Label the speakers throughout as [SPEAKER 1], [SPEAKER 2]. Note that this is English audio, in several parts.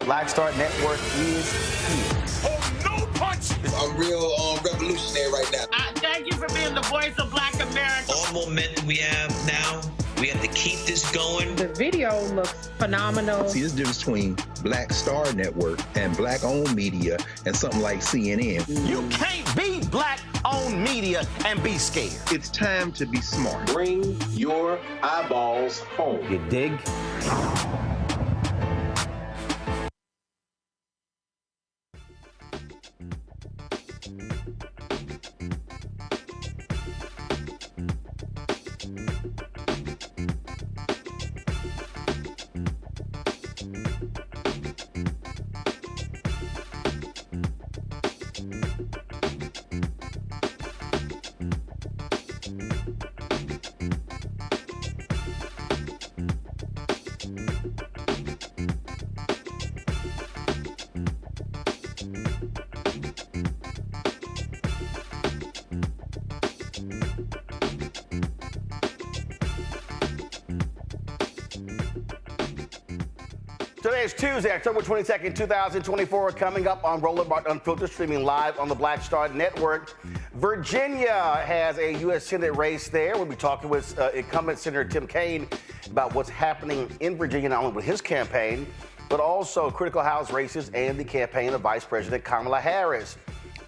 [SPEAKER 1] Black Star Network is here.
[SPEAKER 2] Oh, no punch!
[SPEAKER 3] I'm real revolutionary right now.
[SPEAKER 4] Thank you for being the voice of Black America.
[SPEAKER 5] All momentum we have now, we have to keep this going.
[SPEAKER 6] The video looks phenomenal.
[SPEAKER 7] See, there's a difference between Black Star Network and Black-owned media and something like CNN.
[SPEAKER 1] You can't be Black-owned media and be scared.
[SPEAKER 7] It's time to be smart.
[SPEAKER 8] Bring your eyeballs home.
[SPEAKER 1] You dig? Today is Tuesday, October 22nd, 2024. Coming up on Roland Unfiltered, streaming live on the Black Star Network. Virginia has a U.S. Senate race there. We'll be talking with incumbent Senator Tim Kaine about what's happening in Virginia, not only with his campaign, but also critical House races and the campaign of Vice President Kamala Harris.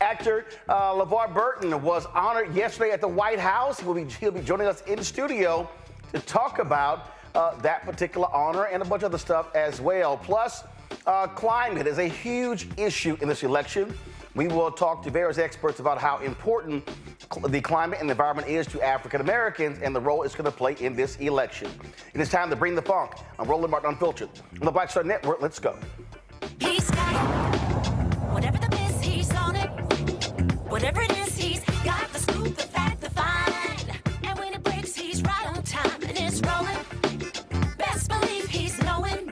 [SPEAKER 1] Actor LeVar Burton was honored yesterday at the White House. He'll be joining us in the studio to talk about that particular honor and a bunch of other stuff as well. Plus, climate is a huge issue in this election. We will talk to various experts about how important the climate and the environment is to African Americans and the role it's going to play in this election. It is time to bring the funk. I'm Roland Martin Unfiltered. On the Black Star Network, let's go.
[SPEAKER 9] He's got it. Whatever the miss, he's on it. Whatever it is, he's got the scoop, the fact, the find. And when it breaks, he's right on time and it's rolling. Best believe he's knowing.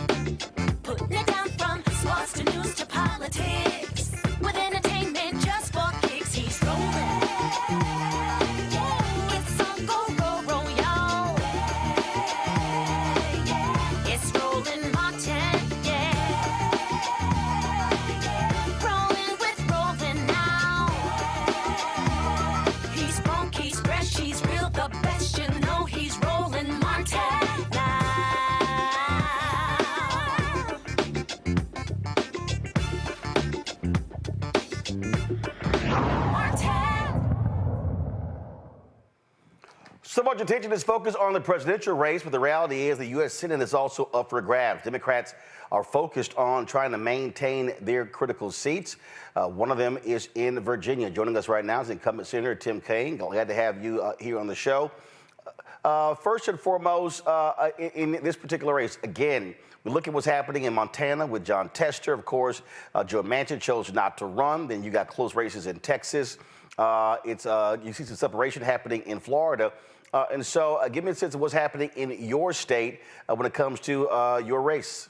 [SPEAKER 9] Putting it down from sports to news to politics. With entertainment just for kicks, he's rolling. It's on go, roll, y'all. It's Roland Martin, Rolling with Roland now. He's funky.
[SPEAKER 1] much attention is focused on the presidential race, but the reality is the U.S. Senate is also up for grabs. Democrats are focused on trying to maintain their critical seats. One of them is in Virginia. Joining us right now is incumbent Senator Tim Kaine. Glad to have you here on the show. First and foremost, in this particular race, again, we look at what's happening in Montana with John Tester. Of course, Joe Manchin chose not to run. Then you got close races in Texas. You see some separation happening in Florida. And so give me a sense of what's happening in your state when it comes to your race.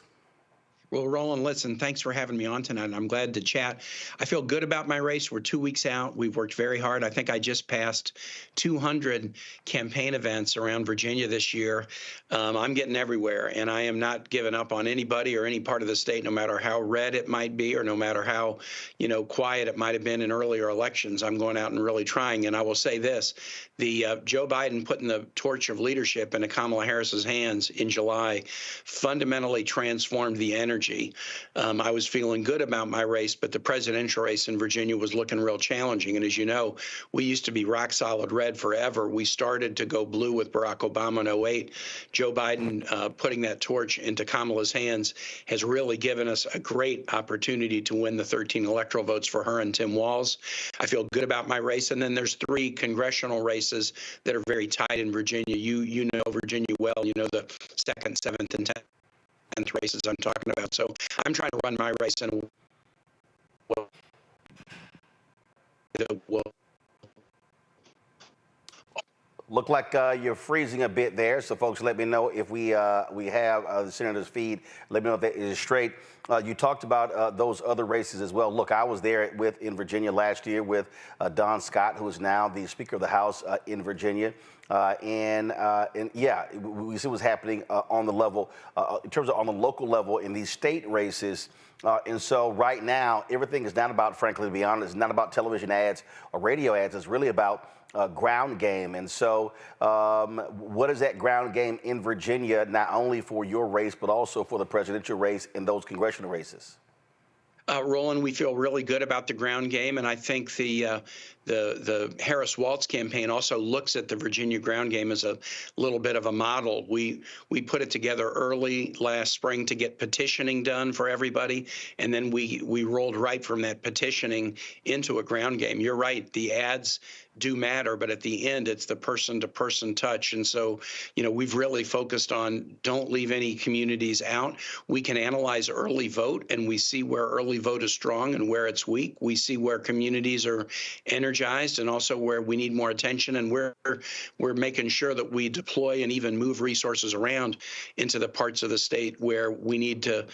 [SPEAKER 2] Well, Roland, listen, thanks for having me on tonight. I'm glad to chat. I feel good about my race. We're 2 weeks out. We've worked very hard. I think I just passed 200 campaign events around Virginia this year. I'm getting everywhere, and I am not giving up on anybody or any part of the state, no matter how red it might be or no matter how, quiet it might have been in earlier elections. I'm going out and really trying. And I will say this, the Joe Biden putting the torch of leadership into Kamala Harris's hands in July fundamentally transformed the energy. I was feeling good about my race, but the presidential race in Virginia was looking real challenging. And as you know, we used to be rock solid red forever. We started to go blue with Barack Obama in 2008. Joe Biden putting that torch into Kamala's hands has really given us a great opportunity to win the 13 electoral votes for her and Tim Walz. I feel good about my race. And then there's 3 congressional races that are very tight in Virginia. You know Virginia well. You know the 2nd, 7th, and 10th races I'm talking about. So I'm trying to run my race in a way that will.
[SPEAKER 1] Look like you're freezing a bit there, so folks, let me know if we have the senator's feed. Let me know if that is straight. You talked about those other races as well. Look, I was there in Virginia last year with Don Scott, who is now the Speaker of the House in Virginia. And yeah, we see what's happening on the level, in terms of on the local level in these state races. And so right now, everything is not about, frankly, to be honest, it's not about television ads or radio ads. It's really about ground game. And so what is that ground game in Virginia, not only for your race, but also for the presidential race and those congressional races?
[SPEAKER 2] Roland, we feel really good about the ground game, and I think the Harris-Walz campaign also looks at the Virginia ground game as a little bit of a model. We put it together early last spring to get petitioning done for everybody, and then we rolled right from that petitioning into a ground game. You're right, the ads do matter, but at the end, it's the person-to-person touch. And so, we've really focused on don't leave any communities out. We can analyze early vote, and we see where early vote is strong and where it's weak. We see where communities are energized and also where we need more attention, and we're making sure that we deploy and even move resources around into the parts of the state where we need to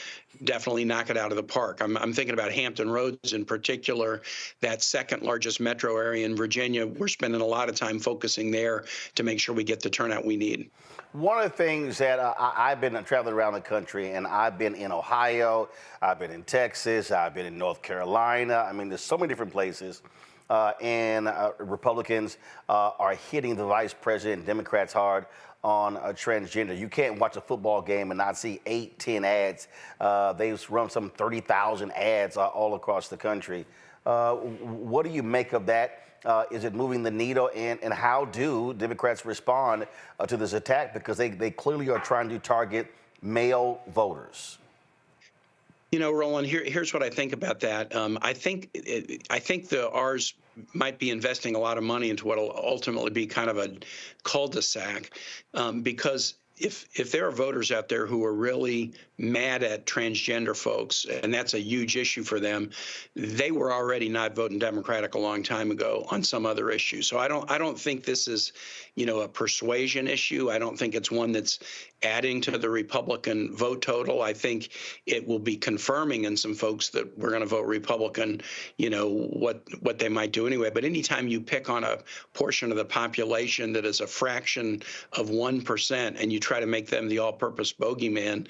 [SPEAKER 2] definitely knock it out of the park. I'm thinking about Hampton Roads in particular, that 2nd largest metro area in Virginia. We're spending a lot of time focusing there to make sure we get the turnout we need.
[SPEAKER 1] One of the things that I've been traveling around the country, and I've been in Ohio, I've been in Texas, I've been in North Carolina. I mean, there's so many different places. And Republicans are hitting the vice president, Democrats hard on transgender. You can't watch a football game and not see 8, 10 ads. They've run some 30,000 ads all across the country. What do you make of that? Is it moving the needle? And how do Democrats respond to this attack? Because they clearly are trying to target male voters.
[SPEAKER 2] Roland, here's what I think about that. I think the R's might be investing a lot of money into what will ultimately be kind of a cul-de-sac, because if there are voters out there who are really mad at transgender folks, and that's a huge issue for them, they were already not voting Democratic a long time ago on some other issue. So I don't think this is, a persuasion issue. I don't think it's one that's adding to the Republican vote total. I think it will be confirming in some folks that we're going to vote Republican, what they might do anyway. But anytime you pick on a portion of the population that is a fraction of 1% and you try to make them the all-purpose bogeyman,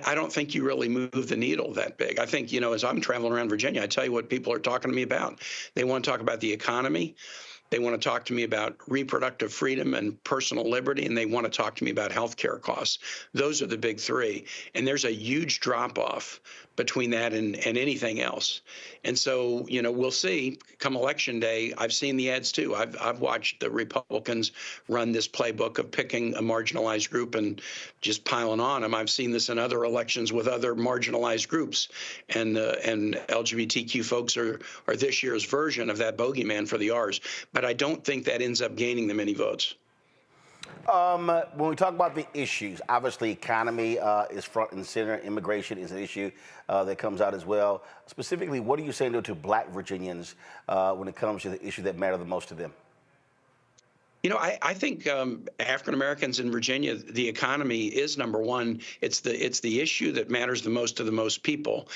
[SPEAKER 2] I don't think you really move the needle that big. I think, as I'm traveling around Virginia, I tell you what people are talking to me about. They want to talk about the economy. They want to talk to me about reproductive freedom and personal liberty, and they want to talk to me about health care costs. Those are the big 3. And there's a huge drop-off between that and anything else. And so, we'll see come election day. I've seen the ads too. I've watched the Republicans run this playbook of picking a marginalized group and just piling on them. I've seen this in other elections with other marginalized groups, and LGBTQ folks are this year's version of that bogeyman for the R's. But I don't think that ends up gaining them any votes.
[SPEAKER 1] When we talk about the issues, obviously economy is front and center. Immigration is an issue that comes out as well. Specifically, what are you saying to Black Virginians when it comes to the issues that matter the most to them?
[SPEAKER 2] I think African Americans in Virginia, the economy is number one. It's the issue that matters the most to the most people.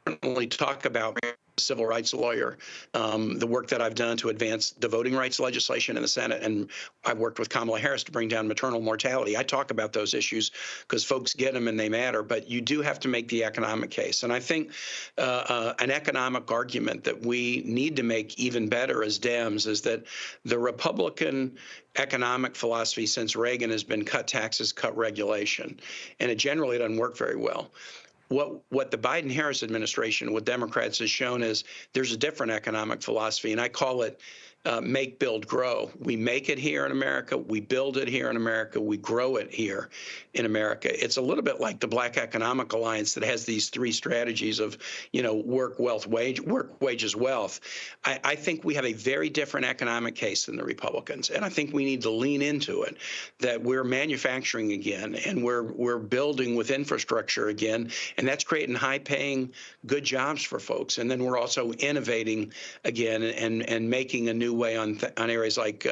[SPEAKER 2] Certainly talk about civil rights lawyer, the work that I've done to advance the voting rights legislation in the Senate, and I've worked with Kamala Harris to bring down maternal mortality. I talk about those issues because folks get them and they matter, but you do have to make the economic case. And I think an economic argument that we need to make even better as Dems is that the Republican economic philosophy since Reagan has been cut taxes, cut regulation, and it generally doesn't work very well. What the Biden-Harris administration with Democrats has shown is there's a different economic philosophy, and I call it make, build, grow. We make it here in America, we build it here in America, we grow it here in America. It's a little bit like the Black Economic Alliance that has these three strategies of, work, wealth, wage, work, wages, wealth. I think we have a very different economic case than the Republicans, and I think we need to lean into it, that we're manufacturing again, and we're building with infrastructure again, and that's creating high-paying, good jobs for folks. And then we're also innovating again and making a new way on areas like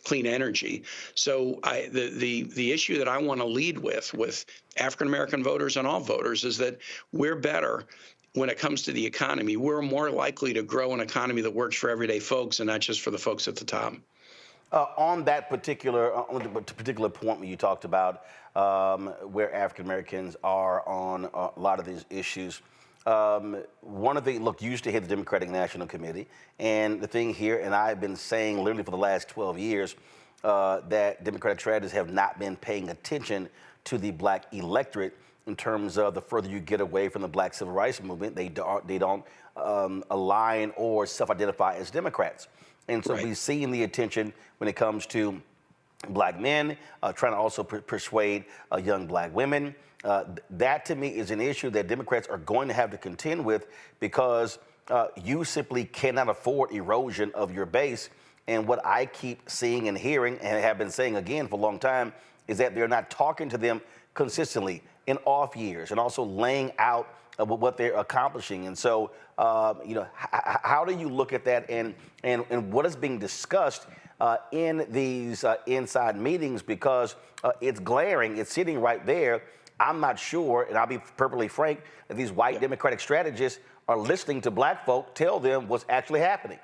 [SPEAKER 2] clean energy. So the issue that I want to lead with African American voters and all voters is that we're better when it comes to the economy. We're more likely to grow an economy that works for everyday folks and not just for the folks at the top.
[SPEAKER 1] On that particular point when you talked about where African Americans are on a lot of these issues, one of the, you used to head the Democratic National Committee, and the thing here, and I've been saying literally for the last 12 years, that Democratic strategists have not been paying attention to the Black electorate in terms of the further you get away from the Black civil rights movement, they don't align or self-identify as Democrats. And so we've seen the attention when it comes to Black men, trying to also persuade young Black women. That, to me, is an issue that Democrats are going to have to contend with because you simply cannot afford erosion of your base. And what I keep seeing and hearing, and have been saying again for a long time, is that they're not talking to them consistently in off years and also laying out what they're accomplishing. And so, how do you look at that and what is being discussed in these inside meetings? Because it's glaring, it's sitting right there. I'm not sure, and I'll be perfectly frank, that these white Democratic strategists are listening to Black folk tell them what's actually happening.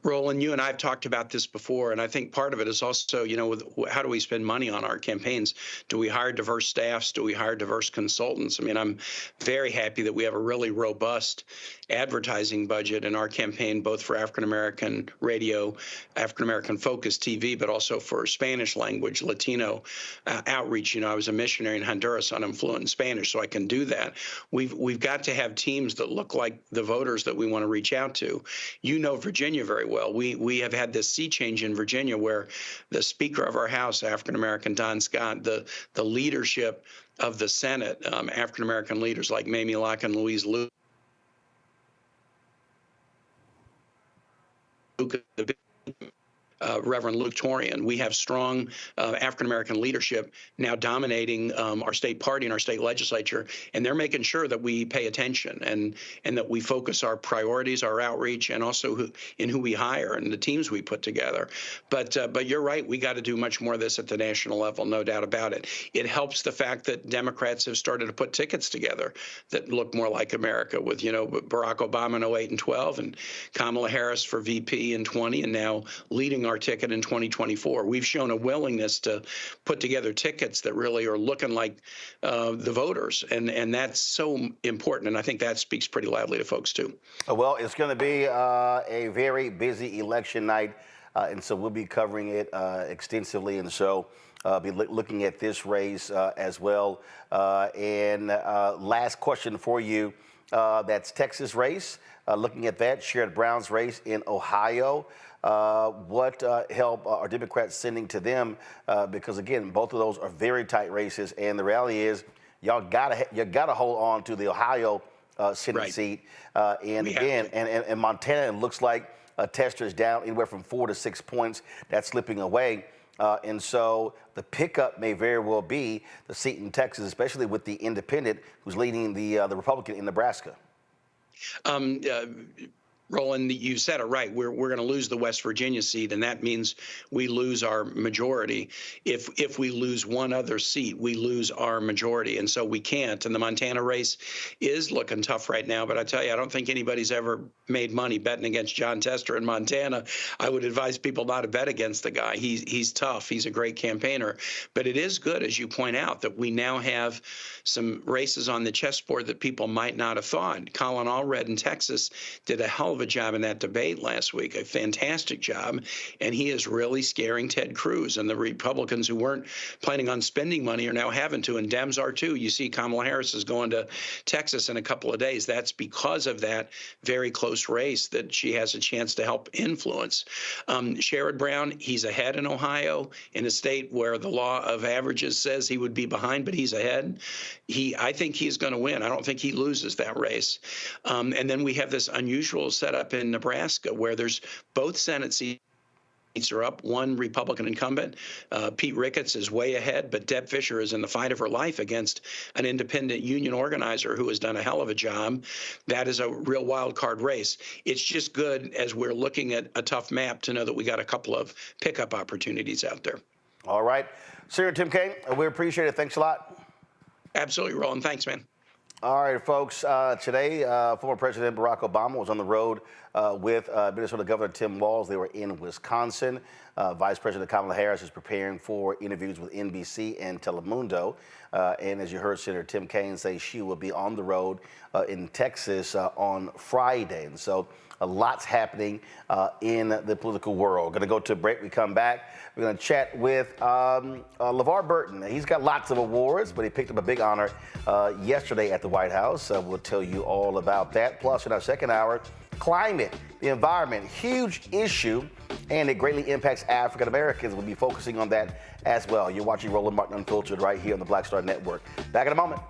[SPEAKER 2] Roland, you and I have talked about this before, and I think part of it is also, with how do we spend money on our campaigns? Do we hire diverse staffs? Do we hire diverse consultants? I mean, I'm very happy that we have a really robust advertising budget in our campaign, both for African-American radio, African-American focused TV, but also for Spanish language, Latino outreach. I was a missionary in Honduras, and I'm fluent in Spanish, so I can do that. We've got to have teams that look like the voters that we want to reach out to. Virginia very well. We have had this sea change in Virginia where the Speaker of our House, African-American Don Scott, the leadership of the Senate, African-American leaders like Mamie Locke and Louise Luke, Reverend Luke Torian. We have strong African-American leadership now dominating our state party and our state legislature, and they're making sure that we pay attention and that we focus our priorities, our outreach, and also who we hire and the teams we put together. But you're right, we got to do much more of this at the national level, no doubt about it. It helps the fact that Democrats have started to put tickets together that look more like America with, Barack Obama in 08 and 12 and Kamala Harris for VP in 20 and now leading our ticket in 2024. We've shown a willingness to put together tickets that really are looking like the voters, and that's so important, and I think that speaks pretty loudly to folks too.
[SPEAKER 1] Well, it's going to be a very busy election night, and so we'll be covering it extensively, and so be looking at this race as well. And last question for you, that's Texas race. Looking at that, Sherrod Brown's race in Ohio. What help are Democrats sending to them? Because again, both of those are very tight races, and the reality is, you gotta hold on to the Ohio Senate seat. And again, and Montana, it looks like Tester is down anywhere from 4 to 6 points. That's slipping away. And so the pickup may very well be the seat in Texas, especially with the independent who's leading the Republican in Nebraska.
[SPEAKER 2] Roland, you said it right. We're going to lose the West Virginia seat, and that means we lose our majority. If we lose one other seat, we lose our majority, and so we can't. And the Montana race is looking tough right now. But I tell you, I don't think anybody's ever made money betting against Jon Tester in Montana. I would advise people not to bet against the guy. He's tough. He's a great campaigner. But it is good, as you point out, that we now have some races on the chessboard that people might not have thought. Colin Allred in Texas did a hell of a job in that debate last week, a fantastic job, and he is really scaring Ted Cruz. And the Republicans who weren't planning on spending money are now having to, and Dems are too. You see Kamala Harris is going to Texas in a couple of days. That's because of that very close race that she has a chance to help influence. Sherrod Brown, he's ahead in Ohio, in a state where the law of averages says he would be behind, but he's ahead. I think he's going to win. I don't think he loses that race. And then we have this unusual setup in Nebraska where there's both Senate seats are up, one Republican incumbent. Pete Ricketts is way ahead, but Deb Fischer is in the fight of her life against an independent union organizer who has done a hell of a job. That is a real wild card race. It's just good as we're looking at a tough map to know that we got a couple of pickup opportunities out there.
[SPEAKER 1] All right. Senator Tim Kaine, we appreciate it. Thanks a lot.
[SPEAKER 2] Absolutely, Roland. Thanks, man.
[SPEAKER 1] All right, folks. Today, former President Barack Obama was on the road with Minnesota Governor Tim Walz. They were in Wisconsin. Vice President Kamala Harris is preparing for interviews with NBC and Telemundo. And as you heard Senator Tim Kaine say, she will be on the road in Texas on Friday. And so a lot's happening in the political world. Going to go to a break. We come back. We're going to chat with LeVar Burton. He's got lots of awards, but he picked up a big honor yesterday at the White House. We'll tell you all about that. Plus, in our second hour, climate, the environment, huge issue, and it greatly impacts African Americans. We'll be focusing on that as well. You're watching Roland Martin Unfiltered right here on the Black Star Network. Back in a moment.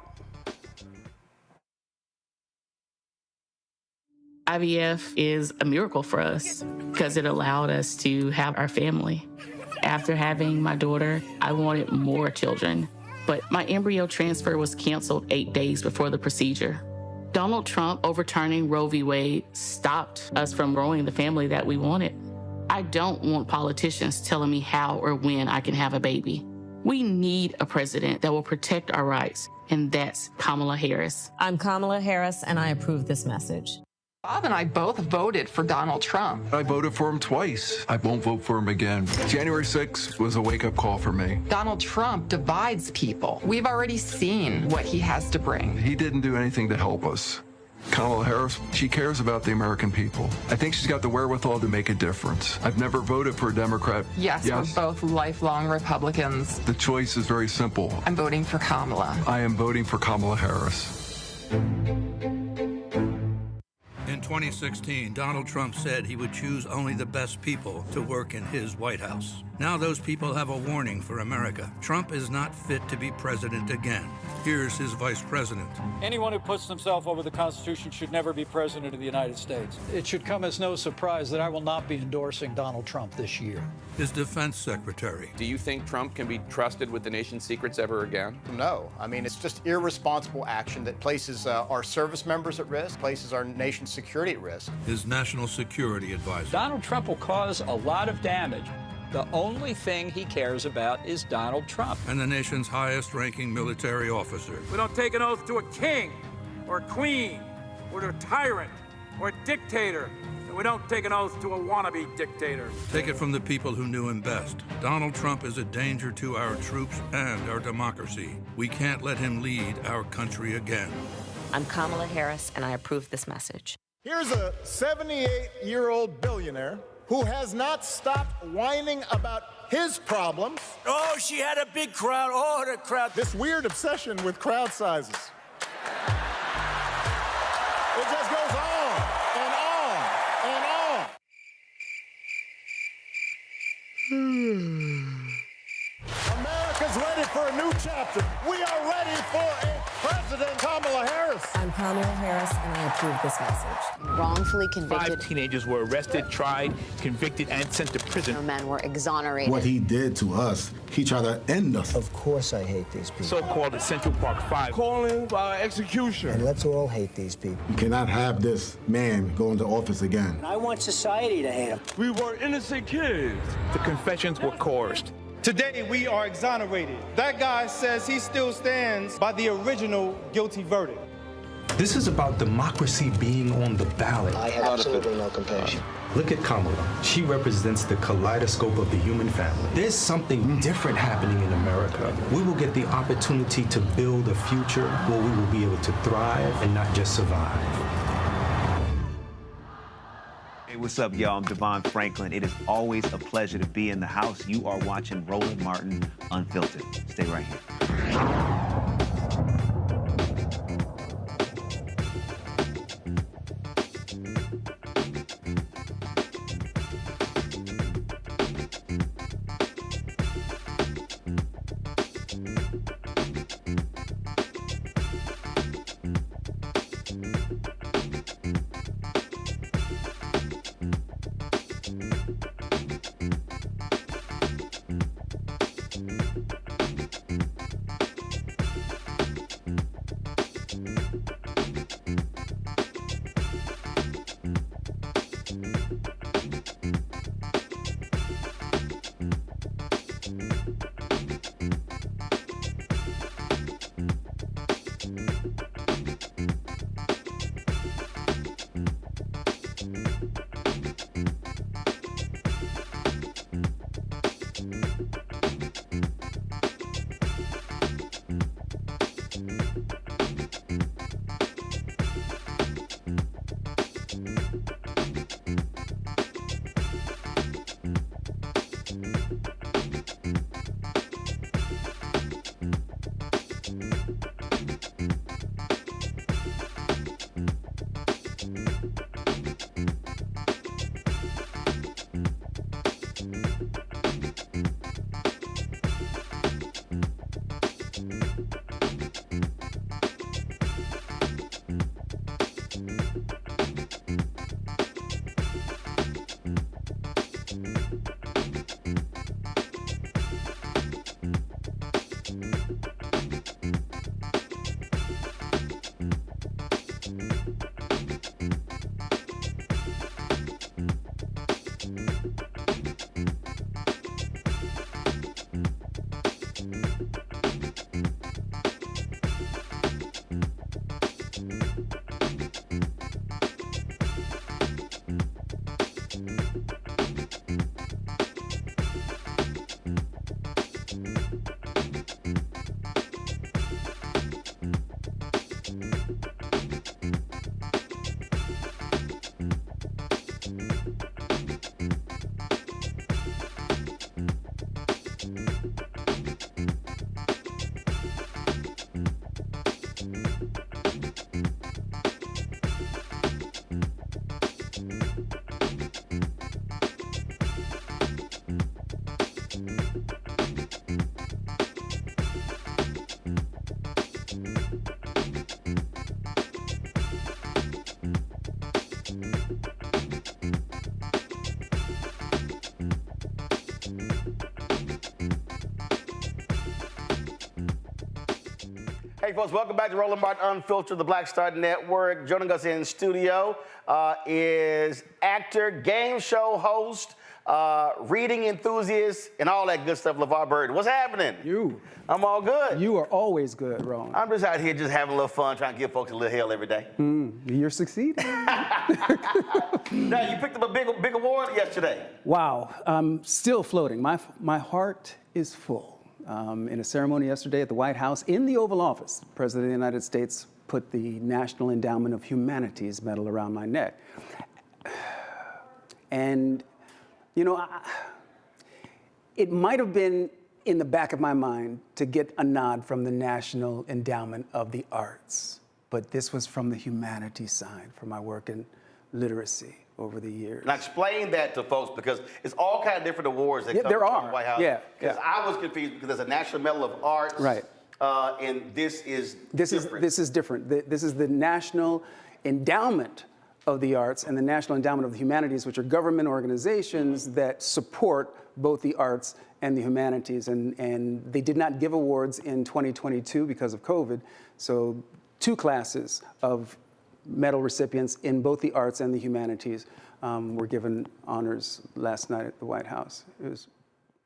[SPEAKER 10] IVF is a miracle for us because it allowed us to have our family. After having my daughter, I wanted more children, but my embryo transfer was canceled 8 days before the procedure. Donald Trump overturning Roe v. Wade stopped us from growing the family that we wanted. I don't want politicians telling me how or when I can have a baby. We need a president that will protect our rights, and that's Kamala Harris.
[SPEAKER 11] I'm Kamala Harris, and I approve this message.
[SPEAKER 12] Bob and I both voted for Donald Trump.
[SPEAKER 13] I voted for him twice. I won't vote for him again. January 6th was a wake-up call for me.
[SPEAKER 12] Donald Trump divides people. We've already seen what he has to bring.
[SPEAKER 13] He didn't do anything to help us. Kamala Harris, she cares about the American people. I think she's got the wherewithal to make a difference. I've never voted for a Democrat.
[SPEAKER 12] Yes, we're both lifelong Republicans.
[SPEAKER 13] The choice is very simple.
[SPEAKER 12] I'm voting for Kamala.
[SPEAKER 13] I am voting for Kamala Harris.
[SPEAKER 14] In 2016, Donald Trump said he would choose only the best people to work in his White House. Now those people have a warning for America. Trump is not fit to be president again. Here's his vice president.
[SPEAKER 15] Anyone who puts himself over the Constitution should never be president of the United States. It should come as no surprise that I will not be endorsing Donald Trump this year.
[SPEAKER 14] His defense secretary.
[SPEAKER 16] Do you think Trump can be trusted with the nation's secrets ever again?
[SPEAKER 17] No. I mean, it's just irresponsible action that places our service members at risk, places our nation's security at risk.
[SPEAKER 14] His national security advisor.
[SPEAKER 15] Donald Trump will cause a lot of damage. The only thing he cares about is Donald Trump.
[SPEAKER 14] And the nation's highest-ranking military officer.
[SPEAKER 18] We don't take an oath to a king or a queen or to a tyrant or a dictator. And we don't take an oath to a wannabe dictator.
[SPEAKER 14] Take it from the people who knew him best. Donald Trump is a danger to our troops and our democracy. We can't let him lead our country again.
[SPEAKER 19] I'm Kamala Harris, and I approve this message.
[SPEAKER 20] Here's a 78-year-old billionaire who has not stopped whining about his problems.
[SPEAKER 18] Oh, she had a big crowd. Oh, the crowd.
[SPEAKER 20] This weird obsession with crowd sizes. It just goes on and on and on. America's ready for a new chapter. We are ready for a President Kamala Harris.
[SPEAKER 11] I'm Kamala Harris, and I approve this message.
[SPEAKER 21] Wrongfully convicted.
[SPEAKER 22] 5 teenagers were arrested, tried, convicted, and sent to prison.
[SPEAKER 21] No men were exonerated.
[SPEAKER 20] What he did to us, he tried to end us.
[SPEAKER 23] Of course I hate these people.
[SPEAKER 22] So-called Central Park 5.
[SPEAKER 23] Calling for execution. And let's all hate these people.
[SPEAKER 20] You cannot have this man go into office again.
[SPEAKER 23] I want society to hate him. We were innocent kids.
[SPEAKER 22] The confessions were coerced.
[SPEAKER 24] Today, we are exonerated. That guy says he still stands by the original guilty verdict.
[SPEAKER 25] This is about democracy being on the ballot.
[SPEAKER 23] I have absolutely no compassion.
[SPEAKER 25] Look at Kamala. She represents the kaleidoscope of the human family. There's something different happening in America. We will get the opportunity to build a future where we will be able to thrive and not just survive.
[SPEAKER 26] Hey, what's up, y'all? I'm Devon Franklin. It is always a pleasure to be in the house. You are watching Roland Martin Unfiltered. Stay right here. Hey, folks, welcome back to Roland Martin Unfiltered, the Black Star Network. Joining us in studio is actor, game show host, reading enthusiast, and all that good stuff, LeVar Burton. What's happening? I'm all good.
[SPEAKER 27] You are always good, Roland.
[SPEAKER 1] I'm just out here just having a little fun, trying to give folks a little hell every day.
[SPEAKER 27] You're succeeding.
[SPEAKER 1] Now, you picked up a big award yesterday.
[SPEAKER 27] Wow. I'm still floating. My heart is full. In a ceremony yesterday at the White House, in the Oval Office, the President of the United States put the National Endowment of Humanities medal around my neck. And, you know, It might have been in the back of my mind to get a nod from the National Endowment of the Arts, but this was from the humanities side for my work in literacy over the years.
[SPEAKER 1] Now explain that to folks, because it's all kind of different awards that come
[SPEAKER 27] there
[SPEAKER 1] from
[SPEAKER 27] are.
[SPEAKER 1] the White House.
[SPEAKER 27] Yeah,
[SPEAKER 1] because I was confused because there's a National Medal of Arts,
[SPEAKER 27] right?
[SPEAKER 1] And this is different.
[SPEAKER 27] This is different. This is the National Endowment of the Arts and the National Endowment of the Humanities, which are government organizations that support both the arts and the humanities. And they did not give awards in 2022 because of COVID. So 2 classes of medal recipients in both the arts and the humanities were given honors last night at the White House. It was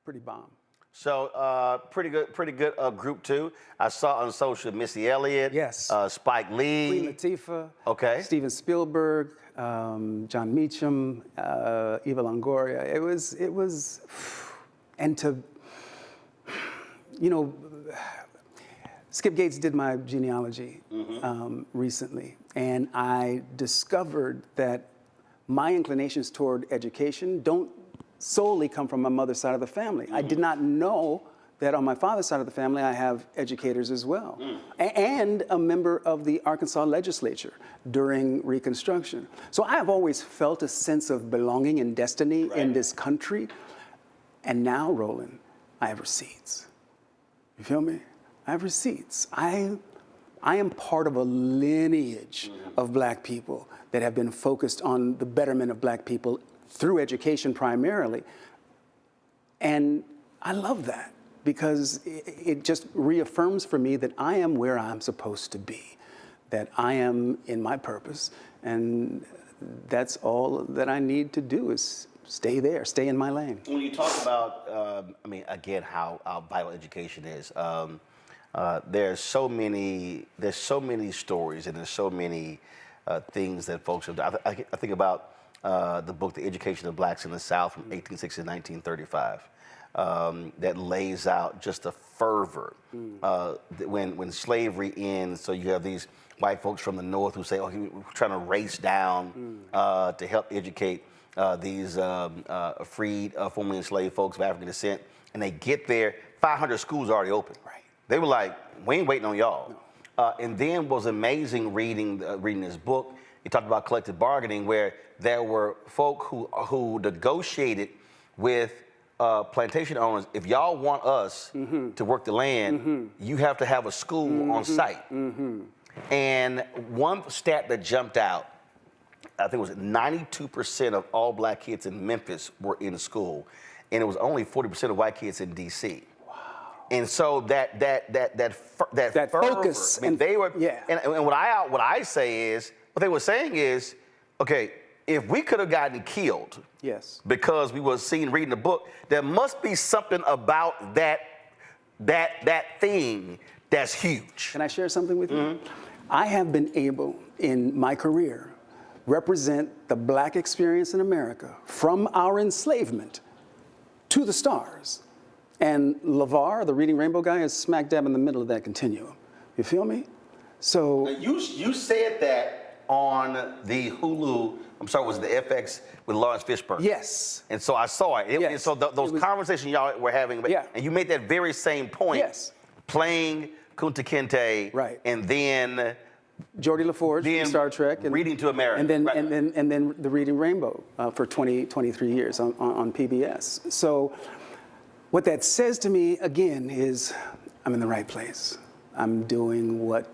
[SPEAKER 27] pretty bomb.
[SPEAKER 1] So pretty good group too. I saw on social Missy Elliott,
[SPEAKER 27] yes,
[SPEAKER 1] Spike Lee,
[SPEAKER 27] Queen Latifah,
[SPEAKER 1] okay,
[SPEAKER 27] Steven Spielberg, John Meacham, Eva Longoria. It was, and to, you know, Skip Gates did my genealogy recently, and I discovered that my inclinations toward education don't solely come from my mother's side of the family. I did not know that on my father's side of the family, I have educators as well, and a member of the Arkansas legislature during Reconstruction. So I have always felt a sense of belonging and destiny in this country. And now, Roland, I have receipts. You feel me? I have receipts. I am part of a lineage of Black people that have been focused on the betterment of Black people through education primarily. And I love that because it just reaffirms for me that I am where I'm supposed to be, that I am in my purpose, and that's all that I need to do is stay there, stay in my lane.
[SPEAKER 1] When you talk about, I mean, again, how vital education is, there's so many stories and there's so many things that folks have done. I think about the book, The Education of Blacks in the South from 1860 to 1935, that lays out just the fervor when slavery ends. So you have these white folks from the North who say, oh, we're trying to race down to help educate these freed, formerly enslaved folks of African descent. And they get there, 500 schools already open. Right. They were like, we ain't waiting on y'all. No. And then was amazing reading this book. He talked about collective bargaining, where there were folk who negotiated with plantation owners. If y'all want us to work the land, you have to have a school on site. And one stat that jumped out, I think it was 92% of all Black kids in Memphis were in school, and it was only 40% of white kids in D.C. And so that fervor,
[SPEAKER 27] focus,
[SPEAKER 1] I mean, they were, and what I say is, what they were saying is, okay, if we could have gotten killed, because we were seen reading the book, there must be something about that thing that's huge.
[SPEAKER 27] Can I share something with you? I have been able in my career represent the Black experience in America from our enslavement to the stars. And LeVar, the Reading Rainbow guy, is smack dab in the middle of that continuum. You feel me? So
[SPEAKER 1] now you said that on the Hulu, I'm sorry, was it the FX with Lawrence Fishburne?
[SPEAKER 27] Yes.
[SPEAKER 1] And so I saw it. And so those conversations y'all were having, and you made that very same point, playing Kunta Kinte, and then
[SPEAKER 27] Geordie LaForge from Star Trek, and
[SPEAKER 1] Reading to America,
[SPEAKER 27] and then the Reading Rainbow for 23 years on PBS. So what that says to me again is I'm in the right place. I'm doing what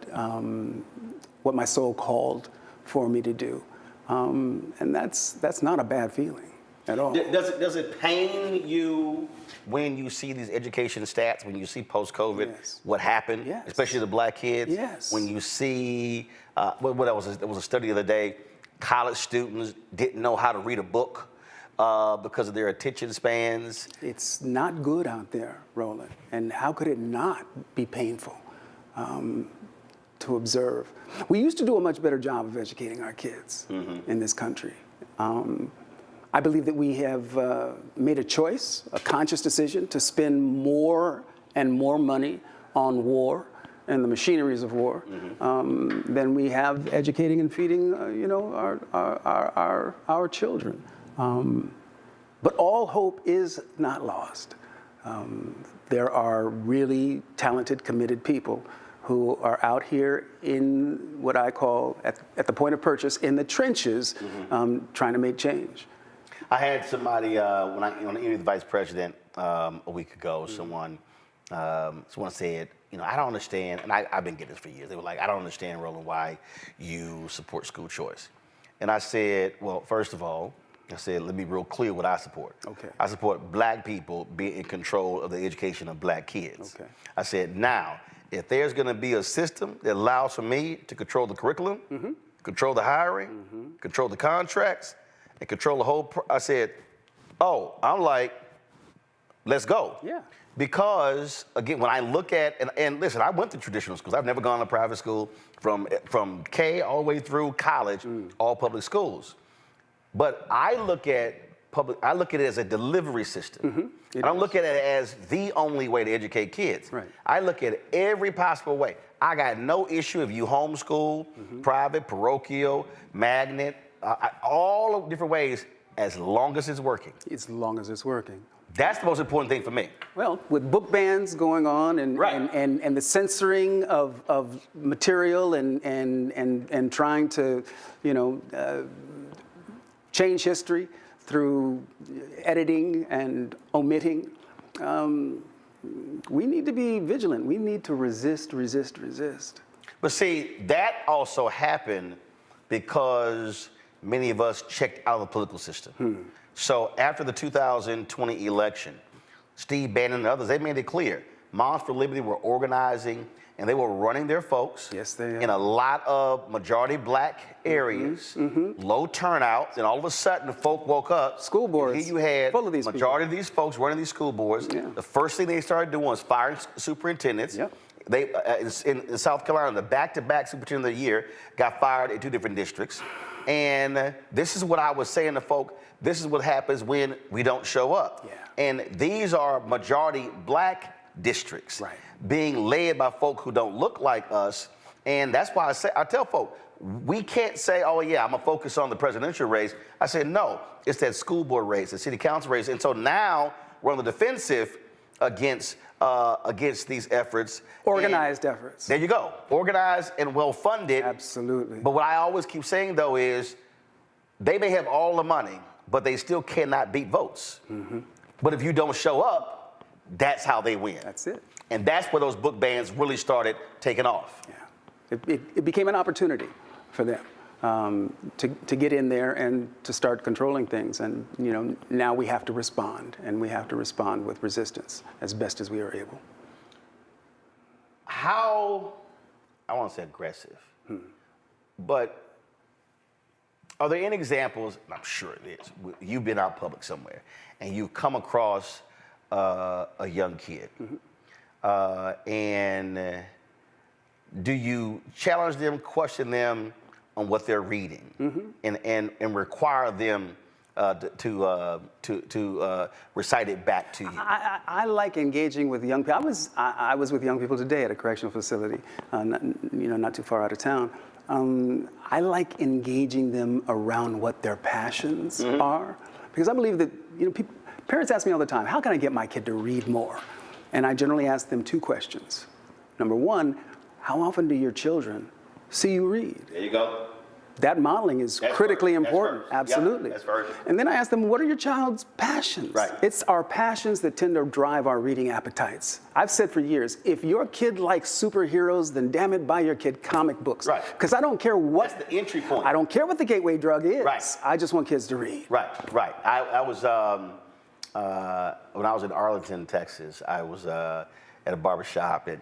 [SPEAKER 27] my soul called for me to do, and that's not a bad feeling at all.
[SPEAKER 1] Does it pain you when you see these education stats, when you see post-COVID what happened, especially the Black kids?
[SPEAKER 27] Yes.
[SPEAKER 1] When you see what else? There was a study the other day. College students didn't know how to read a book because of their attention spans.
[SPEAKER 27] It's not good out there, Roland, and how could it not be painful to observe? We used to do a much better job of educating our kids in this country. I believe that we have made a choice, a conscious decision, to spend more and more money on war and the machineries of war than we have educating and feeding, our children. But all hope is not lost. There are really talented, committed people who are out here in what I call, at the point of purchase, in the trenches, trying to make change.
[SPEAKER 1] I had somebody, when I interviewed the vice president a week ago, someone said, I don't understand, and I've been getting this for years. They were like, I don't understand, Roland, why you support school choice. And I said, well, first of all, let me be real clear what I support.
[SPEAKER 27] Okay.
[SPEAKER 1] I support black people being in control of the education of black kids. Okay. I said, now, if there's going to be a system that allows for me to control the curriculum, control the hiring, control the contracts, and control the whole, I said, I'm like, let's go.
[SPEAKER 27] Yeah.
[SPEAKER 1] Because, again, when I look at, and listen, I went to traditional schools. I've never gone to private school from K all the way through college, all public schools. But I look at it as a delivery system. I don't look at it as the only way to educate kids.
[SPEAKER 27] Right.
[SPEAKER 1] I look at it every possible way. I got no issue if you homeschool, private, parochial, magnet, all of different ways, as long as it's working.
[SPEAKER 27] As long as it's working.
[SPEAKER 1] That's the most important thing for me.
[SPEAKER 27] Well, with book bans going on and the censoring of material and trying to, change history through editing and omitting, we need to be vigilant. We need to resist.
[SPEAKER 1] But see, that also happened because many of us checked out of the political system. So after the 2020 election, Steve Bannon and others, they made it clear. Moms for Liberty were organizing, and they were running their folks in a lot of majority black areas, low turnout, and all of a sudden the folk woke up.
[SPEAKER 27] School boards.
[SPEAKER 1] Here you had
[SPEAKER 27] full of these
[SPEAKER 1] majority of these folks running these school boards. Yeah. The first thing they started doing was firing superintendents. Yep. They, in South Carolina, the back-to-back superintendent of the year got fired in 2 different districts. And this is what I was saying to folk, this is what happens when we don't show up. Yeah. And these are majority black districts being led by folk who don't look like us. And that's why I tell folk, we can't say, oh yeah, I'm gonna focus on the presidential race. I said, no, it's that school board race, the city council race. And so now we're on the defensive against these efforts.
[SPEAKER 27] Organized efforts.
[SPEAKER 1] There you go. Organized and well-funded.
[SPEAKER 27] Absolutely.
[SPEAKER 1] But what I always keep saying, though, is they may have all the money, but they still cannot beat votes. But if you don't show up, that's how they win.
[SPEAKER 27] That's it.
[SPEAKER 1] And that's where those book bans really started taking off.
[SPEAKER 27] Yeah. It became an opportunity for them to get in there and to start controlling things. And, now we have to respond, and we have to respond with resistance as best as we are able.
[SPEAKER 1] How, I want to say aggressive, but are there any examples, and I'm sure it is, you've been out public somewhere, and you've come across a young kid, and do you challenge them, question them on what they're reading, and require them to recite it back to you?
[SPEAKER 27] I like engaging with young people. I was with young people today at a correctional facility, not too far out of town. I like engaging them around what their passions are, because I believe that parents ask me all the time, how can I get my kid to read more? And I generally ask them 2 questions. Number 1, how often do your children see you read?
[SPEAKER 1] There you go.
[SPEAKER 27] That modeling is critically important. Absolutely.
[SPEAKER 1] That's first.
[SPEAKER 27] And then I ask them, what are your child's passions?
[SPEAKER 1] Right.
[SPEAKER 27] It's our passions that tend to drive our reading appetites. I've said for years, if your kid likes superheroes, then damn it, buy your kid comic books.
[SPEAKER 1] Right.
[SPEAKER 27] Because I don't care what.
[SPEAKER 1] That's the entry point.
[SPEAKER 27] I don't care what the gateway drug is.
[SPEAKER 1] Right.
[SPEAKER 27] I just want kids to read.
[SPEAKER 1] Right. I was, when I was in Arlington, Texas, I was at a barbershop, and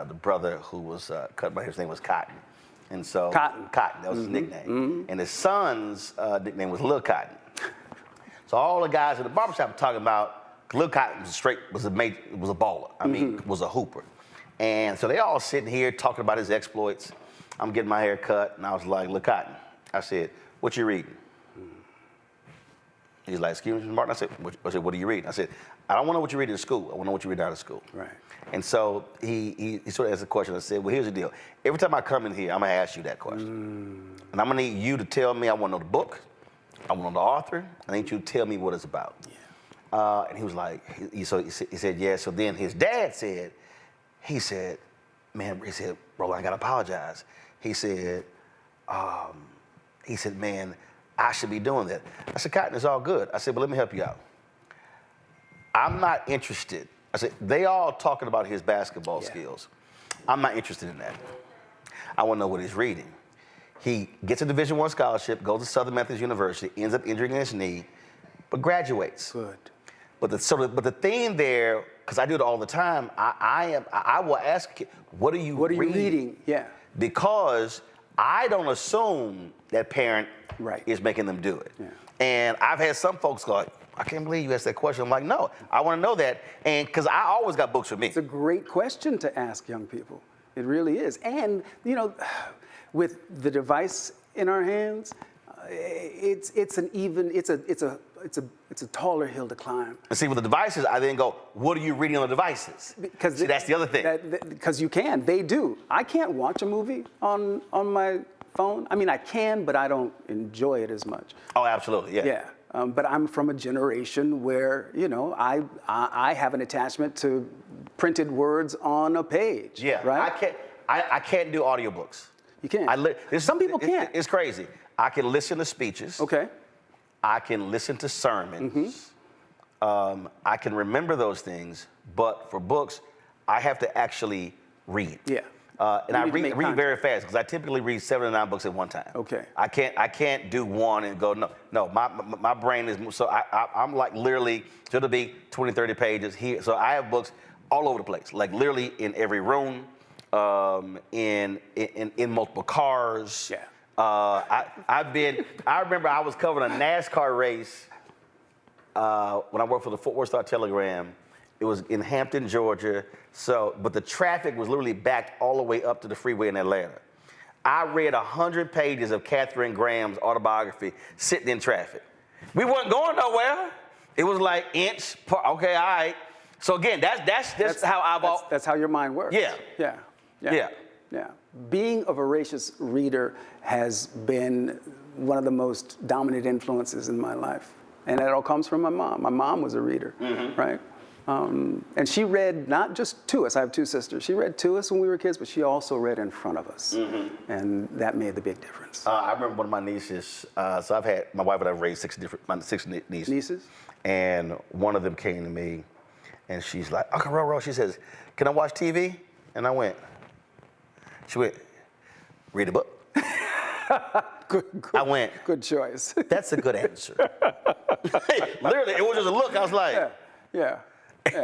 [SPEAKER 1] the brother who was cut by his name was Cotton. And so Cotton, that was his nickname. And his son's nickname was Lil Cotton. So all the guys in the barbershop were talking about Lil Cotton was a baller. I mean, was a hooper. And so they all sitting here talking about his exploits. I'm getting my hair cut, and I was like, Lil Cotton. I said, what you reading? He's like, excuse me, Mr. Martin. I said, what are you reading? I said, I don't want to know what you read in school. I want to know what you read out of school.
[SPEAKER 27] Right.
[SPEAKER 1] And so he sort of asked a question. I said, well, here's the deal. Every time I come in here, I'm going to ask you that question. And I'm going to need you to tell me, I want to know the book. I want to know the author. I need you to tell me what it's about. Yeah. And he was like, he said, yeah. So then his dad said, man, he said, Roland, I gotta apologize. He said, man, I should be doing that. I said, Cotton, it's all good. I said, but let me help you out. I'm not interested. I said, they all talking about his basketball skills. I'm not interested in that. I want to know what he's reading. He gets a Division I scholarship, goes to Southern Methodist University, ends up injuring his knee, but graduates.
[SPEAKER 27] Good.
[SPEAKER 1] But the thing there, because I do it all the time, I will ask, what are you reading?
[SPEAKER 27] Yeah.
[SPEAKER 1] Because I don't assume that parent is making them do it.
[SPEAKER 27] Yeah.
[SPEAKER 1] And I've had some folks go, I can't believe you asked that question. I'm like, no, I want to know that. And because I always got books with me.
[SPEAKER 27] It's a great question to ask young people. It really is. And, you know, with the device in our hands, it's a taller hill to climb.
[SPEAKER 1] And see, with the devices, I then go, what are you reading on the devices?
[SPEAKER 27] Because
[SPEAKER 1] see, that's the other thing.
[SPEAKER 27] Because you can. They do. I can't watch a movie on my phone. I mean, I can, but I don't enjoy it as much.
[SPEAKER 1] Oh, absolutely, yeah.
[SPEAKER 27] Yeah. But I'm from a generation where, you know, I have an attachment to printed words on a page.
[SPEAKER 1] Yeah,
[SPEAKER 27] right?
[SPEAKER 1] I can't do audiobooks.
[SPEAKER 27] You can't. Some people can't.
[SPEAKER 1] It's crazy. I can listen to speeches.
[SPEAKER 27] Okay.
[SPEAKER 1] I can listen to sermons. I can remember those things, but for books, I have to actually read.
[SPEAKER 27] Yeah.
[SPEAKER 1] And I read very fast because I typically read 7 to 9 books at one time.
[SPEAKER 27] Okay.
[SPEAKER 1] I can't do one and go, no, my brain is, so I'm like literally, so it'll be 20, 30 pages here. So I have books all over the place, like literally in every room, in multiple cars.
[SPEAKER 27] Yeah.
[SPEAKER 1] I remember I was covering a NASCAR race when I worked for the Fort Worth Star-Telegram. It was in Hampton, Georgia. But the traffic was literally backed all the way up to the freeway in Atlanta. I read 100 pages of Katharine Graham's autobiography sitting in traffic. We weren't going nowhere. It was like okay, all right. So again, that's how
[SPEAKER 27] that's how your mind works.
[SPEAKER 1] Yeah.
[SPEAKER 27] Being a voracious reader has been one of the most dominant influences in my life. And it all comes from my mom. My mom was a reader, right? And she read not just to us. I have 2 sisters. She read to us when we were kids, but she also read in front of us. And that made the big difference.
[SPEAKER 1] I remember one of my nieces, so I've had, my wife and I've raised 6 nieces.
[SPEAKER 27] Nieces?
[SPEAKER 1] And one of them came to me and she's like, Uncle Roro, she says, can I watch TV? And I went, she went, read a book.
[SPEAKER 27] Good,
[SPEAKER 1] I went,
[SPEAKER 27] good choice.
[SPEAKER 1] That's a good answer. Literally, it was just a look. I was like,
[SPEAKER 27] yeah.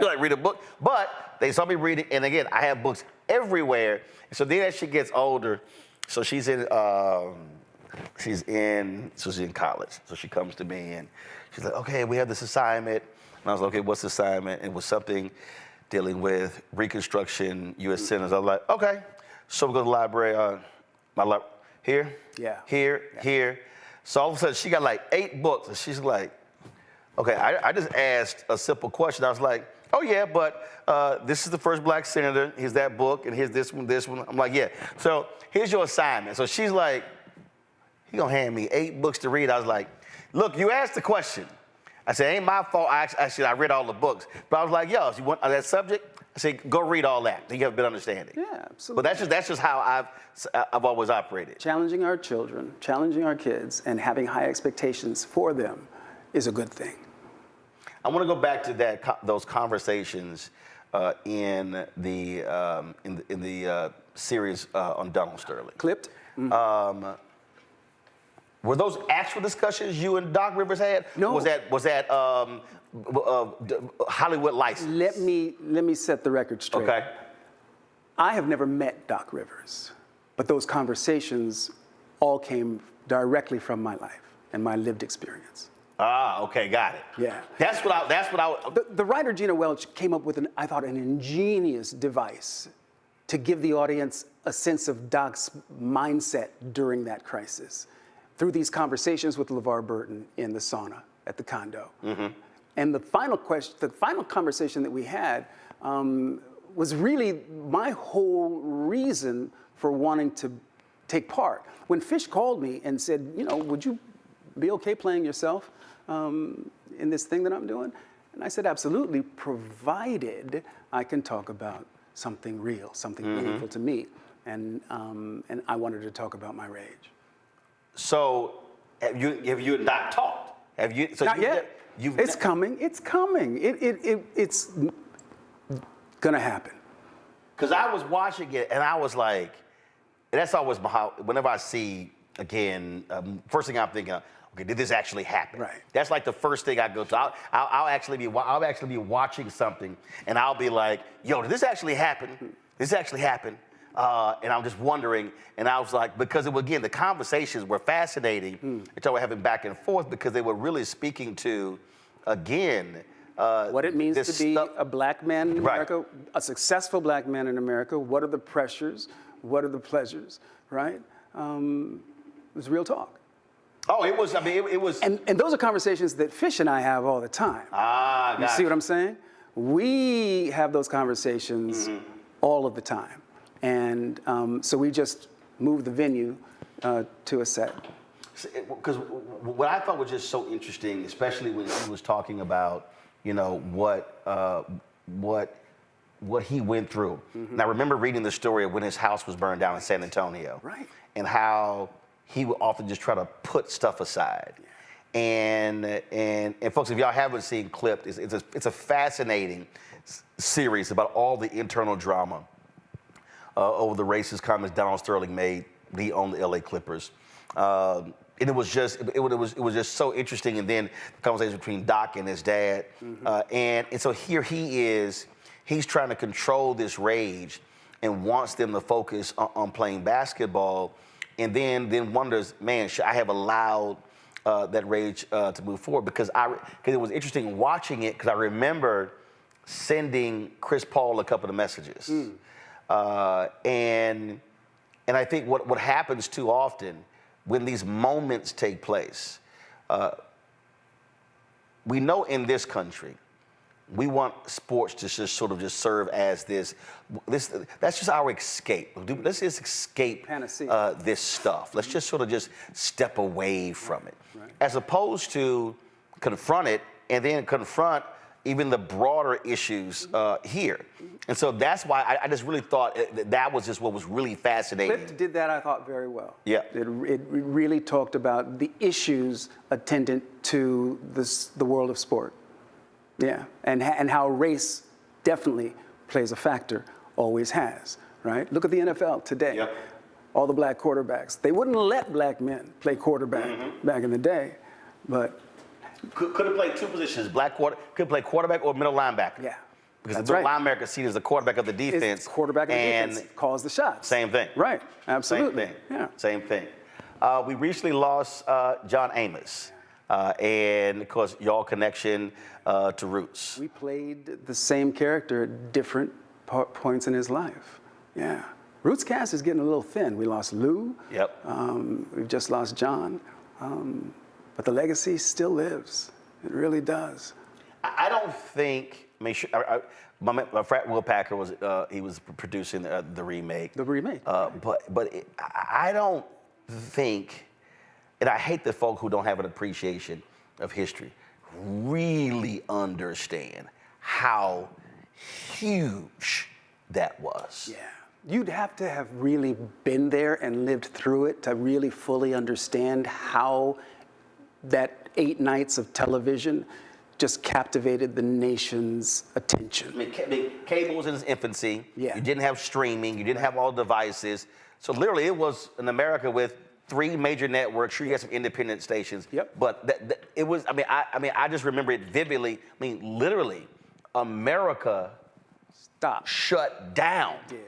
[SPEAKER 1] like read a book. But they saw me reading, and again, I have books everywhere. So then as she gets older, so she's in college. So she comes to me and she's like, okay, we have this assignment. And I was like, okay, what's the assignment? It was something dealing with Reconstruction, U.S. Senators. I was like, okay. So we go to the library, here. So all of a sudden she got like 8 books and she's like, okay, I just asked a simple question. I was like, oh yeah, but this is the first black senator. Here's that book and here's this one. I'm like, yeah. So here's your assignment. So she's like, he gonna hand me 8 books to read. I was like, look, you asked the question. I said, ain't my fault. I read all the books. But I was like, yo, if you want that subject, I said, go read all that. Then you have a better understanding.
[SPEAKER 27] Yeah, absolutely.
[SPEAKER 1] But that's just how I've always operated.
[SPEAKER 27] Challenging our children, challenging our kids, and having high expectations for them is a good thing.
[SPEAKER 1] I want to go back to those conversations in the series on Donald Sterling.
[SPEAKER 27] Clipped.
[SPEAKER 1] Were those actual discussions you and Doc Rivers had?
[SPEAKER 27] No.
[SPEAKER 1] Was that Hollywood license?
[SPEAKER 27] Let me set the record straight.
[SPEAKER 1] Okay.
[SPEAKER 27] I have never met Doc Rivers, but those conversations all came directly from my life and my lived experience.
[SPEAKER 1] Ah, okay, got it.
[SPEAKER 27] Yeah.
[SPEAKER 1] That's what I.
[SPEAKER 27] The writer Gina Welch came up with I thought, an ingenious device to give the audience a sense of Doc's mindset during that crisis through these conversations with LeVar Burton in the sauna at the condo. And the final conversation that we had was really my whole reason for wanting to take part. When Fish called me and said, would you be okay playing yourself in this thing that I'm doing? And I said, absolutely, provided I can talk about something real, something meaningful to me. And I wanted to talk about my rage.
[SPEAKER 1] So have you not talked? Have you? So
[SPEAKER 27] not yet. It's coming. It's coming. It's gonna happen.
[SPEAKER 1] Because I was watching it and I was like, and that's always how, whenever I see, again, first thing I'm thinking, okay, did this actually happen?
[SPEAKER 27] Right.
[SPEAKER 1] That's like the first thing I go to. I'll actually be watching something and I'll be like, yo, did this actually happen? This actually happened. And I'm just wondering, and I was like, because again, the conversations were fascinating. Until we're having back and forth because they were really speaking to, again,
[SPEAKER 27] what it means to be a black man in America,
[SPEAKER 1] right.
[SPEAKER 27] a successful black man in America. What are the pressures? What are the pleasures? Right? It was real talk.
[SPEAKER 1] Oh, it was. I mean, it was.
[SPEAKER 27] And those are conversations that Fish and I have all the time. You see what I'm saying? We have those conversations all of the time, and so we just moved the venue to a set.
[SPEAKER 1] Because what I thought was just so interesting, especially when he was talking about, you know, what he went through. And I remember reading the story of when his house was burned down in San Antonio.
[SPEAKER 27] Right.
[SPEAKER 1] And how he would often just try to put stuff aside. And folks, if y'all haven't seen Clipped, it's a fascinating series about all the internal drama over the racist comments Donald Sterling made. He owned the LA Clippers. And it was just so interesting. And then the conversation between Doc and his dad. And so here he is, he's trying to control this rage and wants them to focus on playing basketball. And then wonders, man, should I have allowed that rage to move forward? Because it was interesting watching it, because I remember sending Chris Paul a couple of messages. And I think what happens too often when these moments take place, we know in this country, we want sports to just sort of just serve as this that's just our escape. Let's just escape this stuff. Let's just sort of just step away from it. As opposed to confront it and then confront even the broader issues here. And so that's why I just really thought that was just what was really fascinating.
[SPEAKER 27] Clipped did that, I thought, very well.
[SPEAKER 1] Yeah.
[SPEAKER 27] It really talked about the issues attendant to the world of sport. Yeah, and how race definitely plays a factor, always has, right? Look at the NFL today.
[SPEAKER 1] Yep.
[SPEAKER 27] All the black quarterbacks. They wouldn't let black men play quarterback back in the day, but
[SPEAKER 1] could have played two positions. Could play quarterback or middle linebacker.
[SPEAKER 27] Yeah.
[SPEAKER 1] Because the middle linebacker is seen as the quarterback of the defense.
[SPEAKER 27] It's quarterback of the defense calls the shots.
[SPEAKER 1] Same thing.
[SPEAKER 27] Right. Absolutely.
[SPEAKER 1] Same thing.
[SPEAKER 27] Yeah.
[SPEAKER 1] Same thing. We recently lost John Amos. And of course, y'all connection to Roots.
[SPEAKER 27] We played the same character at different points in his life. Yeah. Roots cast is getting a little thin. We lost Lou.
[SPEAKER 1] Yep.
[SPEAKER 27] We've just lost John. But the legacy still lives. It really does.
[SPEAKER 1] I don't think, my friend Will Packer was producing the remake.
[SPEAKER 27] The remake.
[SPEAKER 1] I don't think, and I hate the folk who don't have an appreciation of history, really understand how huge that was.
[SPEAKER 27] Yeah. You'd have to have really been there and lived through it to really fully understand how that 8 nights of television just captivated the nation's attention.
[SPEAKER 1] I mean, cable was in its infancy.
[SPEAKER 27] Yeah.
[SPEAKER 1] You didn't have streaming. You didn't have all devices. So literally, it was in America with 3 major networks. Sure, you had some independent stations.
[SPEAKER 27] Yep.
[SPEAKER 1] But it was. I just remember it vividly. I mean, literally, America shut down.
[SPEAKER 27] It did.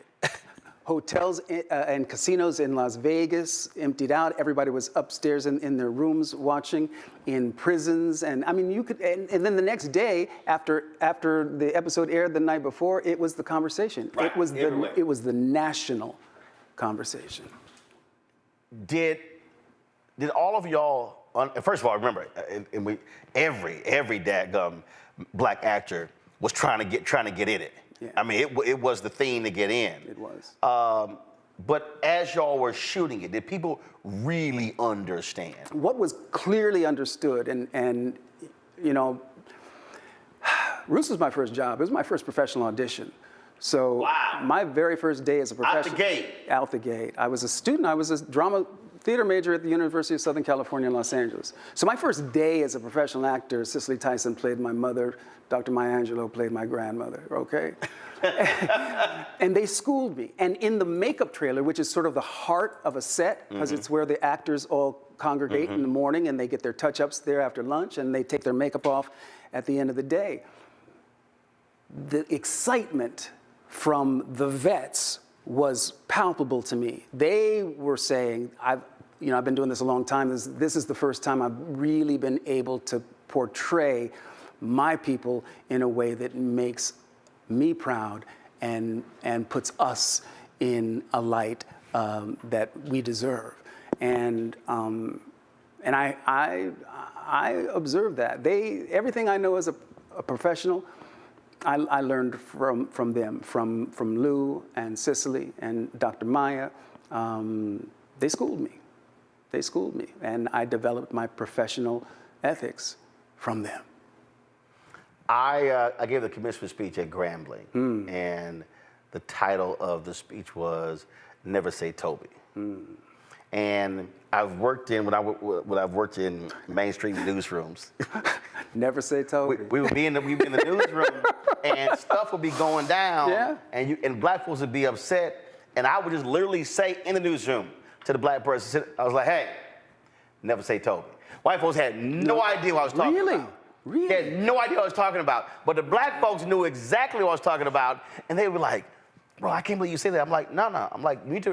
[SPEAKER 27] Hotels and casinos in Las Vegas emptied out. Everybody was upstairs in their rooms watching. In prisons, and I mean, you could. And then the next day, after the episode aired the night before, it was the conversation.
[SPEAKER 1] Right.
[SPEAKER 27] It was the national conversation.
[SPEAKER 1] Did all of y'all? First of all, remember, every dadgum black actor was trying to get in it.
[SPEAKER 27] Yeah.
[SPEAKER 1] I mean, it was the thing to get in.
[SPEAKER 27] It was.
[SPEAKER 1] But as y'all were shooting it, did people really understand?
[SPEAKER 27] What was clearly understood, and you know, Roots was my first job. It was my first professional audition. So my very first day as a professional.
[SPEAKER 1] Out the gate.
[SPEAKER 27] Out the gate. I was a student. I was a drama theater major at the University of Southern California in Los Angeles. So my first day as a professional actor, Cicely Tyson played my mother, Dr. Maya Angelou played my grandmother, okay? And they schooled me. And in the makeup trailer, which is sort of the heart of a set, because it's where the actors all congregate in the morning and they get their touch-ups there after lunch and they take their makeup off at the end of the day. The excitement from the vets was palpable to me. They were saying, I've been doing this a long time. This is the first time I've really been able to portray my people in a way that makes me proud and puts us in a light that we deserve. And I observed that. Everything I know as a professional, I learned from them, from Lou and Cicely and Dr. Maya. They schooled me. They schooled me, and I developed my professional ethics from them.
[SPEAKER 1] I gave the commencement speech at Grambling, and the title of the speech was "Never Say Toby." And I've worked in when I've worked in mainstream newsrooms.
[SPEAKER 27] Never say Toby.
[SPEAKER 1] We would be in the newsroom, and stuff would be going down, and black folks would be upset, and I would just literally say in the newsroom to the black person, I was like, "Hey, never say Toby." White folks had no idea what I was talking about. Really? They had no idea what I was talking about. But the black folks knew exactly what I was talking about, and they were like, "Bro, I can't believe you say that." I'm like, "No." I'm like, "You need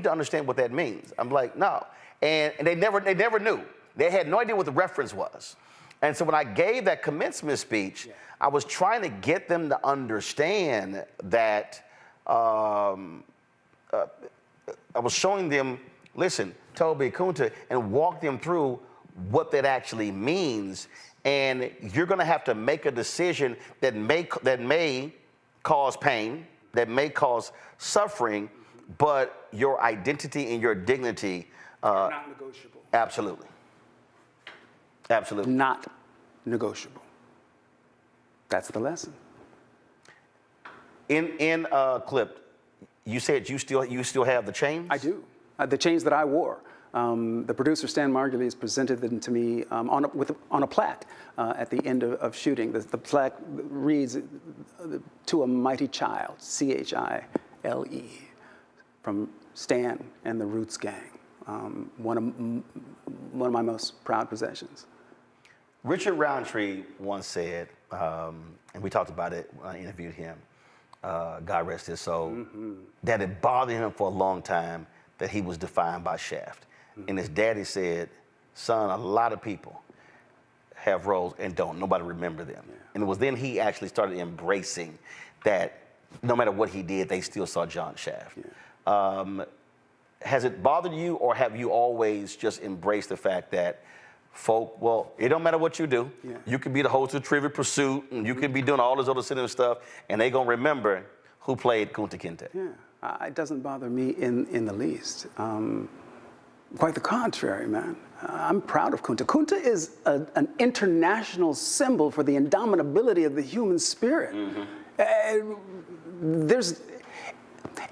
[SPEAKER 1] to understand what that means." I'm like, "No." And they never knew. They had no idea what the reference was. And so when I gave that commencement speech, I was trying to get them to understand that I was showing them, listen, Toby, Kunta, and walk them through what that actually means. And you're going to have to make a decision that may cause pain, that may cause suffering, but your identity and your dignity
[SPEAKER 27] are not negotiable.
[SPEAKER 1] Absolutely. Absolutely.
[SPEAKER 27] Not negotiable. That's the lesson.
[SPEAKER 1] In clip, you said you still have the chains?
[SPEAKER 27] I do. The chains that I wore. The producer, Stan Margulies, presented them to me on a plaque at the end of shooting. The plaque reads, "To a Mighty Child, CHILE," from Stan and the Roots Gang. One of my most proud possessions.
[SPEAKER 1] Richard Roundtree once said, and we talked about it when I interviewed him, God rest his soul, that it bothered him for a long time that he was defined by Shaft. And his daddy said, "Son, a lot of people have roles and don't. Nobody remember them." And it was then he actually started embracing that no matter what he did, they still saw John Shaft. Has it bothered you, or have you always just embraced the fact that well, it don't matter what you do. You could be the host of Trivial Pursuit, and you could be doing all this other cinema stuff, and they gonna remember who played Kunta Kinte.
[SPEAKER 27] Yeah, it doesn't bother me in the least. Quite the contrary, man. I'm proud of Kunta. Kunta is an international symbol for the indomitability of the human spirit.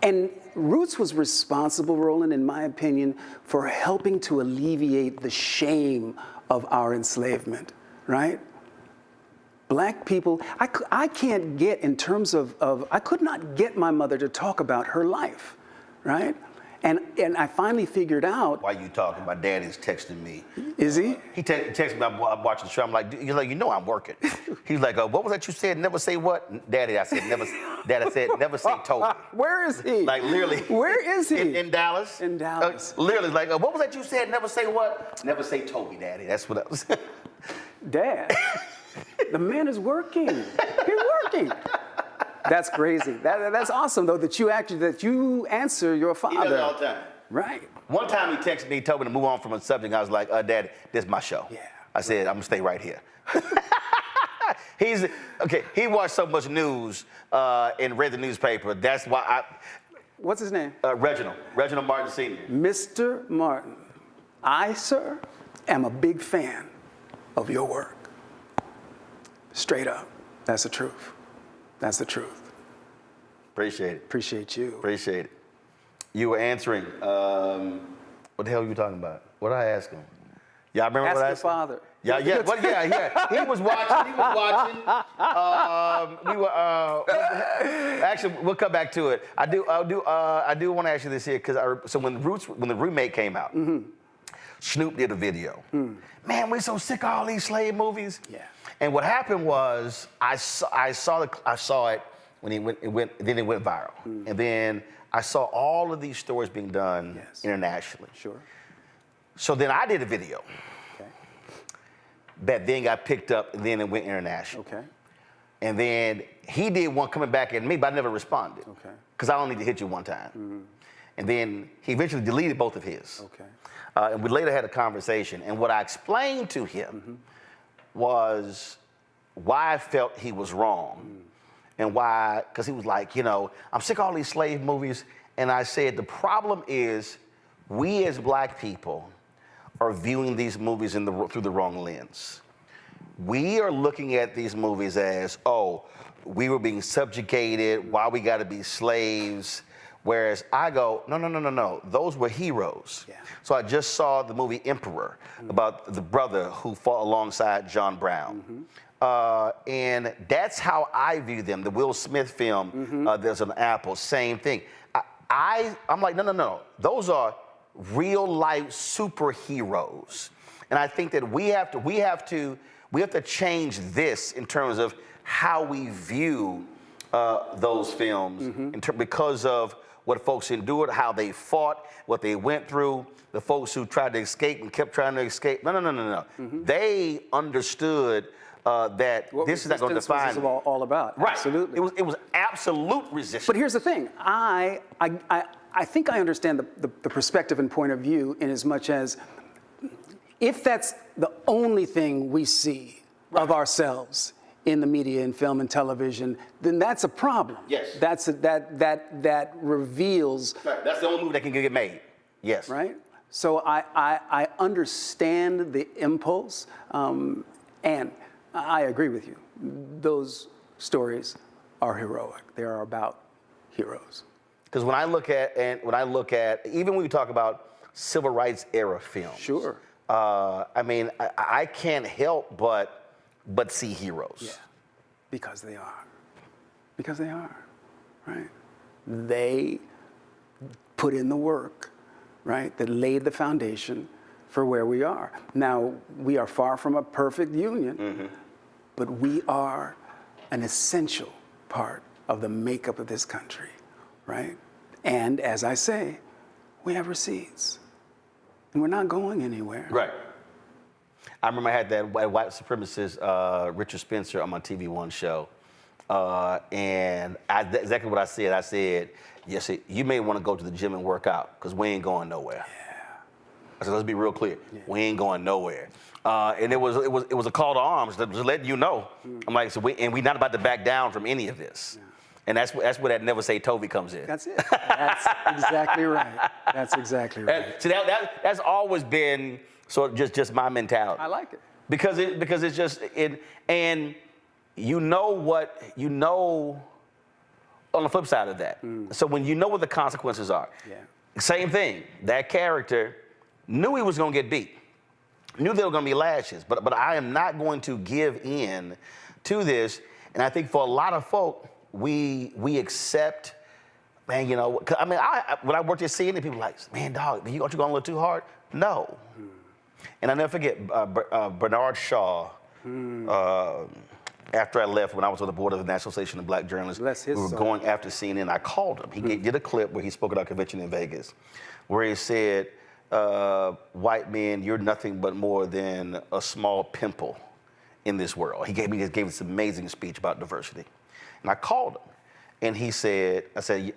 [SPEAKER 27] And Roots was responsible, Roland, in my opinion, for helping to alleviate the shame of our enslavement, right? Black people, I can't get in terms of I could not get my mother to talk about her life, right? And I finally figured out.
[SPEAKER 1] Why you talking? My daddy's texting me.
[SPEAKER 27] Is he?
[SPEAKER 1] He texted me. I'm watching the show. I'm like, I'm working. He's like, what was that you said? Never say what? Daddy, I said never. Dad, I said never say Toby.
[SPEAKER 27] Where is he?
[SPEAKER 1] Like literally.
[SPEAKER 27] Where is he?
[SPEAKER 1] In Dallas.
[SPEAKER 27] In Dallas.
[SPEAKER 1] Literally, like, what was that you said? Never say what? Never say Toby, Daddy. That's what I was.
[SPEAKER 27] Dad, the man is working. He's working. That's crazy. That's awesome, though, that you answer your father.
[SPEAKER 1] He does it all the time.
[SPEAKER 27] Right.
[SPEAKER 1] One time he texted me, told me to move on from a subject. I was like, Dad, this is my show.
[SPEAKER 27] Yeah.
[SPEAKER 1] I said, I'm gonna stay right here. He watched so much news and read the newspaper. That's why
[SPEAKER 27] What's his name?
[SPEAKER 1] Reginald Martin Sr.
[SPEAKER 27] Mr. Martin, I, sir, am a big fan of your work. Straight up. That's the truth. That's the truth.
[SPEAKER 1] Appreciate it.
[SPEAKER 27] Appreciate you.
[SPEAKER 1] Appreciate it. You were answering. What the hell were you talking about? What did I ask him? Y'all remember what I asked?
[SPEAKER 27] Ask your father.
[SPEAKER 1] Yeah. He was watching. Actually, we'll come back to it. I do want to ask you this here because so when the remake came out, Snoop did a video. Man, we're so sick of all these slave movies.
[SPEAKER 27] Yeah.
[SPEAKER 1] And what happened was I saw it when it went viral, and then I saw all of these stories being done internationally.
[SPEAKER 27] Sure.
[SPEAKER 1] So then I did a video.
[SPEAKER 27] Okay.
[SPEAKER 1] That then got picked up and then it went international.
[SPEAKER 27] Okay.
[SPEAKER 1] And then he did one coming back at me, but I never responded.
[SPEAKER 27] Okay.
[SPEAKER 1] Because I only need to hit you one time. And then he eventually deleted both of his.
[SPEAKER 27] Okay.
[SPEAKER 1] And we later had a conversation. And what I explained to him was why I felt he was wrong. And why, because he was like, I'm sick of all these slave movies. And I said, the problem is we as black people are viewing these movies through the wrong lens. We are looking at these movies as, we were being subjugated, why we gotta be slaves. Whereas I go, no, those were heroes. Yeah. So I just saw the movie Emperor about the brother who fought alongside John Brown. And that's how I view them. The Will Smith film, There's an Apple, same thing. I'm like, no, those are real life superheroes. And I think that we have to change this in terms of how we view those films because of what folks endured, how they fought, what they went through, the folks who tried to escape and kept trying to escape. No. They understood that this is not going to define
[SPEAKER 27] them. What all about.
[SPEAKER 1] Right.
[SPEAKER 27] Absolutely.
[SPEAKER 1] It was absolute resistance.
[SPEAKER 27] But here's the thing. I think I understand the perspective and point of view in as much as if that's the only thing we see of ourselves in the media and film and television, then that's a problem.
[SPEAKER 1] Yes.
[SPEAKER 27] That reveals.
[SPEAKER 1] Right. That's the only movie that can get made. Yes.
[SPEAKER 27] Right. So I understand the impulse, and I agree with you. Those stories are heroic. They are about heroes.
[SPEAKER 1] Because when I look at, even when we talk about civil rights era films,
[SPEAKER 27] sure.
[SPEAKER 1] I can't help but see heroes.
[SPEAKER 27] Yeah, because they are. Because they are, right? They put in the work, right? That laid the foundation for where we are. Now, we are far from a perfect union, but we are an essential part of the makeup of this country, right? And as I say, we have receipts, and we're not going anywhere.
[SPEAKER 1] Right. I remember I had that white supremacist Richard Spencer on my TV One show, and exactly what I said. I said, yes, you may want to go to the gym and work out because we ain't going nowhere. Yeah. I said, let's be real clear. Yeah. We ain't going nowhere. And it was a call to arms that was letting you know. I'm like, we're not about to back down from any of this. Yeah. And that's where that never say Toby comes in.
[SPEAKER 27] That's it. That's exactly right. That's exactly right.
[SPEAKER 1] So that's always been sort of just my mentality.
[SPEAKER 27] I like it.
[SPEAKER 1] Because it's just and you know on the flip side of that. So when you know what the consequences are, same thing. That character knew he was gonna get beat. Knew there were gonna be lashes, but I am not going to give in to this. And I think for a lot of folk, we accept, man, when I worked at CNN, people were like, man, dog, aren't you going a little too hard? No. And I never forget Bernard Shaw, after I left, when I was on the board of the National Association of Black Journalists, we were going after CNN. I called him. He did a clip where he spoke at our convention in Vegas, where he said, white men, you're nothing but more than a small pimple in this world. He gave this amazing speech about diversity. And I called him, and he said, I said,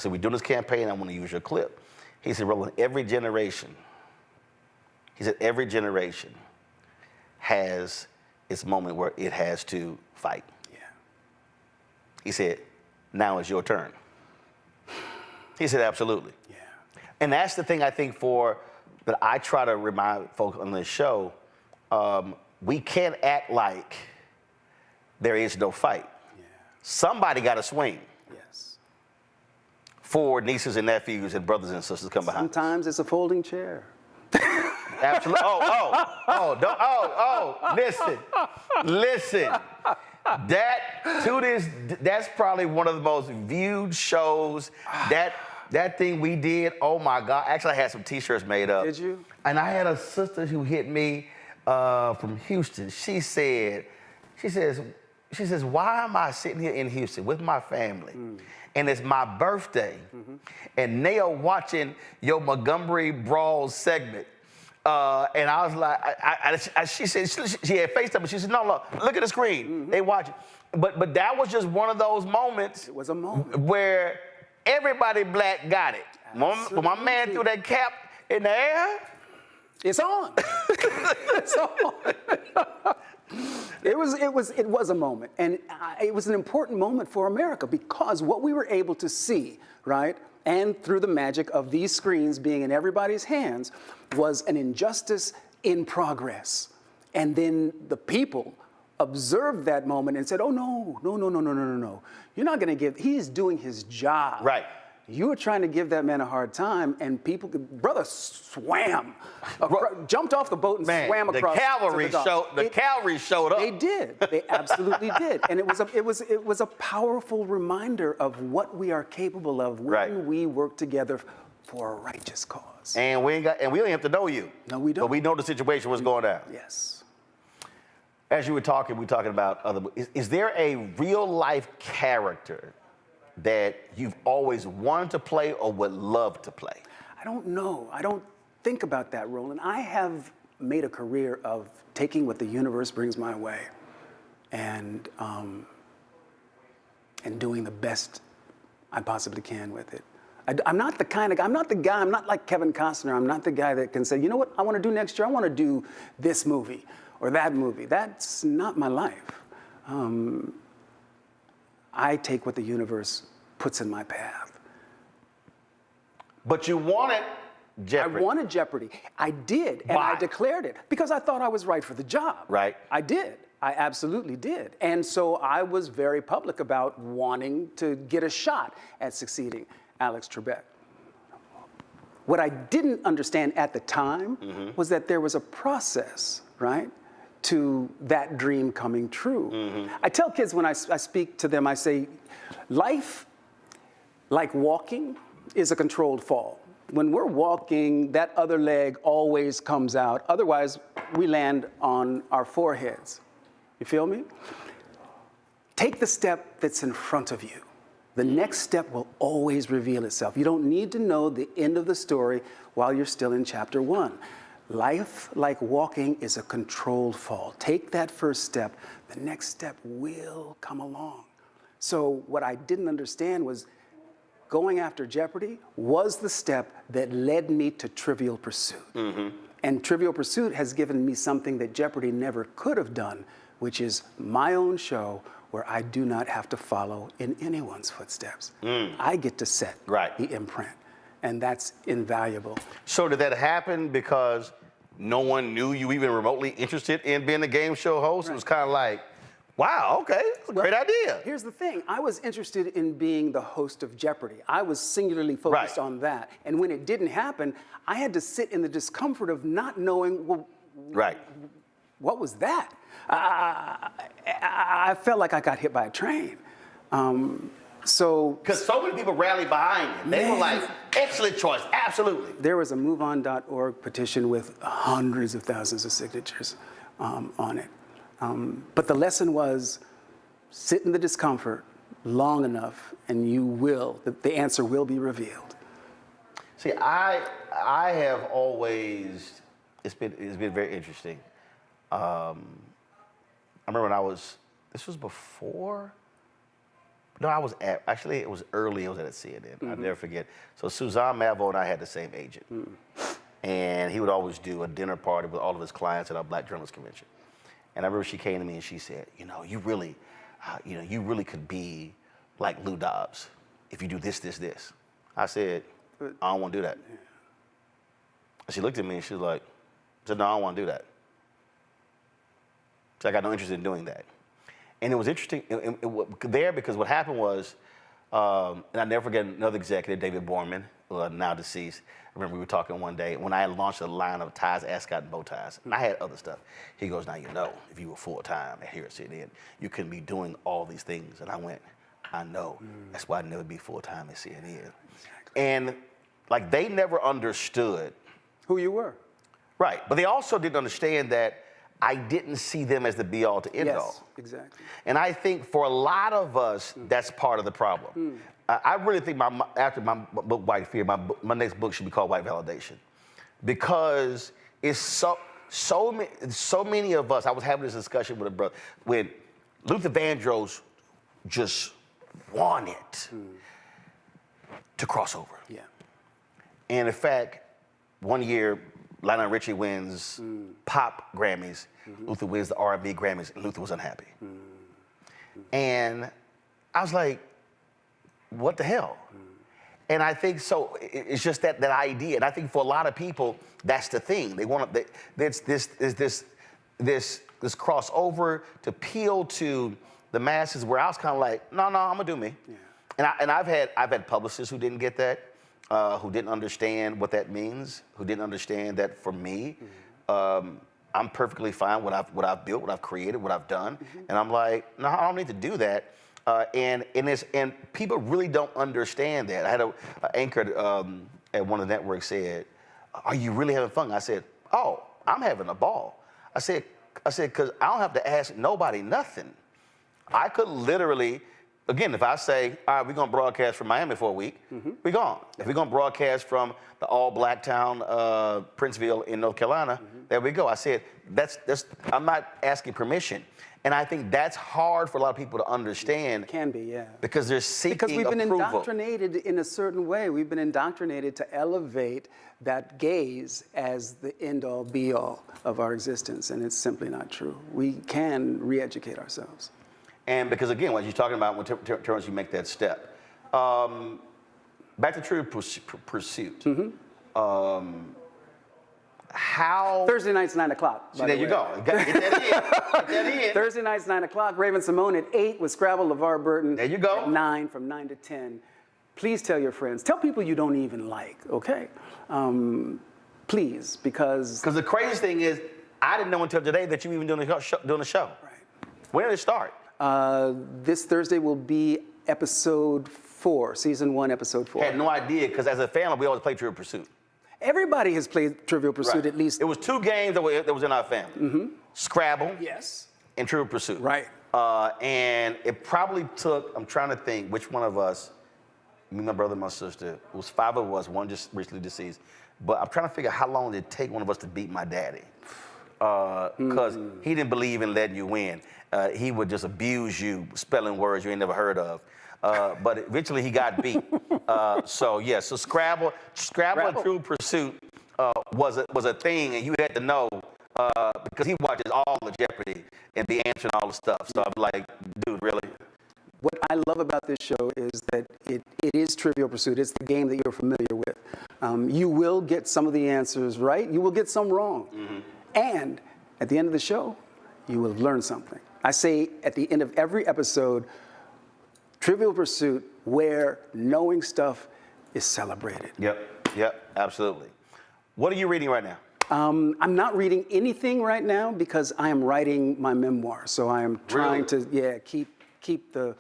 [SPEAKER 1] we're doing this campaign, I want to use your clip. He said, Roland, every generation has its moment where it has to fight. Yeah. He said, now it's your turn. He said, absolutely. Yeah. And that's the thing I think that I try to remind folks on this show, we can't act like there is no fight. Yeah. Somebody got to swing.
[SPEAKER 27] Yes.
[SPEAKER 1] 4 nieces and nephews and brothers and sisters come behind.
[SPEAKER 27] Sometimes it's a folding chair.
[SPEAKER 1] Absolutely. Listen. That's probably one of the most viewed shows. That thing we did, oh my God. Actually, I had some t-shirts made up.
[SPEAKER 27] Did you?
[SPEAKER 1] And I had a sister who hit me from Houston. She says, why am I sitting here in Houston with my family? And it's my birthday, and they are watching your Montgomery Brawls segment. And I was like, she said, she had FaceTime, but she said, no, look at the screen. They watch it. But that was just one of those moments.
[SPEAKER 27] It was a moment.
[SPEAKER 1] Where everybody black got it. When my man threw that cap in the air.
[SPEAKER 27] It's on. It's on. It was a moment, and it was an important moment for America because what we were able to see, right, and through the magic of these screens being in everybody's hands, was an injustice in progress. And then the people observed that moment and said, oh, no. You're not going to give, he's doing his job.
[SPEAKER 1] Right.
[SPEAKER 27] You were trying to give that man a hard time, and people, brother swam, jumped off the boat and swam across.
[SPEAKER 1] The cavalry showed up.
[SPEAKER 27] They did. They absolutely did. And it was a powerful reminder of what we are capable of when we work together for a righteous cause.
[SPEAKER 1] And we don't have to know you.
[SPEAKER 27] No, we don't.
[SPEAKER 1] But we know the situation, what's going on.
[SPEAKER 27] Yes.
[SPEAKER 1] As you were talking, we were talking about is there a real life character that you've always wanted to play or would love to play?
[SPEAKER 27] I don't know. I don't think about that, Roland. I have made a career of taking what the universe brings my way and doing the best I possibly can with it. I'm not the kind of guy, I'm not like Kevin Costner. I'm not the guy that can say, you know what I want to do next year? I want to do this movie or that movie. That's not my life. I take what the universe puts in my path.
[SPEAKER 1] But you wanted Jeopardy.
[SPEAKER 27] I wanted Jeopardy. I did, and I declared it because I thought I was right for the job.
[SPEAKER 1] Right.
[SPEAKER 27] I did. I absolutely did. And so I was very public about wanting to get a shot at succeeding Alex Trebek. What I didn't understand at the time was that there was a process, right, to that dream coming true. I tell kids when I speak to them, I say, life, like walking, is a controlled fall. When we're walking, that other leg always comes out. Otherwise, we land on our foreheads. You feel me? Take the step that's in front of you. The next step will always reveal itself. You don't need to know the end of the story while you're still in chapter 1. Life, like walking, is a controlled fall. Take that first step. The next step will come along. So what I didn't understand was going after Jeopardy was the step that led me to Trivial Pursuit. And Trivial Pursuit has given me something that Jeopardy never could have done, which is my own show where I do not have to follow in anyone's footsteps. I get to set the imprint, and that's invaluable.
[SPEAKER 1] So did that happen because no one knew you even remotely interested in being a game show host? It was kind of like, wow, okay, that's a great idea.
[SPEAKER 27] Here's the thing. I was interested in being the host of Jeopardy. I was singularly focused on that. And when it didn't happen, I had to sit in the discomfort of not knowing, well, what was that? I felt like I got hit by a train. Because
[SPEAKER 1] so many people rallied behind you. They were like, excellent choice, absolutely.
[SPEAKER 27] There was a MoveOn.org petition with hundreds of thousands of signatures on it. But the lesson was, sit in the discomfort long enough and the answer will be revealed.
[SPEAKER 1] See, I have always, it's been very interesting. I remember when this was before, no, actually it was early, I was at CNN, I'll never forget. So Suzanne Mavo and I had the same agent. And he would always do a dinner party with all of his clients at our Black Journalist Convention. And I remember she came to me and she said, you really could be like Lou Dobbs if you do this, this, this. I said, I don't want to do that. And she looked at me and she was like, no, I don't want to do that. So I got no interest in doing that. And it was interesting there because what happened was, and I never forget another executive, David Borman, now deceased. I remember we were talking one day when I had launched a line of ties, ascot, and bow ties, and I had other stuff. He goes, now you know, if you were full-time here at CNN, you couldn't be doing all these things. And I went, I know. That's why I'd never be full-time at CNN. Exactly. And like they never understood
[SPEAKER 27] who you were.
[SPEAKER 1] Right, but they also didn't understand that I didn't see them as the be-all to end-all.
[SPEAKER 27] Yes, exactly.
[SPEAKER 1] And I think for a lot of us, that's part of the problem. I really think after my book, White Fear, my next book should be called White Validation. Because it's so many of us, I was having this discussion with a brother, when Luther Vandross just wanted to cross over.
[SPEAKER 27] Yeah.
[SPEAKER 1] And in fact, one year, Lionel Richie wins pop Grammys, Luther wins the R&B Grammys, and Luther was unhappy. And I was like, what the hell? And I think so, it's just that idea. And I think for a lot of people, that's the thing. They want to, there's this crossover to appeal to the masses where I was kind of like, no, I'm gonna do me. Yeah. And I've had publicists who didn't get that, who didn't understand what that means, who didn't understand that for me, I'm perfectly fine what I've built, what I've created, what I've done. And I'm like, no, I don't need to do that. And people really don't understand that. I had an anchor at one of the networks said, are you really having fun? I said, oh, I'm having a ball. I said, because I don't have to ask nobody nothing. I could literally, again, if I say, all right, we're going to broadcast from Miami for a week, we're gone. If we're going to broadcast from the all-black town, Princeville in North Carolina, there we go. I said, I'm not asking permission. And I think that's hard for a lot of people to understand.
[SPEAKER 27] It can be, yeah.
[SPEAKER 1] Because they're seeking approval.
[SPEAKER 27] Because we've been indoctrinated in a certain way. We've been indoctrinated to elevate that gaze as the end-all, be-all of our existence, and it's simply not true. We can re-educate ourselves.
[SPEAKER 1] And because, again, what you're talking about when terms you make that step. Back to True Pursuit. How?
[SPEAKER 27] Thursday nights, 9 o'clock.
[SPEAKER 1] See, there you go. Get that in.
[SPEAKER 27] Thursday nights, 9 o'clock. Raven Simone at 8 with Scrabble, LeVar Burton.
[SPEAKER 1] There you go.
[SPEAKER 27] At 9, from 9 to 10. Please tell your friends. Tell people you don't even like, okay? Please, because...
[SPEAKER 1] Because the craziest thing is, I didn't know until today that you were even doing the show. Right. When did it start?
[SPEAKER 27] This Thursday will be episode 4, season 1, episode 4.
[SPEAKER 1] I had no idea, because as a family, we always play Trivial Pursuit.
[SPEAKER 27] Everybody has played Trivial Pursuit at least.
[SPEAKER 1] It was 2 games that was in our family. Scrabble.
[SPEAKER 27] Yes.
[SPEAKER 1] And Trivial Pursuit.
[SPEAKER 27] Right.
[SPEAKER 1] And it probably took, I'm trying to think which one of us, me, my brother, my sister, it was 5 of us, one just recently deceased. But I'm trying to figure out how long did it take one of us to beat my daddy. Because he didn't believe in letting you win. He would just abuse you, spelling words you ain't never heard of. But eventually he got beat. So Scrabble and True Pursuit was a thing, and you had to know because he watches all the Jeopardy and the answer and all the stuff. So I'm like, dude, really?
[SPEAKER 27] What I love about this show is that it is Trivial Pursuit. It's the game that you're familiar with. You will get some of the answers right. You will get some wrong. And at the end of the show, you will have learned something. I say at the end of every episode, Trivial Pursuit, where knowing stuff is celebrated.
[SPEAKER 1] Yep, absolutely. What are you reading right now?
[SPEAKER 27] I'm not reading anything right now because I am writing my memoir. So I am trying to, keep the,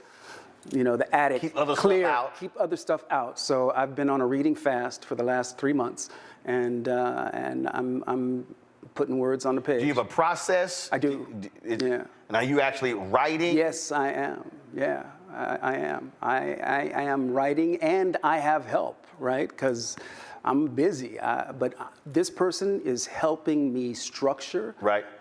[SPEAKER 27] the attic clear, keep other stuff out. So I've been on a reading fast for the last 3 months, and I'm putting words on the page.
[SPEAKER 1] Do you have a process?
[SPEAKER 27] I do. Yeah.
[SPEAKER 1] And are you actually writing?
[SPEAKER 27] Yes, I am. Yeah, I am. I am writing, and I have help, right? Because I'm busy. But this person is helping me structure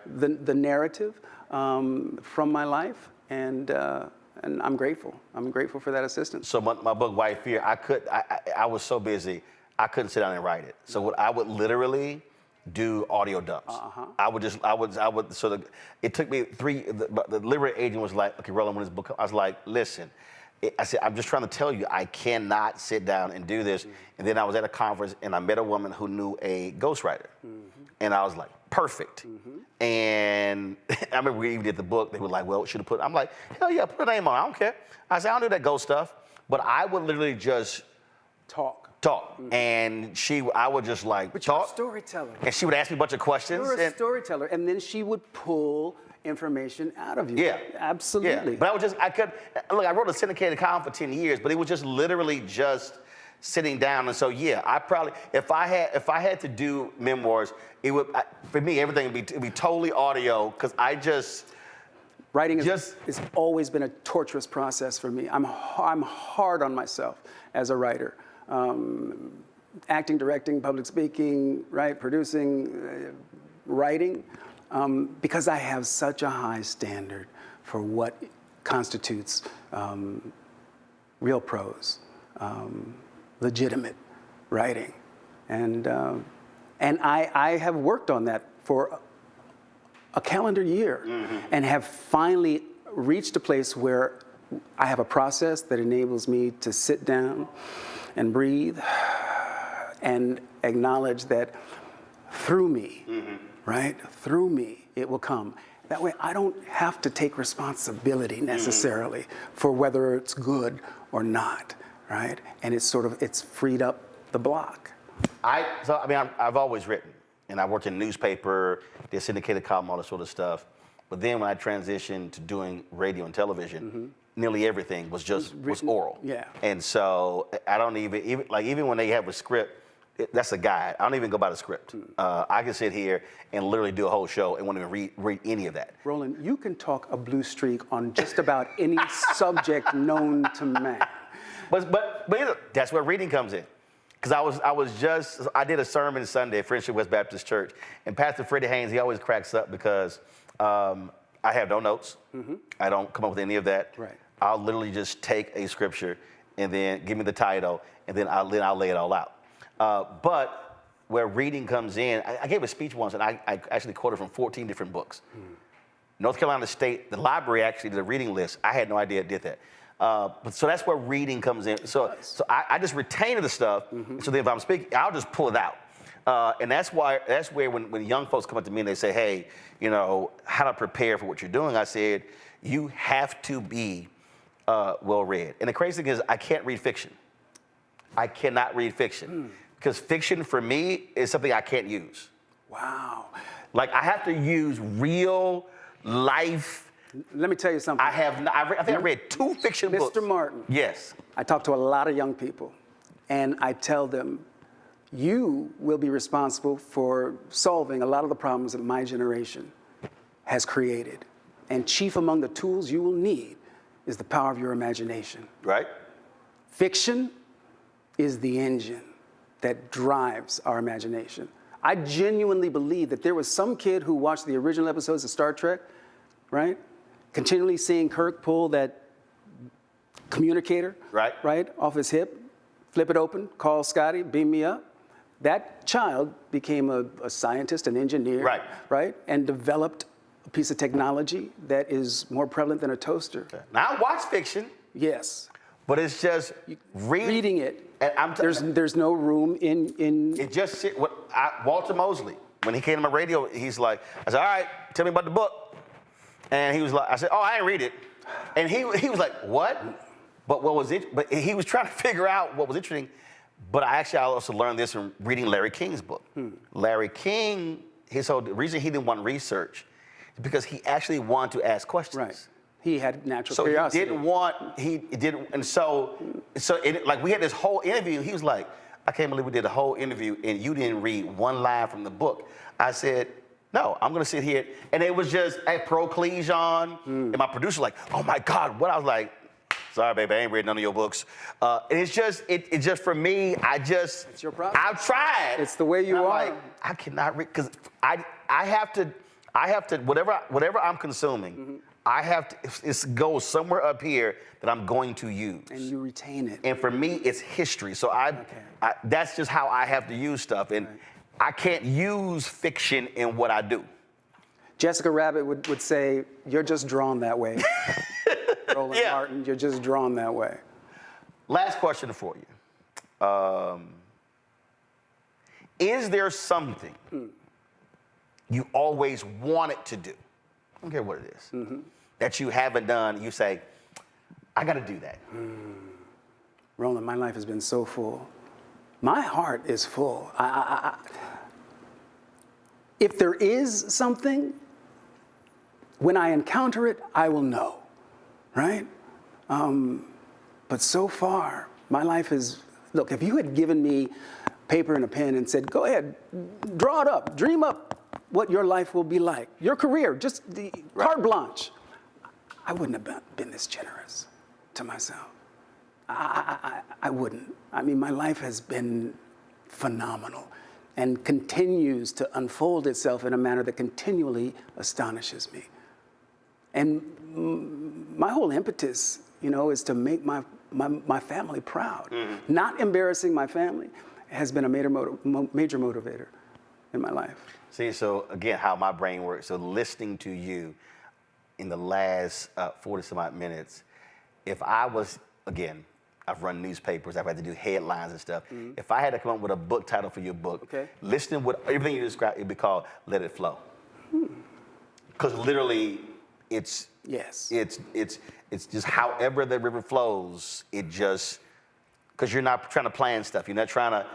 [SPEAKER 27] the narrative from my life, and I'm grateful. I'm grateful for that assistance.
[SPEAKER 1] So my book, White Fear, I was so busy, I couldn't sit down and write it. So what I would literally do audio dumps. It took me 3, the literary agent was like, okay, Roland, when this book, I was like, listen, I said, I'm just trying to tell you, I cannot sit down and do this. And then I was at a conference and I met a woman who knew a ghostwriter. And I was like, perfect. And I remember we even did the book. They were like, well, should have put, I'm like, hell yeah, put a name on it. I don't care. I said, I don't do that ghost stuff. But I would literally just talk. And I would just like
[SPEAKER 27] but
[SPEAKER 1] talk.
[SPEAKER 27] You're a storyteller.
[SPEAKER 1] And she would ask me a bunch of questions.
[SPEAKER 27] You're a storyteller. And then she would pull information out of you.
[SPEAKER 1] Yeah.
[SPEAKER 27] Absolutely.
[SPEAKER 1] Yeah. But I wrote a syndicated column for 10 years, but it was just literally just sitting down. And so, yeah, I probably, if I had to do memoirs, it would, for me, everything would be totally audio, because I just,
[SPEAKER 27] writing has always been a torturous process for me. I'm hard on myself as a writer. Acting, directing, public speaking, right, producing, writing, because I have such a high standard for what constitutes real prose, legitimate writing, and I have worked on that for a calendar year, and have finally reached a place where I have a process that enables me to sit down and breathe and acknowledge that through me, right? Through me, it will come. That way, I don't have to take responsibility necessarily for whether it's good or not, right? And it's freed up the block.
[SPEAKER 1] I've always written, and I worked in newspaper, did syndicated column, all that sort of stuff. But then when I transitioned to doing radio and television, nearly everything was oral.
[SPEAKER 27] Yeah.
[SPEAKER 1] And so I don't even when they have a script, that's a guide. I don't even go by the script. I can sit here and literally do a whole show and won't even read any of that.
[SPEAKER 27] Roland, you can talk a blue streak on just about any subject known to man.
[SPEAKER 1] But that's where reading comes in. Because I did a sermon Sunday at Friendship West Baptist Church, and Pastor Freddie Haynes, he always cracks up because I have no notes. I don't come up with any of that.
[SPEAKER 27] Right.
[SPEAKER 1] I'll literally just take a scripture and then give me the title, and then I'll lay it all out. But where reading comes in, I gave a speech once, and I actually quoted from 14 different books. North Carolina State, the library actually did a reading list. I had no idea it did that. So that's where reading comes in. So I just retain the stuff. So then if I'm speaking, I'll just pull it out. And that's where when young folks come up to me and they say, hey, how to prepare for what you're doing, I said, you have to be well-read. And the crazy thing is I can't read fiction. I cannot read fiction. Because fiction for me is something I can't use.
[SPEAKER 27] Wow.
[SPEAKER 1] Like I have to use real life.
[SPEAKER 27] Let me tell you something.
[SPEAKER 1] I think I read 2 fiction books.
[SPEAKER 27] Mr. Martin.
[SPEAKER 1] Yes.
[SPEAKER 27] I talk to a lot of young people, and I tell them, you will be responsible for solving a lot of the problems that my generation has created. And chief among the tools you will need is the power of your imagination.
[SPEAKER 1] Right.
[SPEAKER 27] Fiction is the engine that drives our imagination. I genuinely believe that there was some kid who watched the original episodes of Star Trek, right? Continually seeing Kirk pull that communicator, right, off his hip, flip it open, call Scotty, beam me up. That child became a scientist, an engineer, right, and developed a piece of technology that is more prevalent than a toaster.
[SPEAKER 1] Okay. Now I watch fiction.
[SPEAKER 27] Yes.
[SPEAKER 1] But it's just
[SPEAKER 27] reading it. And there's no room in.
[SPEAKER 1] It just Walter Mosley, when he came to my radio, he's like, I said, all right, tell me about the book. And he was like, I said, oh, I didn't read it. And he was like, what? But what was it? But he was trying to figure out what was interesting. But I also learned this from reading Larry King's book. Larry King, the reason he didn't want research is because he actually wanted to ask questions.
[SPEAKER 27] Right. He had natural curiosity.
[SPEAKER 1] He didn't, and so we had this whole interview. He was like, I can't believe we did a whole interview and you didn't read one line from the book. I said, no, I'm gonna sit here. And it was just at Proclesion, and my producer like, oh my God, what? I was like, sorry, baby, I ain't read none of your books. And it's just for me, it's
[SPEAKER 27] your problem.
[SPEAKER 1] I've tried.
[SPEAKER 27] It's the way you are.
[SPEAKER 1] Like, I cannot read, because I have to, whatever I'm consuming, I have to, it goes somewhere up here that I'm going to use.
[SPEAKER 27] And you retain it.
[SPEAKER 1] And for me, it's history. So that's just how I have to use stuff. And I can't use fiction in what I do.
[SPEAKER 27] Jessica Rabbit would say, you're just drawn that way. Roland Martin, you're just drawn that way.
[SPEAKER 1] Last question for you. Is there something you always wanted to do? I don't care what it is. That you haven't done, you say, I got to do that.
[SPEAKER 27] Roland, my life has been so full. My heart is full. If there is something, when I encounter it, I will know, right? But so far, my life is, look, if you had given me paper and a pen and said, go ahead, draw it up, dream up what your life will be like, your career, just the carte blanche, I wouldn't have been this generous to myself. I wouldn't. I mean, my life has been phenomenal and continues to unfold itself in a manner that continually astonishes me. And my whole impetus, is to make my family proud. Not embarrassing my family has been a major motivator in my life.
[SPEAKER 1] See, so again, how my brain works. So listening to you in the last 40-some-odd minutes, if I was, again, I've run newspapers, I've had to do headlines and stuff. If I had to come up with a book title for your book, listening with everything you described, it'd be called Let It Flow. Because literally, it's just however the river flows, it just, because you're not trying to plan stuff. You're not trying to,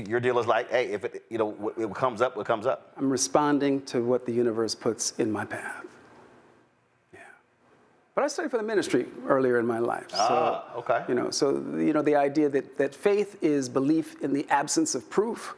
[SPEAKER 1] your deal is like, hey, if it, it comes up, it comes up.
[SPEAKER 27] I'm responding to what the universe puts in my path. Yeah. But I studied for the ministry earlier in my life. So,
[SPEAKER 1] okay.
[SPEAKER 27] The idea that faith is belief in the absence of proof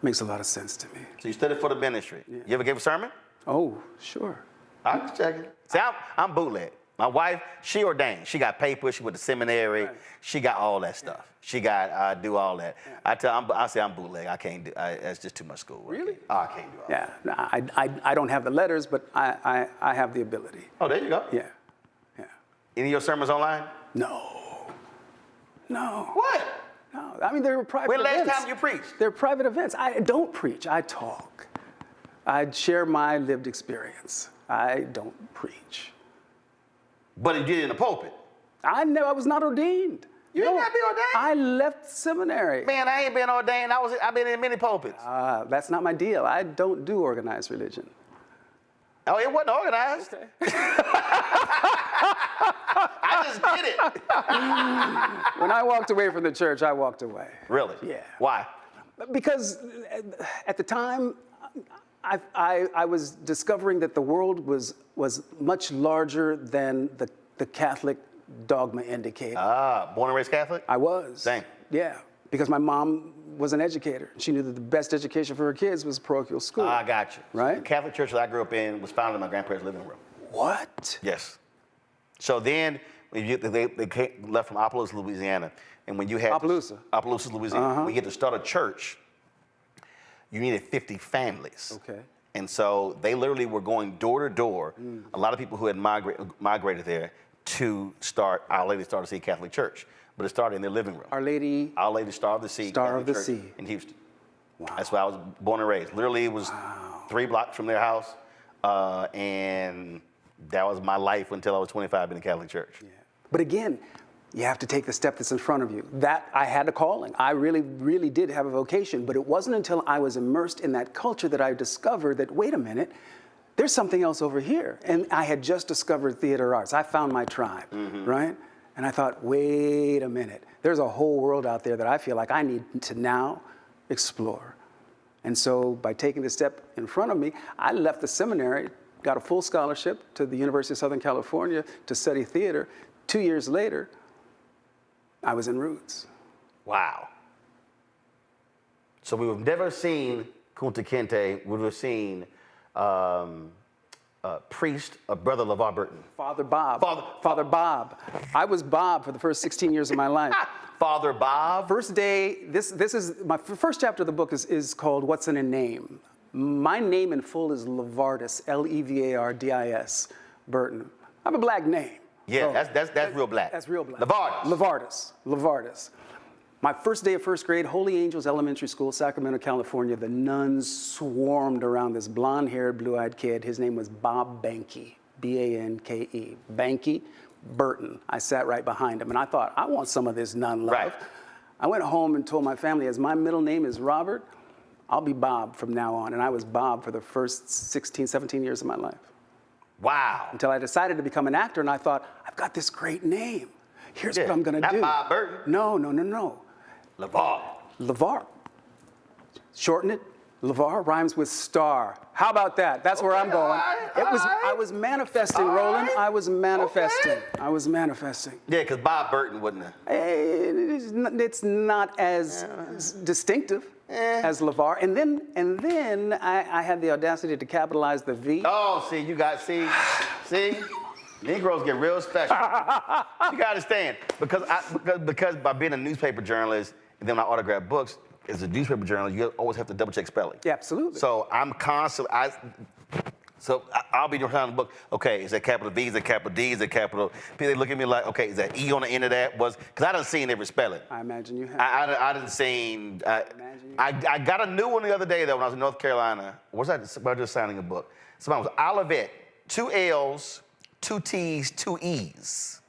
[SPEAKER 27] makes a lot of sense to me.
[SPEAKER 1] So you studied for the ministry. Yeah. You ever gave a sermon?
[SPEAKER 27] Oh, sure.
[SPEAKER 1] I was checking. See, I'm bootleg. My wife, she ordained. She got papers. She went to seminary. Right. She got all that stuff. Yeah. She got do all that. Yeah. I say I'm bootleg. I can't do. That's just too much schoolwork.
[SPEAKER 27] Really?
[SPEAKER 1] Oh, I can't do all that.
[SPEAKER 27] Yeah. I don't have the letters, but I have the ability.
[SPEAKER 1] Oh, there you go.
[SPEAKER 27] Yeah. Yeah.
[SPEAKER 1] Any of your sermons online?
[SPEAKER 27] No.
[SPEAKER 1] What?
[SPEAKER 27] No. I mean, they're private events.
[SPEAKER 1] When last time you preached?
[SPEAKER 27] They're private events. I don't preach. I talk. I share my lived experience. I don't preach.
[SPEAKER 1] But you did it in the pulpit.
[SPEAKER 27] I was not ordained.
[SPEAKER 1] You didn't have to be ordained?
[SPEAKER 27] I left seminary.
[SPEAKER 1] Man, I ain't been ordained. I've been in many pulpits.
[SPEAKER 27] That's not my deal. I don't do organized religion.
[SPEAKER 1] Oh, it wasn't organized. Okay. I just did it.
[SPEAKER 27] When I walked away from the church, I walked away.
[SPEAKER 1] Really?
[SPEAKER 27] Yeah.
[SPEAKER 1] Why?
[SPEAKER 27] Because at the time, I was discovering that the world was much larger than the Catholic dogma indicated.
[SPEAKER 1] Born and raised Catholic?
[SPEAKER 27] I was.
[SPEAKER 1] Same.
[SPEAKER 27] Yeah, because my mom was an educator. She knew that the best education for her kids was parochial school.
[SPEAKER 1] I got you.
[SPEAKER 27] Right?
[SPEAKER 1] So the Catholic church that I grew up in was founded in my grandparents' living room.
[SPEAKER 27] What?
[SPEAKER 1] Yes. So then they left from Opelousas, Louisiana, and when you had Opelousas, Louisiana, when you had to start a church, you needed 50 families. Okay. And so they literally were going door to door. A lot of people who had migrated there to start Our Lady Star of the Sea Catholic Church, but it started in their living room.
[SPEAKER 27] Our Lady
[SPEAKER 1] Star of the Sea.
[SPEAKER 27] Star
[SPEAKER 1] Catholic
[SPEAKER 27] of the
[SPEAKER 1] Church
[SPEAKER 27] Sea
[SPEAKER 1] in Houston.
[SPEAKER 27] Wow.
[SPEAKER 1] That's where I was born and raised. Literally, it was 3 blocks from their house, and that was my life until I was 25 in the Catholic Church.
[SPEAKER 27] Yeah. But again, you have to take the step that's in front of you. That I had a calling. I really, really did have a vocation, but it wasn't until I was immersed in that culture that I discovered that, wait a minute, there's something else over here. And I had just discovered theater arts. I found my tribe, right? And I thought, wait a minute, there's a whole world out there that I feel like I need to now explore. And so by taking the step in front of me, I left the seminary, got a full scholarship to the University of Southern California to study theater. 2 years later, I was in Roots.
[SPEAKER 1] Wow. So we've never seen Kunta Kinte, we've seen priest, Brother LeVar Burton.
[SPEAKER 27] Father Bob. Father Bob. I was Bob for the first 16 years of my life.
[SPEAKER 1] Father Bob?
[SPEAKER 27] First day, this is, my first chapter of the book is called What's in a Name? My name in full is LeVardis, Levardis Burton. I have a black name.
[SPEAKER 1] Yeah, that's real black.
[SPEAKER 27] That's real black.
[SPEAKER 1] LeVardis.
[SPEAKER 27] My first day of first grade, Holy Angels Elementary School, Sacramento, California, the nuns swarmed around this blonde-haired, blue-eyed kid. His name was Bob Banke, B-A-N-K-E. Banke Burton. I sat right behind him, and I thought, I want some of this nun love.
[SPEAKER 1] Right.
[SPEAKER 27] I went home and told my family, as my middle name is Robert, I'll be Bob from now on. And I was Bob for the first 16, 17 years of my life.
[SPEAKER 1] Wow.
[SPEAKER 27] Until I decided to become an actor, and I thought, I've got this great name. Here's what I'm going to do.
[SPEAKER 1] Not Bob Burton.
[SPEAKER 27] No.
[SPEAKER 1] LeVar.
[SPEAKER 27] LeVar. Shorten it. LeVar rhymes with star. How about that? That's where I'm going. I was manifesting, Roland. I was manifesting. I was manifesting.
[SPEAKER 1] Yeah, because Bob Burton wouldn't have.
[SPEAKER 27] It's not as distinctive as LeVar. And then I had the audacity to capitalize the V.
[SPEAKER 1] Oh, see, see? Negroes get real special. You gotta understand, because by being a newspaper journalist, and then when I autograph books, as a newspaper journalist, you always have to double check spelling.
[SPEAKER 27] Yeah, absolutely.
[SPEAKER 1] So I'm constantly, I'll be trying to book, okay, is that capital V, is that capital D, is that capital P? They look at me like, okay, is that E on the end of that? Because I done seen every spelling.
[SPEAKER 27] I imagine you have.
[SPEAKER 1] I done seen, I got a new one the other day though when I was in North Carolina. Was I just signing a book? Somebody was Olivet, 2 L's, 2 T's, 2 E's.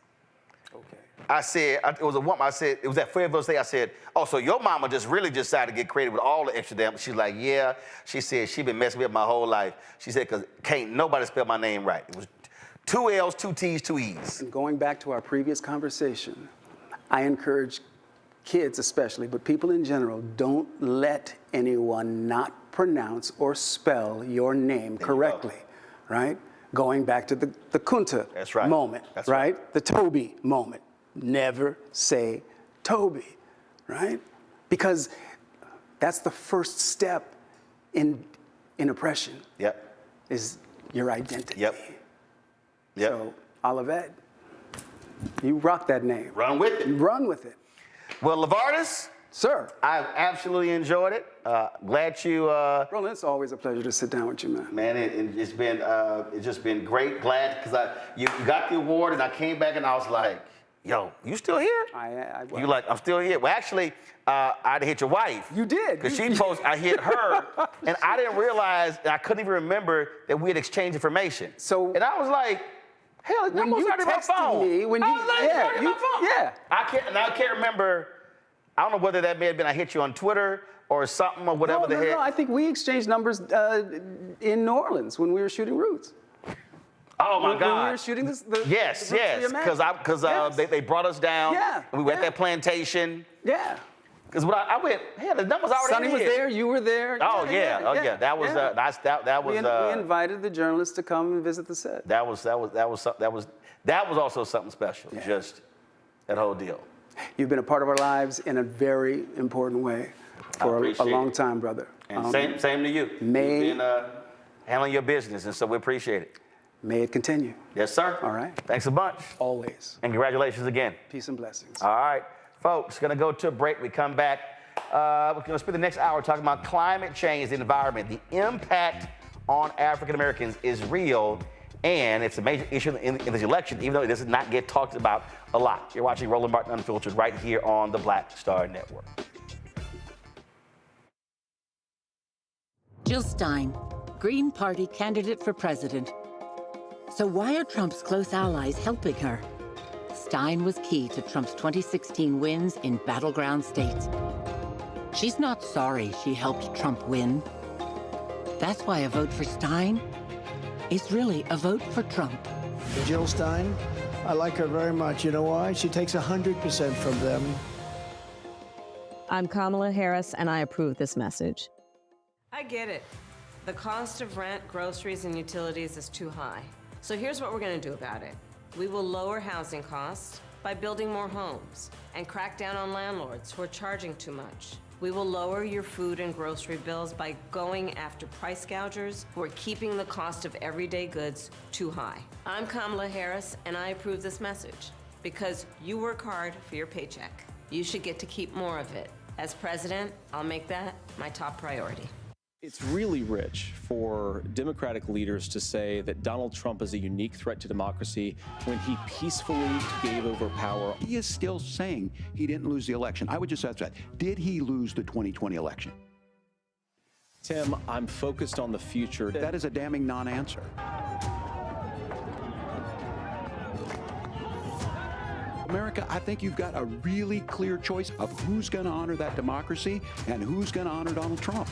[SPEAKER 1] I said, it was a woman, I said, it was at Fayetteville State, I said, oh, so your mama just really decided to get creative with all the extra damn. She's like, yeah. She said, she been messing me up my whole life. She said, because can't nobody spell my name right. It was 2 L's, 2 T's, 2 E's.
[SPEAKER 27] And going back to our previous conversation, I encourage kids especially, but people in general, don't let anyone not pronounce or spell your name correctly, right? Going back to the Kunta moment, right? The Toby moment. Never say Toby, right? Because that's the first step in oppression.
[SPEAKER 1] Yep.
[SPEAKER 27] Is your identity.
[SPEAKER 1] Yep.
[SPEAKER 27] So, Olivet, you rock that name.
[SPEAKER 1] Run with it.
[SPEAKER 27] Run with it.
[SPEAKER 1] Well, LeVar,
[SPEAKER 27] sir,
[SPEAKER 1] I've absolutely enjoyed it. Glad you.
[SPEAKER 27] Roland, it's always a pleasure to sit down with you, man.
[SPEAKER 1] Man, it's just been great. Glad because you got the award and I came back and I was like, yo, you still here?
[SPEAKER 27] I
[SPEAKER 1] You like, I'm still here. Well, actually, I'd hit your wife.
[SPEAKER 27] You did.
[SPEAKER 1] Because she posted, I hit her, and I didn't realize, I couldn't even remember that we had exchanged information.
[SPEAKER 27] So,
[SPEAKER 1] and I was like, hell, that was already my phone.
[SPEAKER 27] Me, when you,
[SPEAKER 1] my phone.
[SPEAKER 27] Yeah.
[SPEAKER 1] I can't remember, I don't know whether that may have been I hit you on Twitter or something or whatever the heck.
[SPEAKER 27] No, I think we exchanged numbers in New Orleans when we were shooting Roots.
[SPEAKER 1] Oh my God!
[SPEAKER 27] When we were shooting the
[SPEAKER 1] yes, because they brought us down.
[SPEAKER 27] Yeah,
[SPEAKER 1] and we were at that plantation.
[SPEAKER 27] Yeah.
[SPEAKER 1] Because when I went, yeah, the numbers already.
[SPEAKER 27] Sonny was there. You were there.
[SPEAKER 1] Oh yeah. That was that was.
[SPEAKER 27] We invited the journalists to come and visit the set.
[SPEAKER 1] That was also something special.
[SPEAKER 27] Yeah.
[SPEAKER 1] Just that whole deal.
[SPEAKER 27] You've been a part of our lives in a very important way for a long time, brother.
[SPEAKER 1] And same to you. You've been handling your business, and so we appreciate it.
[SPEAKER 27] May it continue.
[SPEAKER 1] Yes, sir.
[SPEAKER 27] All right.
[SPEAKER 1] Thanks a bunch.
[SPEAKER 27] Always.
[SPEAKER 1] And congratulations again.
[SPEAKER 27] Peace and blessings.
[SPEAKER 1] All right. Folks, going to go to a break. We come back. We're going to spend the next hour talking about climate change, the environment. The impact on African Americans is real, and it's a major issue in this election, even though it does not get talked about a lot. You're watching Roland Martin Unfiltered right here on the Black Star Network.
[SPEAKER 3] Jill Stein, Green Party candidate for president. So why are Trump's close allies helping her? Stein was key to Trump's 2016 wins in battleground states. She's not sorry she helped Trump win. That's why a vote for Stein is really a vote for Trump.
[SPEAKER 4] Jill Stein, I like her very much. You know why? She takes 100% from them.
[SPEAKER 11] I'm Kamala Harris, and I approve this message.
[SPEAKER 19] I get it. The cost of rent, groceries, and utilities is too high. So here's what we're going to do about it. We will lower housing costs by building more homes and crack down on landlords who are charging too much. We will lower your food and grocery bills by going after price gougers who are keeping the cost of everyday goods too high. I'm Kamala Harris, and I approve this message because you work hard for your paycheck. You should get to keep more of it. As president, I'll make that my top priority.
[SPEAKER 5] It's really rich for Democratic leaders to say that Donald Trump is a unique threat to democracy when he peacefully gave over power.
[SPEAKER 6] He is still saying he didn't lose the election. I would just ask that. Did he lose the 2020 election?
[SPEAKER 5] Tim, I'm focused on the future.
[SPEAKER 6] That is a damning non-answer. America, I think you've got a really clear choice of who's going to honor that democracy and who's going to honor Donald Trump.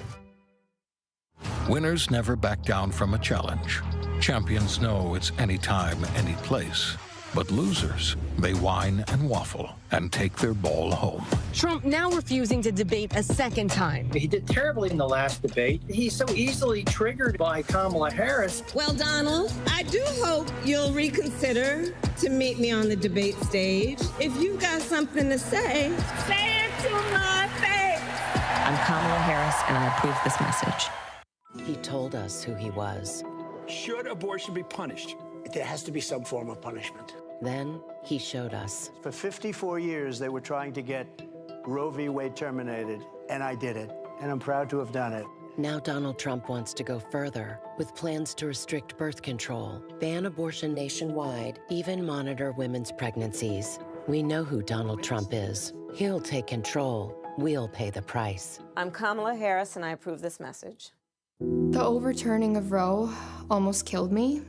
[SPEAKER 2] Winners never back down from a challenge. Champions know it's anytime, any place. But losers, they whine and waffle and take their ball home.
[SPEAKER 7] Trump now refusing to debate a second time.
[SPEAKER 8] He did terribly in the last debate. He's so easily triggered by Kamala Harris.
[SPEAKER 9] Well, Donald, I do hope you'll reconsider to meet me on the debate stage. If you've got something to say it to my face.
[SPEAKER 11] I'm Kamala Harris, and I approve this message.
[SPEAKER 3] He told us who he was.
[SPEAKER 23] Should abortion be punished?
[SPEAKER 4] There has to be some form of punishment.
[SPEAKER 3] Then he showed us.
[SPEAKER 4] For 54 years, they were trying to get Roe v. Wade terminated, and I did it. And I'm proud to have done it.
[SPEAKER 3] Now Donald Trump wants to go further with plans to restrict birth control, ban abortion nationwide, even monitor women's pregnancies. We know who Donald Trump is. He'll take control. We'll pay the price.
[SPEAKER 19] I'm Kamala Harris, and I approve this message.
[SPEAKER 10] The overturning of Roe almost killed me.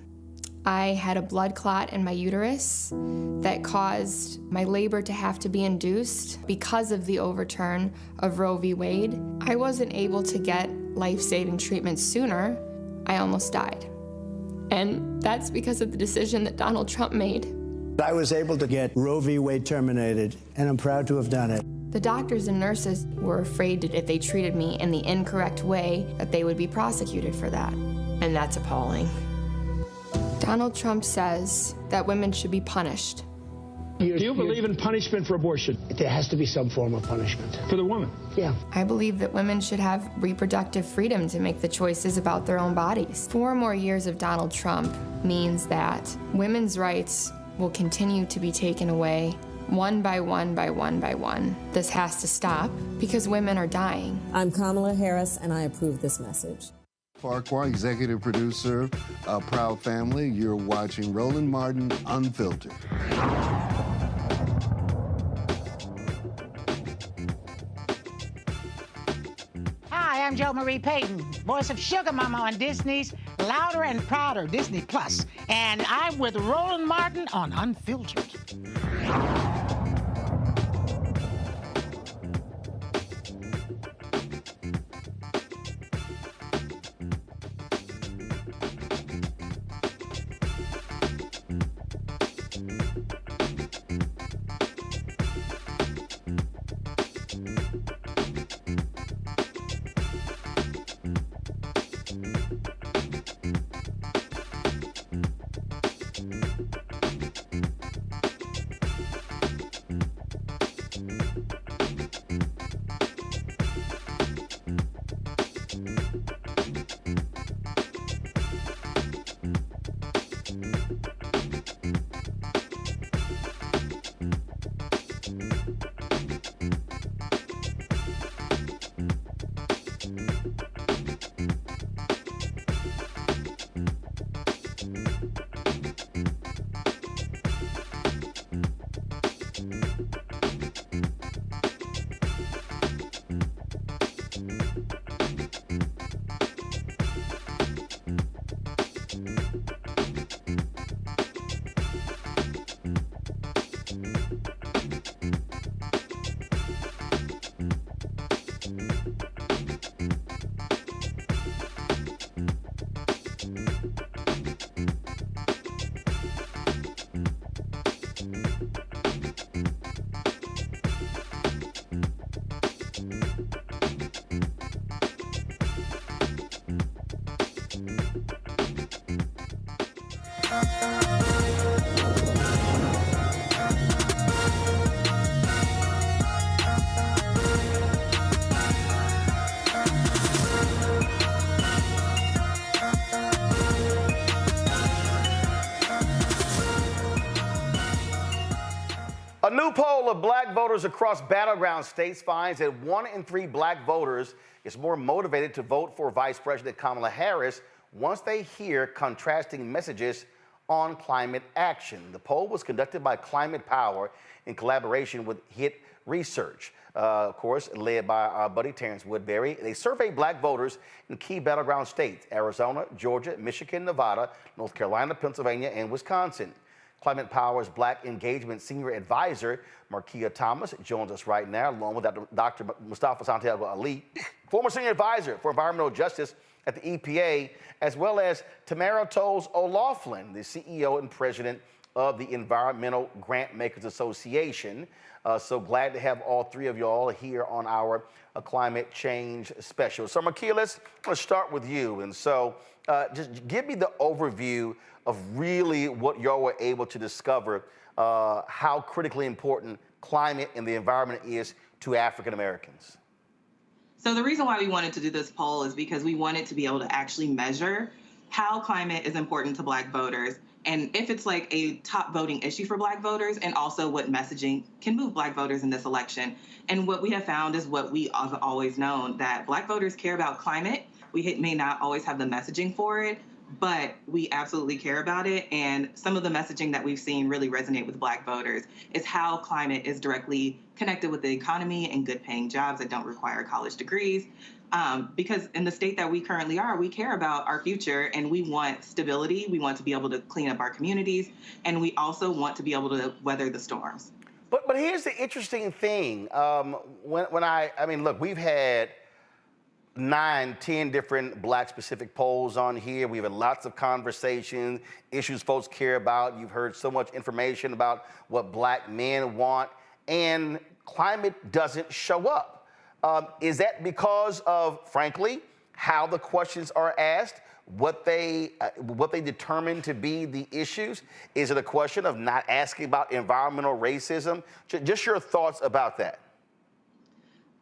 [SPEAKER 10] I had a blood clot in my uterus that caused my labor to have to be induced because of the overturn of Roe v. Wade. I wasn't able to get life-saving treatment sooner. I almost died. And that's because of the decision that Donald Trump made.
[SPEAKER 4] I was able to get Roe v. Wade terminated, and I'm proud to have done it.
[SPEAKER 10] The doctors and nurses were afraid that if they treated me in the incorrect way, that they would be prosecuted for that. And that's appalling. Donald Trump says that women should be punished.
[SPEAKER 23] Do you believe in punishment for abortion?
[SPEAKER 4] There has to be some form of punishment.
[SPEAKER 23] For the woman?
[SPEAKER 4] Yeah.
[SPEAKER 10] I believe that women should have reproductive freedom to make the choices about their own bodies. 4 more years of Donald Trump means that women's rights will continue to be taken away one by one by one by one. This has to stop because women are dying.
[SPEAKER 19] I'm Kamala Harris, and I approve this message.
[SPEAKER 12] Farquhar, executive producer, Proud Family. You're watching Roland Martin Unfiltered.
[SPEAKER 13] Hi, I'm Jo Marie Payton, voice of Sugar Mama on Disney's Louder and Prouder Disney Plus, and I'm with Roland Martin on Unfiltered.
[SPEAKER 1] A new poll of black voters across battleground states finds that 1 in 3 black voters is more motivated to vote for Vice President Kamala Harris once they hear contrasting messages on climate action. The poll was conducted by Climate Power in collaboration with HIT Research, of course, led by our buddy Terrence Woodbury. They surveyed black voters in key battleground states: Arizona, Georgia, Michigan, Nevada, North Carolina, Pennsylvania, and Wisconsin. Climate Power's Black Engagement Senior Advisor, Markia Thomas, joins us right now, along with Dr. Mustafa Santiago Ali, former Senior Advisor for Environmental Justice at the EPA, as well as Tamara Toles O'Laughlin, the CEO and president of the Environmental Grant Makers Association. So glad to have all three of y'all here on our climate change special. So Makia, let's start with you. And so just give me the overview of really what y'all were able to discover, how critically important climate and the environment is to African Americans.
[SPEAKER 14] So the reason why we wanted to do this poll is because we wanted to be able to actually measure how climate is important to Black voters, and if it's like a top voting issue for Black voters, and also what messaging can move Black voters in this election. And what we have found is what we have always known, that Black voters care about climate. We may not always have the messaging for it, but we absolutely care about it. And some of the messaging that we've seen really resonate with Black voters is how climate is directly connected with the economy and good paying jobs that don't require college degrees. Because in the state that we currently are, we care about our future and we want stability. We want to be able to clean up our communities, and we also want to be able to weather the storms.
[SPEAKER 1] But here's the interesting thing. I mean, look, we've had 9, 10 different Black-specific polls on here. We've had lots of conversations, issues folks care about. You've heard so much information about what Black men want, and climate doesn't show up. Is that because of, frankly, how the questions are asked, what they determine to be the issues? Is it a question of not asking about environmental racism? Just your thoughts about that.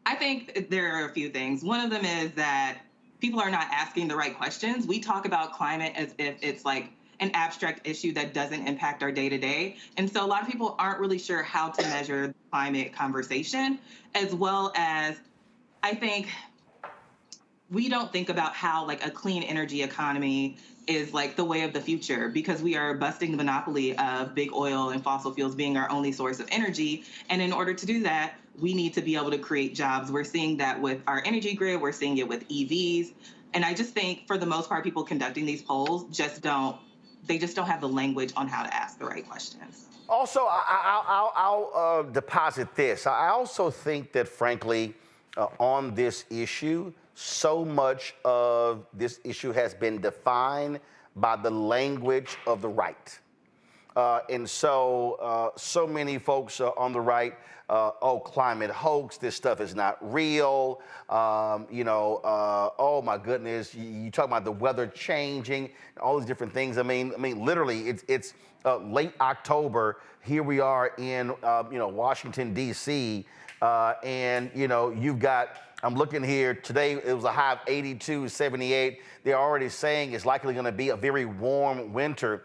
[SPEAKER 14] I think there are a few things. One of them is that people are not asking the right questions. We talk about climate as if it's like an abstract issue that doesn't impact our day-to-day. And so a lot of people aren't really sure how to measure the climate conversation, as well as I think we don't think about how like a clean energy economy is like the way of the future, because we are busting the monopoly of big oil and fossil fuels being our only source of energy. And in order to do that, we need to be able to create jobs. We're seeing that with our energy grid. We're seeing it with EVs. And I just think for the most part, people conducting these polls just don't have the language on how to ask the right questions.
[SPEAKER 1] Also, I'll deposit this. I also think that, frankly, on this issue, so much of this issue has been defined by the language of the right. And so many folks on the right, climate hoax, this stuff is not real. Oh my goodness, you talk about the weather changing, all these different things. I mean, literally, it's late October. Here we are in, Washington, D.C., and, you've got, I'm looking here, today it was a high of 82, 78. They're already saying it's likely going to be a very warm winter,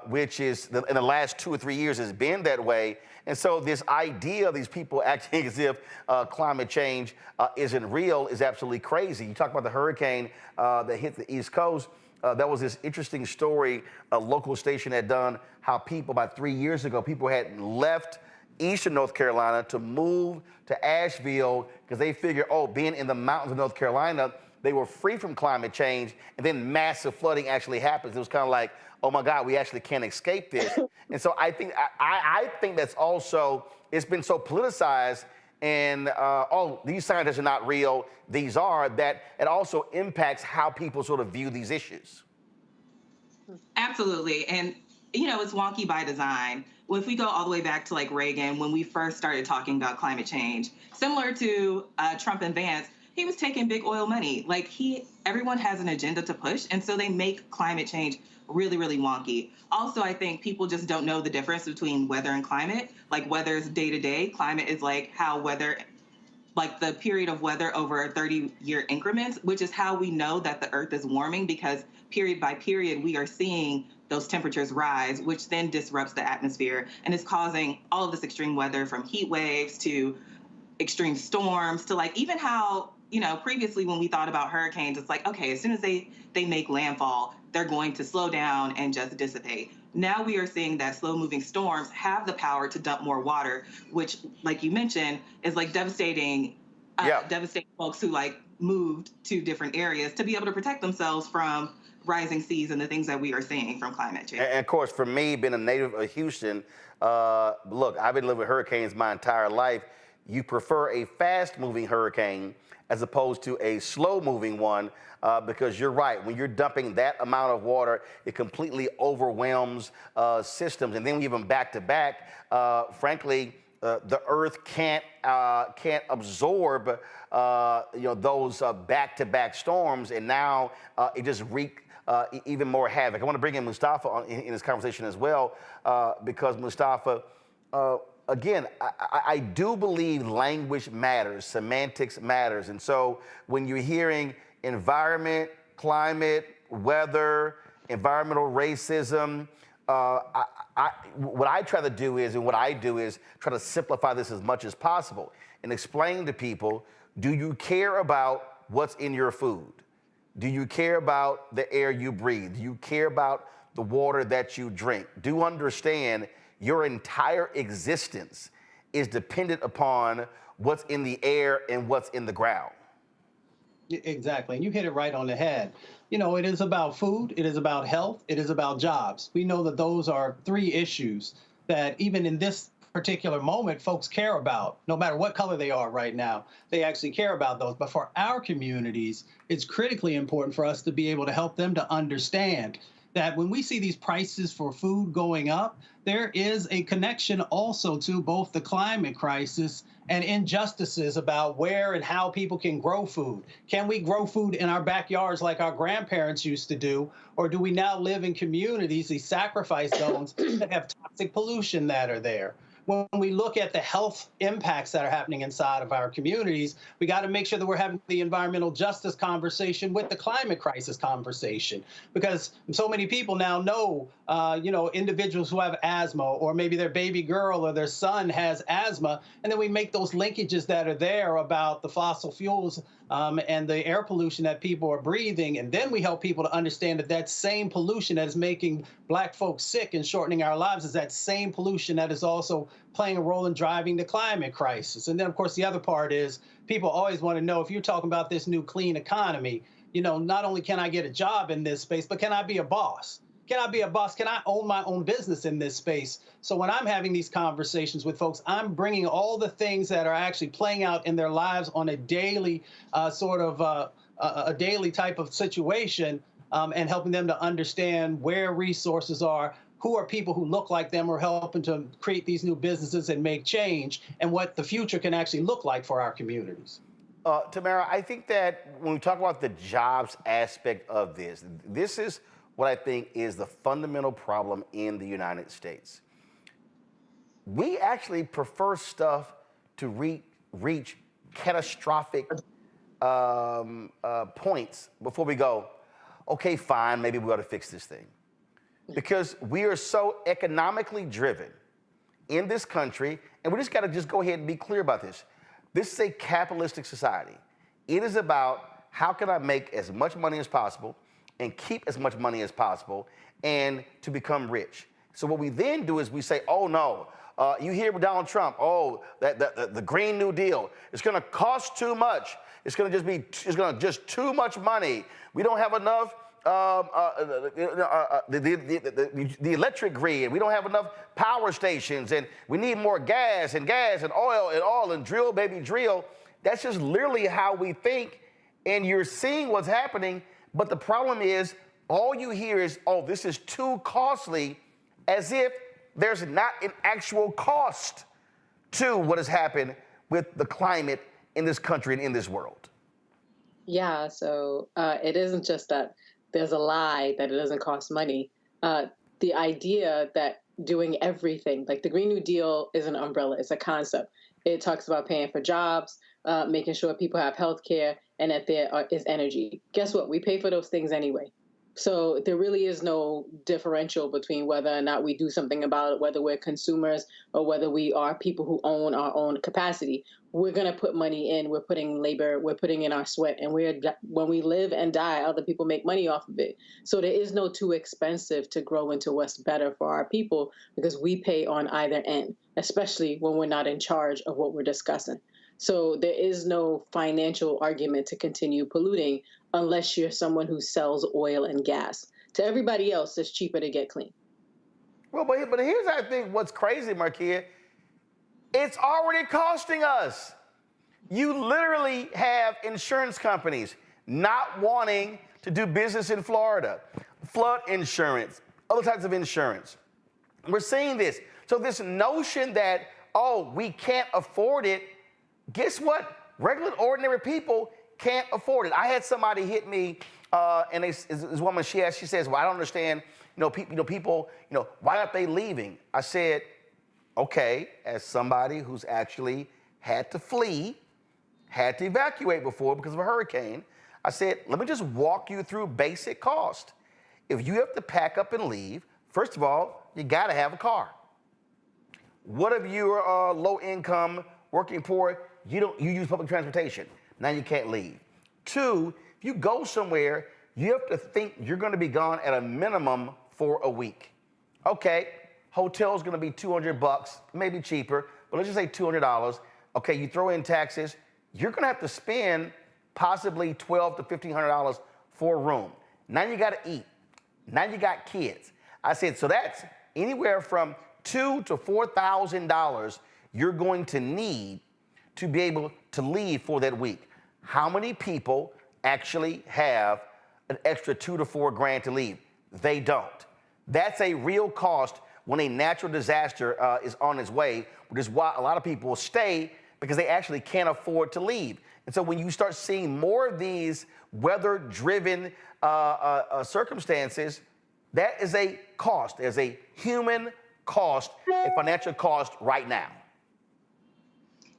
[SPEAKER 1] which is, in the last 2 or 3 years, has been that way. And so this idea of these people acting as if climate change isn't real is absolutely crazy. You talk about the hurricane that hit the East Coast. That was this interesting story a local station had done, how people, about 3 years ago, people had left eastern North Carolina to move to Asheville because they figured, being in the mountains of North Carolina, they were free from climate change, and then massive flooding actually happens. It was kind of like, oh my God, we actually can't escape this. And so I think that's also, it's been so politicized, and these scientists are not real, these are, that it also impacts how people sort of view these issues.
[SPEAKER 14] Absolutely, and it's wonky by design. Well, if we go all the way back to like Reagan, when we first started talking about climate change, similar to Trump and Vance, he was taking big oil money. Like everyone has an agenda to push, and so they make climate change really, really wonky. Also, I think people just don't know the difference between weather and climate. Like weather is day to day. Climate is like how weather, like the period of weather over 30-year increments, which is how we know that the Earth is warming, because period by period, we are seeing those temperatures rise, which then disrupts the atmosphere and is causing all of this extreme weather, from heat waves to extreme storms to like even how, previously when we thought about hurricanes, it's like, okay, as soon as they make landfall, they're going to slow down and just dissipate. Now we are seeing that slow-moving storms have the power to dump more water, which, like you mentioned, is like devastating folks who like moved to different areas to be able to protect themselves from rising seas and the things that we are seeing from climate change.
[SPEAKER 1] And of course, for me, being a native of Houston, look, I've been living with hurricanes my entire life. you prefer a fast-moving hurricane as opposed to a slow-moving one, because you're right. When you're dumping that amount of water, it completely overwhelms systems. And then even back-to-back, frankly, the Earth can't absorb those back-to-back storms, and now it just wreaks even more havoc. I want to bring in Mustafa in this conversation as well, because Mustafa, again, I do believe language matters, semantics matters. And so when you're hearing environment, climate, weather, environmental racism, what I try to do is, and what I do is try to simplify this as much as possible and explain to people, do you care about what's in your food? Do you care about the air you breathe? Do you care about the water that you drink? Do understand your entire existence is dependent upon what's in the air and what's in the ground.
[SPEAKER 15] Exactly, and you hit it right on the head. You know, it is about food, it is about health, it is about jobs. We know that those are three issues that even in this particular moment, folks care about. No matter what color they are right now, they actually care about those. But for our communities, it's critically important for us to be able to help them to understand that when we see these prices for food going up, there is a connection also to both the climate crisis and injustices about where and how people can grow food. Can we grow food in our backyards like our grandparents used to do? Or do we now live in communities, these sacrifice zones, that have toxic pollution that are there? When we look at the health impacts that are happening inside of our communities, we got to make sure that we're having the environmental justice conversation with the climate crisis conversation, because so many people now know, individuals who have asthma, or maybe their baby girl or their son has asthma, and then we make those linkages that are there about the fossil fuels and the air pollution that people are breathing, and then we help people to understand that that same pollution that is making Black folks sick and shortening our lives is that same pollution that is also playing a role in driving the climate crisis. And then, of course, the other part is people always want to know, if you're talking about this new clean economy, not only can I get a job in this space, but can I be a boss? Can I be a boss? Can I own my own business in this space? So when I'm having these conversations with folks, I'm bringing all the things that are actually playing out in their lives on a daily a daily type of situation, and helping them to understand where resources are, who are people who look like them, or helping to create these new businesses and make change, and what the future can actually look like for our communities.
[SPEAKER 1] Tamara, I think that when we talk about the jobs aspect of this, this is what I think is the fundamental problem in the United States. We actually prefer stuff to reach catastrophic points before we go, okay, fine, maybe we ought to fix this thing. Because we are so economically driven in this country, and we just got to go ahead and be clear about this. This is a capitalistic society. It is about how can I make as much money as possible and keep as much money as possible and to become rich. So what we then do is we say, oh no, you hear Donald Trump, the Green New Deal, it's gonna cost too much. It's gonna just too much money. We don't have enough the electric grid. We don't have enough power stations, and we need more gas and oil and drill, baby, drill. That's just literally how we think, and you're seeing what's happening. But the problem is, all you hear is, oh, this is too costly, as if there's not an actual cost to what has happened with the climate in this country and in this world.
[SPEAKER 16] Yeah, so it isn't just that there's a lie that it doesn't cost money. The idea that doing everything, like the Green New Deal is an umbrella, it's a concept. It talks about paying for jobs, making sure people have health care, and that there is energy. Guess what? We pay for those things anyway. So there really is no differential between whether or not we do something about it, whether we're consumers or whether we are people who own our own capacity. We're going to put money in, we're putting labor, we're putting in our sweat, and when we live and die, other people make money off of it. So there is no too expensive to grow into what's better for our people, because we pay on either end, especially when we're not in charge of what we're discussing. So there is no financial argument to continue polluting unless you're someone who sells oil and gas. To everybody else, it's cheaper to get clean.
[SPEAKER 1] Well, but here's, I think, what's crazy, Markia. It's already costing us. You literally have insurance companies not wanting to do business in Florida, flood insurance, other types of insurance. We're seeing this. So this notion that, oh, we can't afford it, guess what? Regular, ordinary people can't afford it. I had somebody hit me, and this woman, she says, well, I don't understand, people, why aren't they leaving? I said, okay, as somebody who's actually had to flee, had to evacuate before because of a hurricane, I said, let me just walk you through basic cost. If you have to pack up and leave, first of all, you gotta have a car. What if you're low income, working poor, you use public transportation. Now you can't leave. 2, if you go somewhere, you have to think you're gonna be gone at a minimum for a week. Okay, hotel's gonna be $200, maybe cheaper, but let's just say $200. Okay, you throw in taxes, you're gonna have to spend possibly $1,200 to $1,500 for a room. Now you gotta eat. Now you got kids. I said, so that's anywhere from $2,000 to $4,000 you're going to need to be able to leave for that week. How many people actually have an extra $2 to $4 grand to leave? They don't. That's a real cost when a natural disaster is on its way, which is why a lot of people stay because they actually can't afford to leave. And so when you start seeing more of these weather-driven circumstances, that is a cost. There's a human cost, a financial cost right now.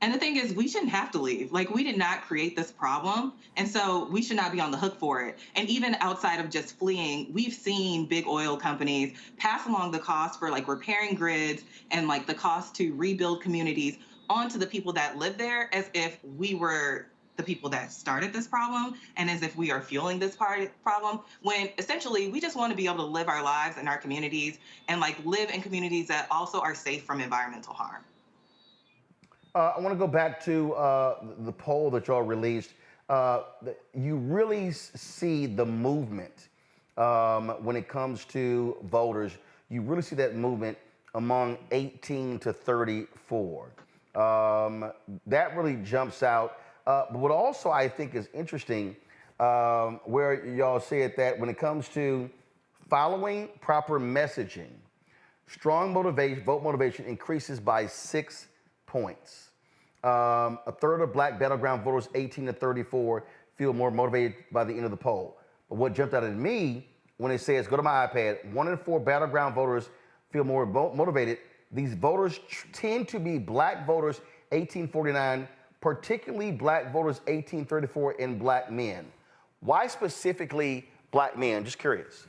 [SPEAKER 14] And the thing is, we shouldn't have to leave. Like, we did not create this problem, and so we should not be on the hook for it. And even outside of just fleeing, we've seen big oil companies pass along the cost for, like, repairing grids and, like, the cost to rebuild communities onto the people that live there as if we were the people that started this problem and as if we are fueling this problem, when essentially we just want to be able to live our lives in our communities and, like, live in communities that also are safe from environmental harm.
[SPEAKER 1] I want to go back to the poll that y'all released. You really see the movement when it comes to voters. You really see that movement among 18 to 34. That really jumps out. But what also I think is interesting, where y'all said that when it comes to following proper messaging, strong motivation, vote motivation increases by 6 points. A third of Black battleground voters 18 to 34 feel more motivated by the end of the poll. But what jumped out at me when it says, go to my iPad, 1 in 4 battleground voters feel more motivated. These voters tend to be Black voters 1849, particularly Black voters 1834 and Black men. Why specifically Black men? Just curious.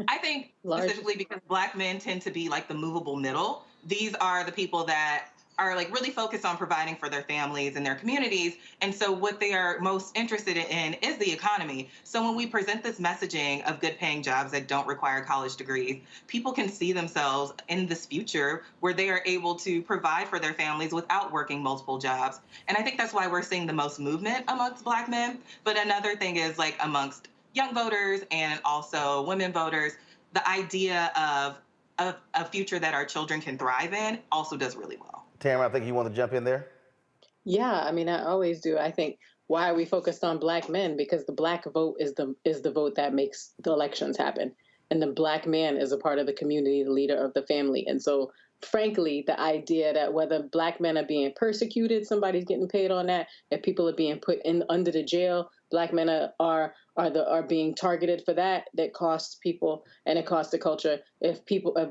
[SPEAKER 14] I think specifically because Black men tend to be like the movable middle. These are the people that are like really focused on providing for their families and their communities. And so what they are most interested in is the economy. So when we present this messaging of good paying jobs that don't require college degrees, people can see themselves in this future where they are able to provide for their families without working multiple jobs. And I think that's why we're seeing the most movement amongst Black men. But another thing is, like, amongst young voters and also women voters, the idea of a future that our children can thrive in also does really well.
[SPEAKER 1] Tamara, I think you want to jump in there?
[SPEAKER 16] Yeah, I mean, I always do. I think, why are we focused on Black men? Because the Black vote is the vote that makes the elections happen. And the Black man is a part of the community, the leader of the family. And so, frankly, the idea that whether Black men are being persecuted, somebody's getting paid on that, if people are being put in under the jail, Black men are being targeted for that costs people and it costs the culture. If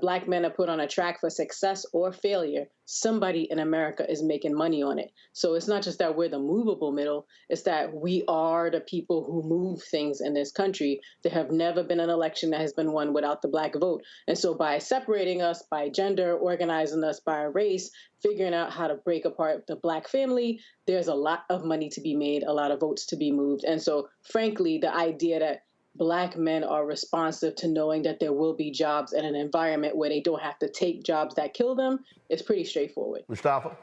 [SPEAKER 16] Black men are put on a track for success or failure, somebody in America is making money on it. So it's not just that we're the movable middle, it's that we are the people who move things in this country. There have never been an election that has been won without the Black vote. And so by separating us by gender, organizing us by race, figuring out how to break apart the Black family, there's a lot of money to be made, a lot of votes to be moved. And so, frankly, the idea that Black men are responsive to knowing that there will be jobs in an environment where they don't have to take jobs that kill them is pretty straightforward.
[SPEAKER 1] Mustafa?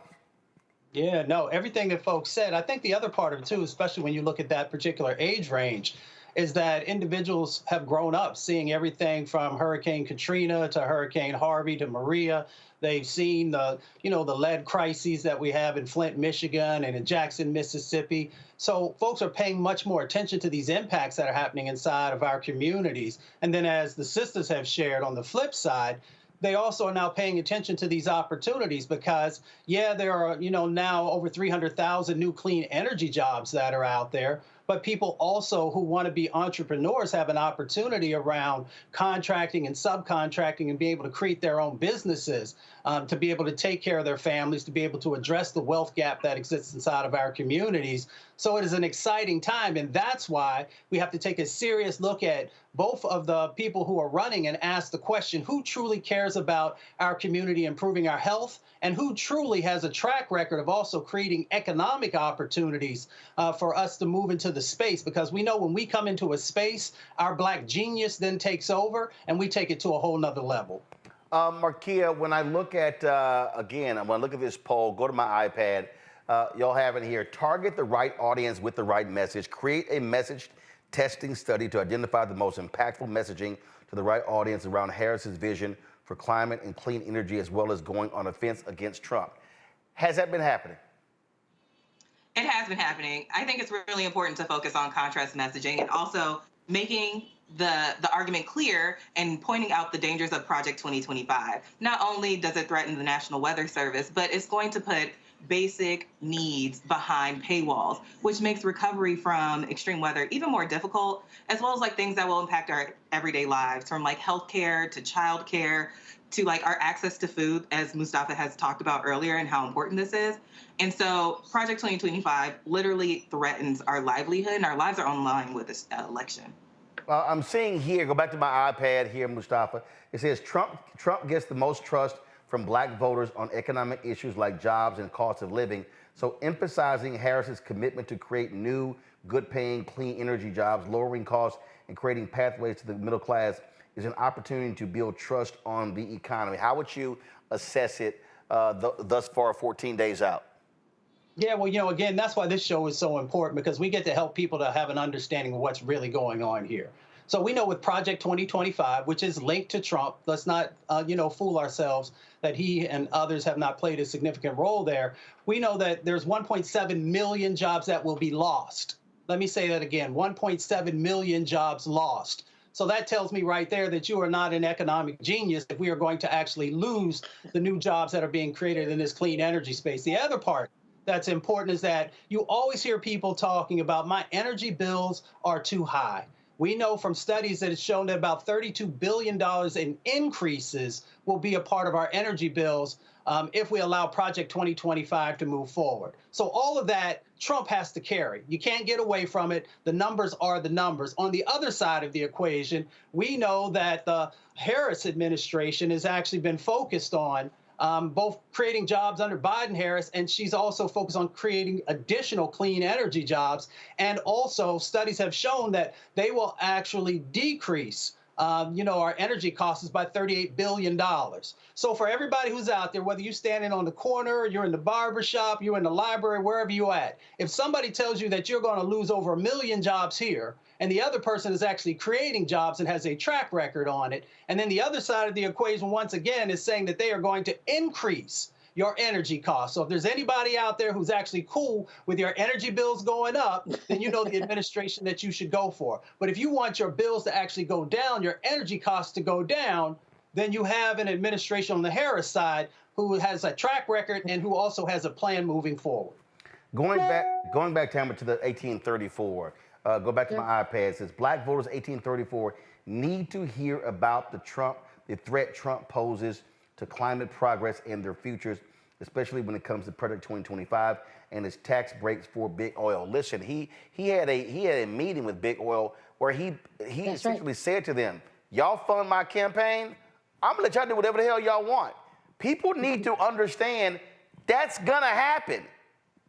[SPEAKER 15] Yeah, no, everything that folks said. I think the other part of it, too, especially when you look at that particular age range, is that individuals have grown up seeing everything from Hurricane Katrina to Hurricane Harvey to Maria. They've seen the lead crises that we have in Flint, Michigan, and in Jackson, Mississippi. So folks are paying much more attention to these impacts that are happening inside of our communities. And then as the sisters have shared on the flip side, they also are now paying attention to these opportunities because, yeah, there are, now over 300,000 new clean energy jobs that are out there. But people also who want to be entrepreneurs have an opportunity around contracting and subcontracting and be able to create their own businesses, to be able to take care of their families, to be able to address the wealth gap that exists inside of our communities. So it is an exciting time, and that's why we have to take a serious look at both of the people who are running and ask the question, who truly cares about our community, improving our health, and who truly has a track record of also creating economic opportunities for us to move into the space? Because we know when we come into a space, our Black genius then takes over, and we take it to a whole nother level.
[SPEAKER 1] Markia, when I look at, again, when I look at this poll, go to my iPad, y'all have it here. Target the right audience with the right message. Create a message testing study to identify the most impactful messaging to the right audience around Harris's vision for climate and clean energy, as well as going on offense against Trump. Has that been happening?
[SPEAKER 14] It has been happening. I think it's really important to focus on contrast messaging and also making the argument clear and pointing out the dangers of Project 2025. Not only does it threaten the National Weather Service, but it's going to put basic needs behind paywalls, which makes recovery from extreme weather even more difficult, as well as like things that will impact our everyday lives, from like healthcare to childcare to like our access to food, as Mustafa has talked about earlier, and how important this is. And so Project 2025 literally threatens our livelihood, and our lives are on the line with this election.
[SPEAKER 1] I'm seeing here, go back to my iPad here, Mustafa. It says Trump gets the most trust from Black voters on economic issues like jobs and cost of living. So emphasizing Harris's commitment to create new, good-paying, clean energy jobs, lowering costs, and creating pathways to the middle class is an opportunity to build trust on the economy. How would you assess it thus far, 14 days out?
[SPEAKER 15] Yeah, well, again, that's why this show is so important, because we get to help people to have an understanding of what's really going on here. So we know with Project 2025, which is linked to Trump, let's not, fool ourselves that he and others have not played a significant role there. We know that there's 1.7 million jobs that will be lost. Let me say that again, 1.7 million jobs lost. So that tells me right there that you are not an economic genius if we are going to actually lose the new jobs that are being created in this clean energy space. The other part that's important is that you always hear people talking about my energy bills are too high. We know from studies that it's shown that about $32 billion in increases will be a part of our energy bills if we allow Project 2025 to move forward. So all of that, Trump has to carry. You can't get away from it. The numbers are the numbers. On the other side of the equation, we know that the Harris administration has actually been focused on both creating jobs under Biden-Harris, and she's also focused on creating additional clean energy jobs. And also, studies have shown that they will actually decrease, our energy costs by $38 billion. So for everybody who's out there, whether you're standing on the corner, you're in the barbershop, you're in the library, wherever you're at, if somebody tells you that you're going to lose over 1 million jobs here, and the other person is actually creating jobs and has a track record on it, and then the other side of the equation, once again, is saying that they are going to increase your energy costs. So if there's anybody out there who's actually cool with your energy bills going up, then you know the administration that you should go for. But if you want your bills to actually go down, your energy costs to go down, then you have an administration on the Harris side who has a track record and who also has a plan moving forward.
[SPEAKER 1] Going back, Tamara, to the 1834. Go back to my iPad. It says Black voters 1834 need to hear about the threat Trump poses to climate progress and their futures, especially when it comes to Project 2025 and his tax breaks for big oil. Listen, he had a meeting with big oil where he essentially said to them, y'all fund my campaign, I'm gonna let y'all do whatever the hell y'all want. People need to understand that's gonna happen.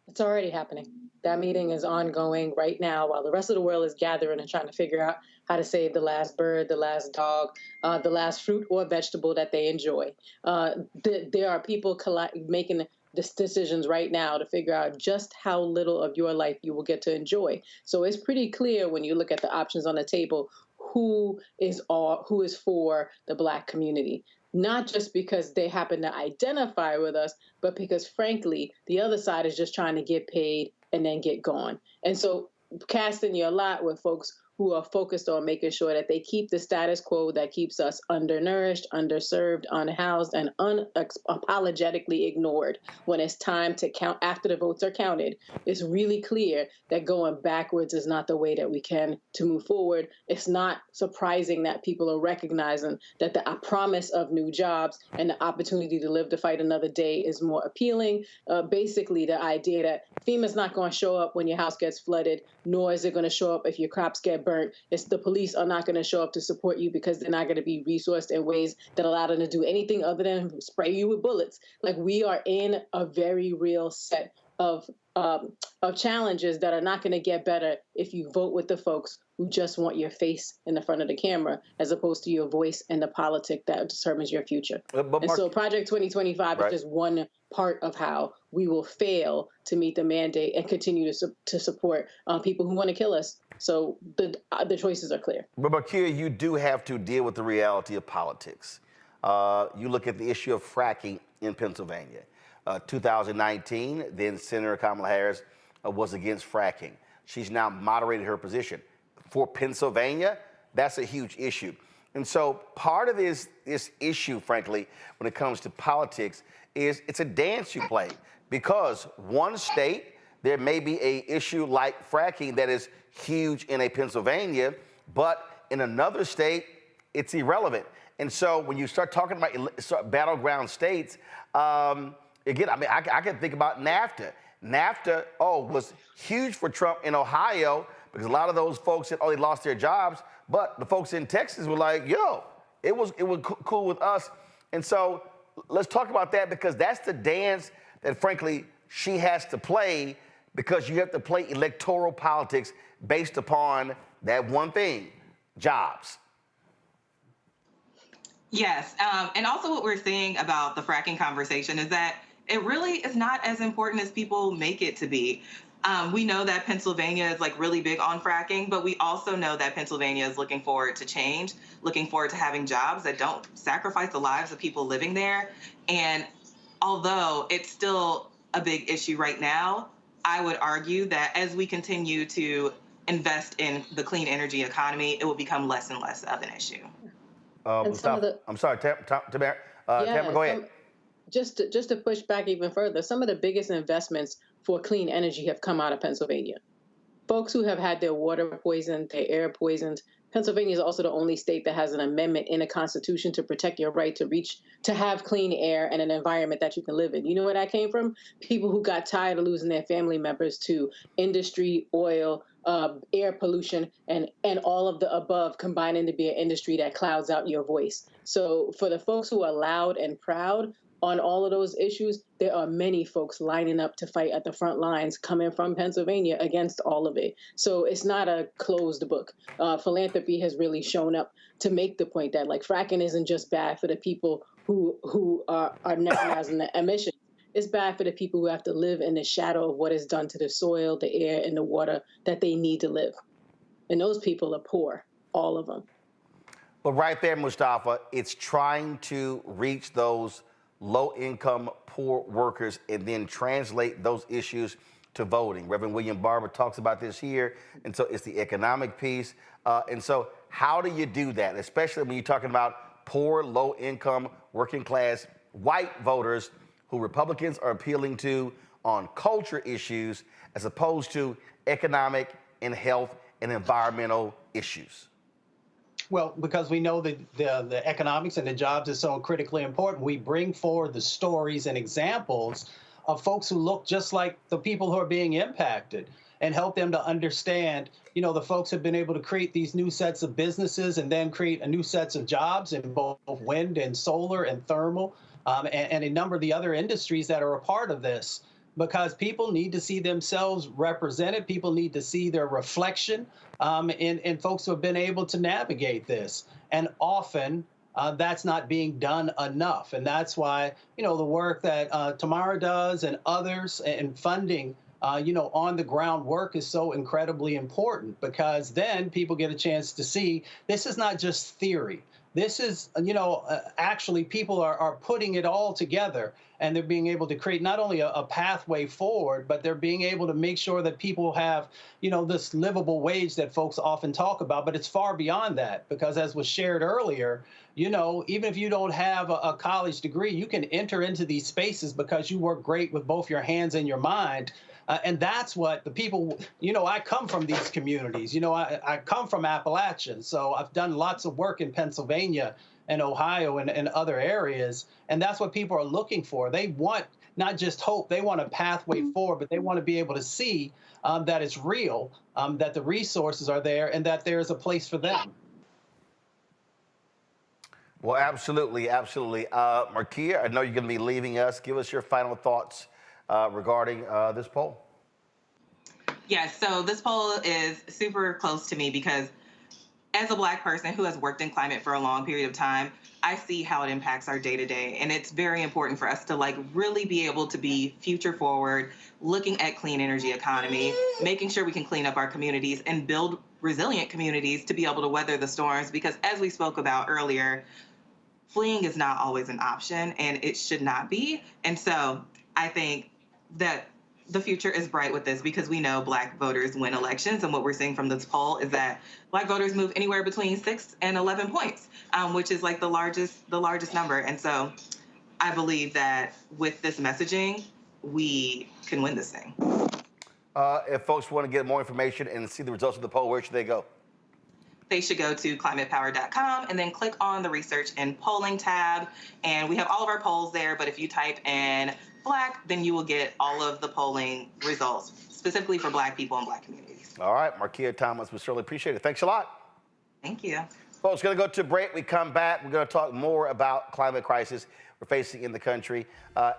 [SPEAKER 16] It's already happening. That meeting is ongoing right now while the rest of the world is gathering and trying to figure out how to save the last bird, the last dog, the last fruit or vegetable that they enjoy. There are people making decisions right now to figure out just how little of your life you will get to enjoy. So it's pretty clear when you look at the options on the table who is for the Black community. Not just because they happen to identify with us, but because, frankly, the other side is just trying to get paid and then get gone. And so casting your lot with folks who are focused on making sure that they keep the status quo that keeps us undernourished, underserved, unhoused, and unapologetically ignored when it's time to count after the votes are counted. It's really clear that going backwards is not the way that we can to move forward. It's not surprising that people are recognizing that the promise of new jobs and the opportunity to live to fight another day is more appealing. Basically, the idea that FEMA's not going to show up when your house gets flooded, nor is it going to show up if your crops get burnt. It's the police are not going to show up to support you because they're not going to be resourced in ways that allow them to do anything other than spray you with bullets. Like, we are in a very real set of challenges that are not going to get better if you vote with the folks who just want your face in the front of the camera, as opposed to your voice and the politic that determines your future. And so Project 2025 is just one part of how we will fail to meet the mandate and continue to support people who want to kill us. So the choices are clear.
[SPEAKER 1] But Markia, you do have to deal with the reality of politics. You look at the issue of fracking in Pennsylvania. 2019, then Senator Kamala Harris was against fracking. She's now moderated her position. For Pennsylvania, that's a huge issue. And so part of this issue, frankly, when it comes to politics, is it's a dance you play. Because one state, there may be an issue like fracking that is huge in a Pennsylvania, but in another state, it's irrelevant. And so when you start talking about battleground states, again, I mean, I can think about NAFTA. NAFTA, was huge for Trump in Ohio because a lot of those folks said, they lost their jobs. But the folks in Texas were like, it was cool with us. And so let's talk about that, because that's the dance that, frankly, she has to play, because you have to play electoral politics based upon that one thing, jobs.
[SPEAKER 14] Yes, and also what we're seeing about the fracking conversation is that it really is not as important as people make it to be. We know that Pennsylvania is really big on fracking, but we also know that Pennsylvania is looking forward to change, looking forward to having jobs that don't sacrifice the lives of people living there. And although it's still a big issue right now, I would argue that as we continue to invest in the clean energy economy, it will become less and less of an issue.
[SPEAKER 1] I'm sorry, Tamara, go ahead.
[SPEAKER 16] Just to push back even further, some of the biggest investments for clean energy have come out of Pennsylvania. Folks who have had their water poisoned, their air poisoned. Pennsylvania is also the only state that has an amendment in the Constitution to protect your right to have clean air and an environment that you can live in. You know where that came from? People who got tired of losing their family members to industry, oil, air pollution, and all of the above combining to be an industry that clouds out your voice. So for the folks who are loud and proud on all of those issues, there are many folks lining up to fight at the front lines coming from Pennsylvania against all of it. So it's not a closed book. Philanthropy has really shown up to make the point that fracking isn't just bad for the people who are nebulizer the emissions. It's bad for the people who have to live in the shadow of what is done to the soil, the air, and the water that they need to live. And those people are poor, all of them.
[SPEAKER 1] But right there, Mustafa, it's trying to reach those low-income, poor workers and then translate those issues to voting. Reverend William Barber talks about this here, and so it's the economic piece. And so how do you do that, especially when you're talking about poor, low-income, working-class, white voters who Republicans are appealing to on culture issues as opposed to economic and health and environmental issues?
[SPEAKER 15] Well, because we know that the economics and the jobs is so critically important, we bring forward the stories and examples of folks who look just like the people who are being impacted and help them to understand, the folks have been able to create these new sets of businesses and then create a new sets of jobs in both wind and solar and thermal and a number of the other industries that are a part of this. Because people need to see themselves represented. People need to see their reflection in folks who have been able to navigate this. And often that's not being done enough. And that's why, the work that Tamara does and others and funding, on the ground work is so incredibly important, because then people get a chance to see this is not just theory. This is, actually people are putting it all together, and they're being able to create not only a pathway forward, but they're being able to make sure that people have, this livable wage that folks often talk about. But it's far beyond that, because as was shared earlier, even if you don't have a college degree, you can enter into these spaces because you work great with both your hands and your mind. And that's what the people, I come from these communities. I come from Appalachia, so I've done lots of work in Pennsylvania and Ohio and other areas. And that's what people are looking for. They want not just hope, they want a pathway forward, but they want to be able to see that it's real, that the resources are there, and that there is a place for them.
[SPEAKER 1] Well, absolutely, absolutely. Markia, I know you're going to be leaving us. Give us your final thoughts regarding this poll.
[SPEAKER 14] Yes, so this poll is super close to me because as a Black person who has worked in climate for a long period of time, I see how it impacts our day-to-day. And it's very important for us to really be able to be future forward, looking at clean energy economy, making sure we can clean up our communities and build resilient communities to be able to weather the storms. Because as we spoke about earlier, fleeing is not always an option, and it should not be. And so I think that the future is bright with this, because we know Black voters win elections. And what we're seeing from this poll is that Black voters move anywhere between 6 and 11 points, which is the largest number. And so I believe that with this messaging, we can win this thing.
[SPEAKER 1] If folks want to get more information and see the results of the poll, where should they go?
[SPEAKER 14] They should go to climatepower.com and then click on the research and polling tab. And we have all of our polls there, but if you type in Black, then you will get all of the polling results, specifically for Black people and Black communities.
[SPEAKER 1] All right, Markia Thomas, we certainly appreciate it. Thanks a lot.
[SPEAKER 14] Thank you.
[SPEAKER 1] Folks, going to go to a break. We come back. We're going to talk more about climate crisis we're facing in the country.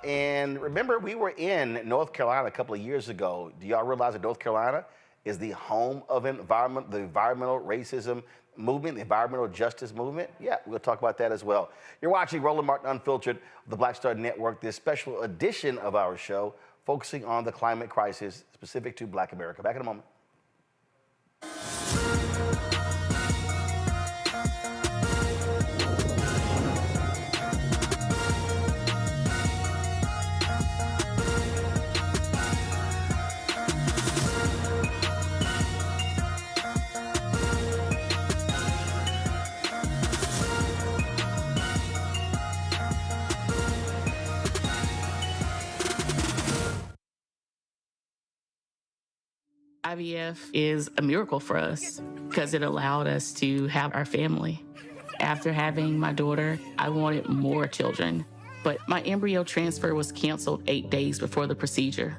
[SPEAKER 1] And remember, we were in North Carolina a couple of years ago. Do y'all realize that North Carolina is the home of the environmental racism movement, the environmental justice movement? Yeah, we'll talk about that as well. You're watching Roland Martin Unfiltered, the Black Star Network, this special edition of our show focusing on the climate crisis specific to Black America. Back in a moment.
[SPEAKER 17] IVF is a miracle for us because it allowed us to have our family. After having my daughter, I wanted more children, but my embryo transfer was canceled 8 days before the procedure.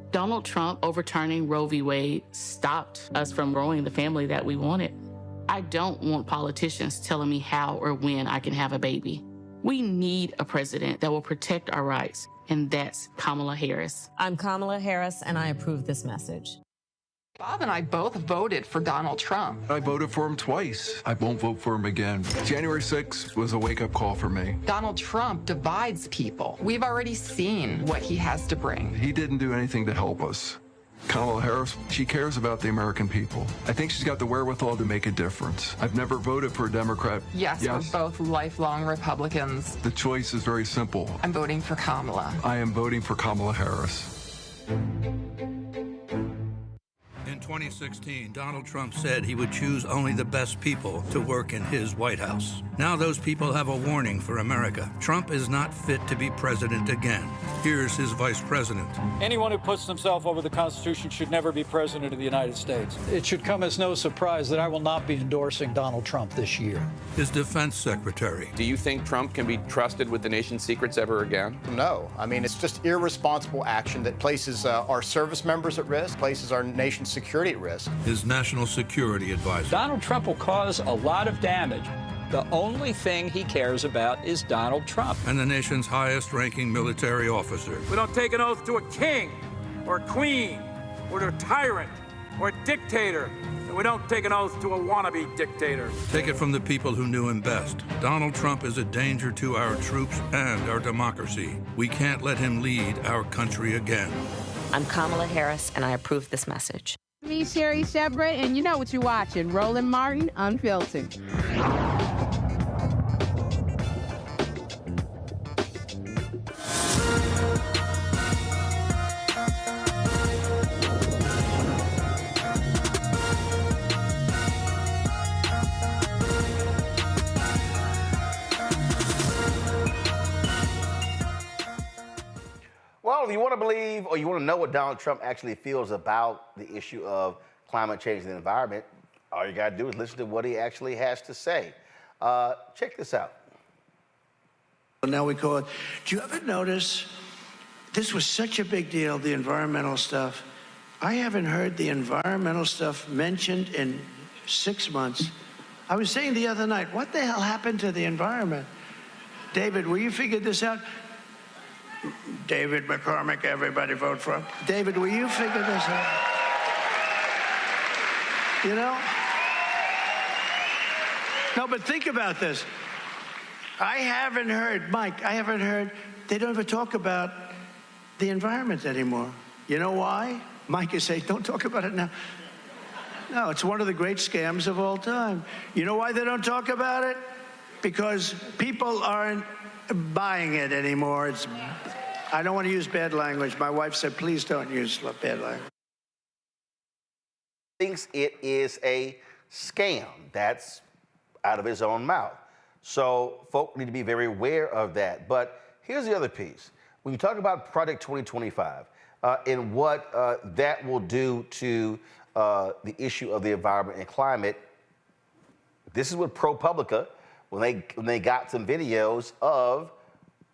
[SPEAKER 17] Donald Trump overturning Roe v. Wade stopped us from growing the family that we wanted. I don't want politicians telling me how or when I can have a baby. We need a president that will protect our rights, and that's Kamala Harris.
[SPEAKER 11] I'm Kamala Harris, and I approve this message.
[SPEAKER 18] Bob and I both voted for Donald Trump.
[SPEAKER 20] I voted for him twice. I won't vote for him again. January 6th was a wake-up call for me.
[SPEAKER 18] Donald Trump divides people. We've already seen what he has to bring.
[SPEAKER 20] He didn't do anything to help us. Kamala Harris, she cares about the American people. I think she's got the wherewithal to make a difference. I've never voted for a Democrat.
[SPEAKER 18] Yes, we're both lifelong Republicans.
[SPEAKER 20] The choice is very simple.
[SPEAKER 18] I'm voting for Kamala.
[SPEAKER 20] I am voting for Kamala Harris.
[SPEAKER 21] In 2016, Donald Trump said he would choose only the best people to work in his White House. Now those people have a warning for America. Trump is not fit to be president again. Here's his vice president.
[SPEAKER 22] Anyone who puts themselves over the Constitution should never be president of the United States. It should come as no surprise that I will not be endorsing Donald Trump this year.
[SPEAKER 21] His defense secretary.
[SPEAKER 24] Do you think Trump can be trusted with the nation's secrets ever again?
[SPEAKER 25] No. I mean, it's just irresponsible action that places our service members at risk, places our nation's security at risk.
[SPEAKER 21] His national security advisor.
[SPEAKER 22] Donald Trump will cause a lot of damage. The only thing he cares about is Donald Trump.
[SPEAKER 21] And the nation's highest-ranking military officer.
[SPEAKER 22] We don't take an oath to a king or a queen or to a tyrant or a dictator.
[SPEAKER 23] We don't take an oath to a wannabe dictator.
[SPEAKER 21] Take it from the people who knew him best. Donald Trump is a danger to our troops and our democracy. We can't let him lead our country again.
[SPEAKER 2] I'm Kamala Harris, and I approve this message.
[SPEAKER 5] Me, Sherry Shepard, and you know what you're watching, Roland Martin, Unfiltered.
[SPEAKER 1] Well, if you want to believe or you want to know what Donald Trump actually feels about the issue of climate change and the environment, all you got to do is listen to what he actually has to say. Check this out.
[SPEAKER 4] Now we call it. Do you ever notice this was such a big deal, the environmental stuff? I haven't heard the environmental stuff mentioned in 6 months. I was saying the other night, what the hell happened to the environment? David, will you figure this out? David McCormick, everybody vote for him. David, will you figure this out? You know? No, but think about this. I haven't heard, Mike, they don't ever talk about the environment anymore. You know why? Mike is saying, don't talk about it now. No, it's one of the great scams of all time. You know why they don't talk about it? Because people aren't buying it anymore. I don't want to use bad language. My wife said, please don't use bad language.
[SPEAKER 1] Thinks it is a scam. That's out of his own mouth. So folk need to be very aware of that. But here's the other piece. When you talk about Project 2025 and what that will do to the issue of the environment and climate, this is what ProPublica, when they got some videos of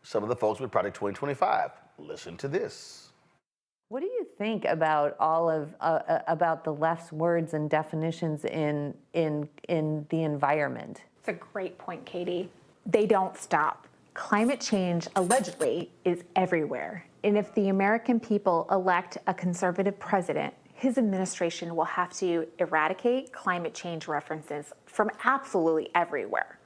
[SPEAKER 1] some of the folks with Project 2025. Listen to this.
[SPEAKER 6] What do you think about all of about the left's words and definitions in the environment?
[SPEAKER 7] It's a great point, Katie. They don't stop. Climate change, allegedly, is everywhere. And if the American people elect a conservative president, his administration will have to eradicate climate change references from absolutely everywhere.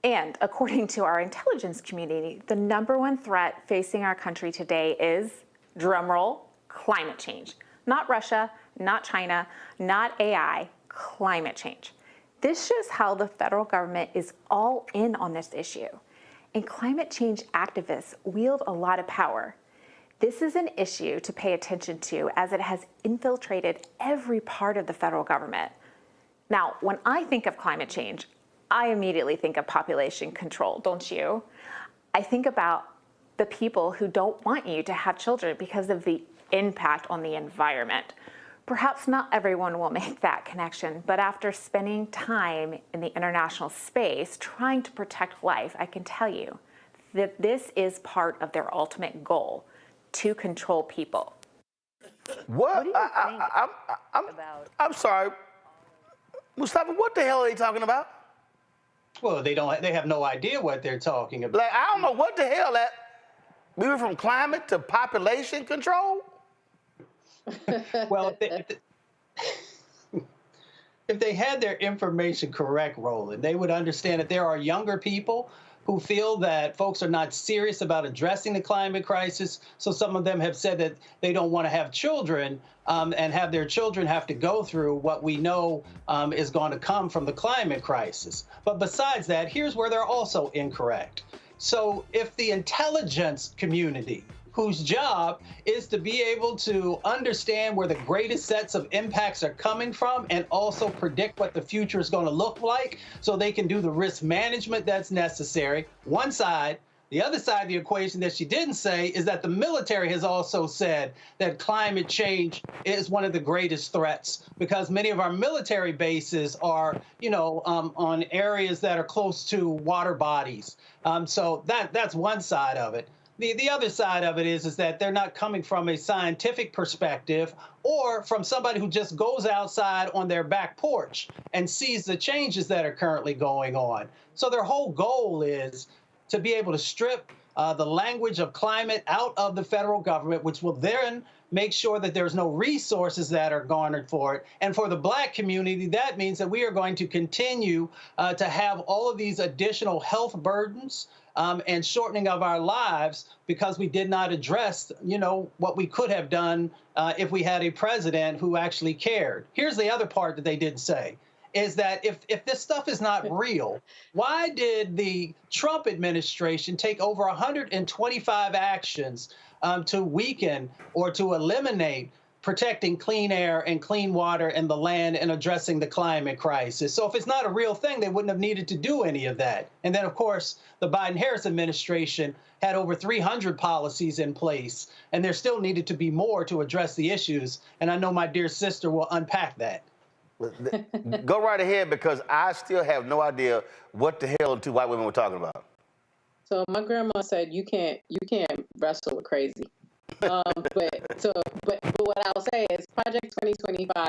[SPEAKER 7] And according to our intelligence community, the #1 threat facing our country today is, drumroll, climate change. Not Russia, not China, not AI, climate change. This shows how the federal government is all in on this issue. And climate change activists wield a lot of power. This is an issue to pay attention to as it has infiltrated every part of the federal government. Now, when I think of climate change, I immediately think of population control, don't you? I think about the people who don't want you to have children because of the impact on the environment. Perhaps not everyone will make that connection, but after spending time in the international space trying to protect life, I can tell you that this is part of their ultimate goal, to control people.
[SPEAKER 1] What?
[SPEAKER 6] do you think about?
[SPEAKER 1] I'm sorry, Mustafa. What the hell are they talking about?
[SPEAKER 15] Well, they have no idea what they're talking about.
[SPEAKER 1] Like, I don't know what the hell that. We went from climate to population control?
[SPEAKER 15] Well, if they had their information correct, Roland, they would understand that there are younger people who feel that folks are not serious about addressing the climate crisis. So some of them have said that they don't want to have children and have their children have to go through what we know is going to come from the climate crisis. But besides that, here's where they're also incorrect. So if the intelligence community, whose job is to be able to understand where the greatest sets of impacts are coming from and also predict what the future is going to look like so they can do the risk management that's necessary, one side. The other side of the equation that she didn't say is that the military has also said that climate change is one of the greatest threats because many of our military bases are, on areas that are close to water bodies. So that's one side of it. The other side of it is that they're not coming from a scientific perspective or from somebody who just goes outside on their back porch and sees the changes that are currently going on. So their whole goal is to be able to strip the language of climate out of the federal government, which will then make sure that there's no resources that are garnered for it. And for the Black community, that means that we are going to continue to have all of these additional health burdens and shortening of our lives because we did not address, what we could have done if we had a president who actually cared. Here's the other part that they didn't say, is that if this stuff is not real, why did the Trump administration take over 125 actions to weaken or to eliminate protecting clean air and clean water and the land and addressing the climate crisis? So if it's not a real thing, they wouldn't have needed to do any of that. And then, of course, the Biden-Harris administration had over 300 policies in place, and there still needed to be more to address the issues. And I know my dear sister will unpack that.
[SPEAKER 1] Go right ahead, because I still have no idea what the hell the two white women were talking about.
[SPEAKER 16] So my grandma said you can't wrestle with crazy. But what I'll say is Project 2025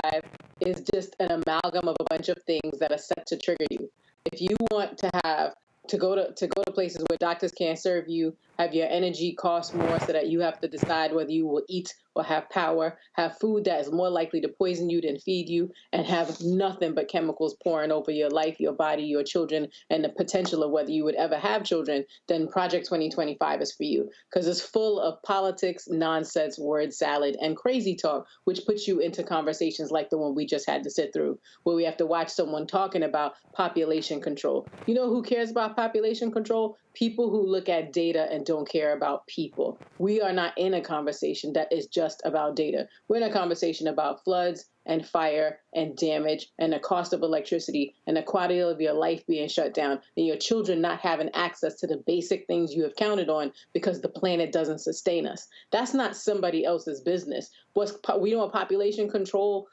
[SPEAKER 16] is just an amalgam of a bunch of things that are set to trigger you. If you want to go to places where doctors can't serve you, have your energy cost more so that you have to decide whether you will eat or have power, have food that is more likely to poison you than feed you, and have nothing but chemicals pouring over your life, your body, your children, and the potential of whether you would ever have children, then Project 2025 is for you. Because it's full of politics, nonsense, word salad, and crazy talk, which puts you into conversations like the one we just had to sit through, where we have to watch someone talking about population control. You know who cares about population control? People who look at data and don't care about people. We are not in a conversation that is just about data. We're in a conversation about floods and fire and damage and the cost of electricity and the quality of your life being shut down and your children not having access to the basic things you have counted on because the planet doesn't sustain us. That's not somebody else's business. We know what population control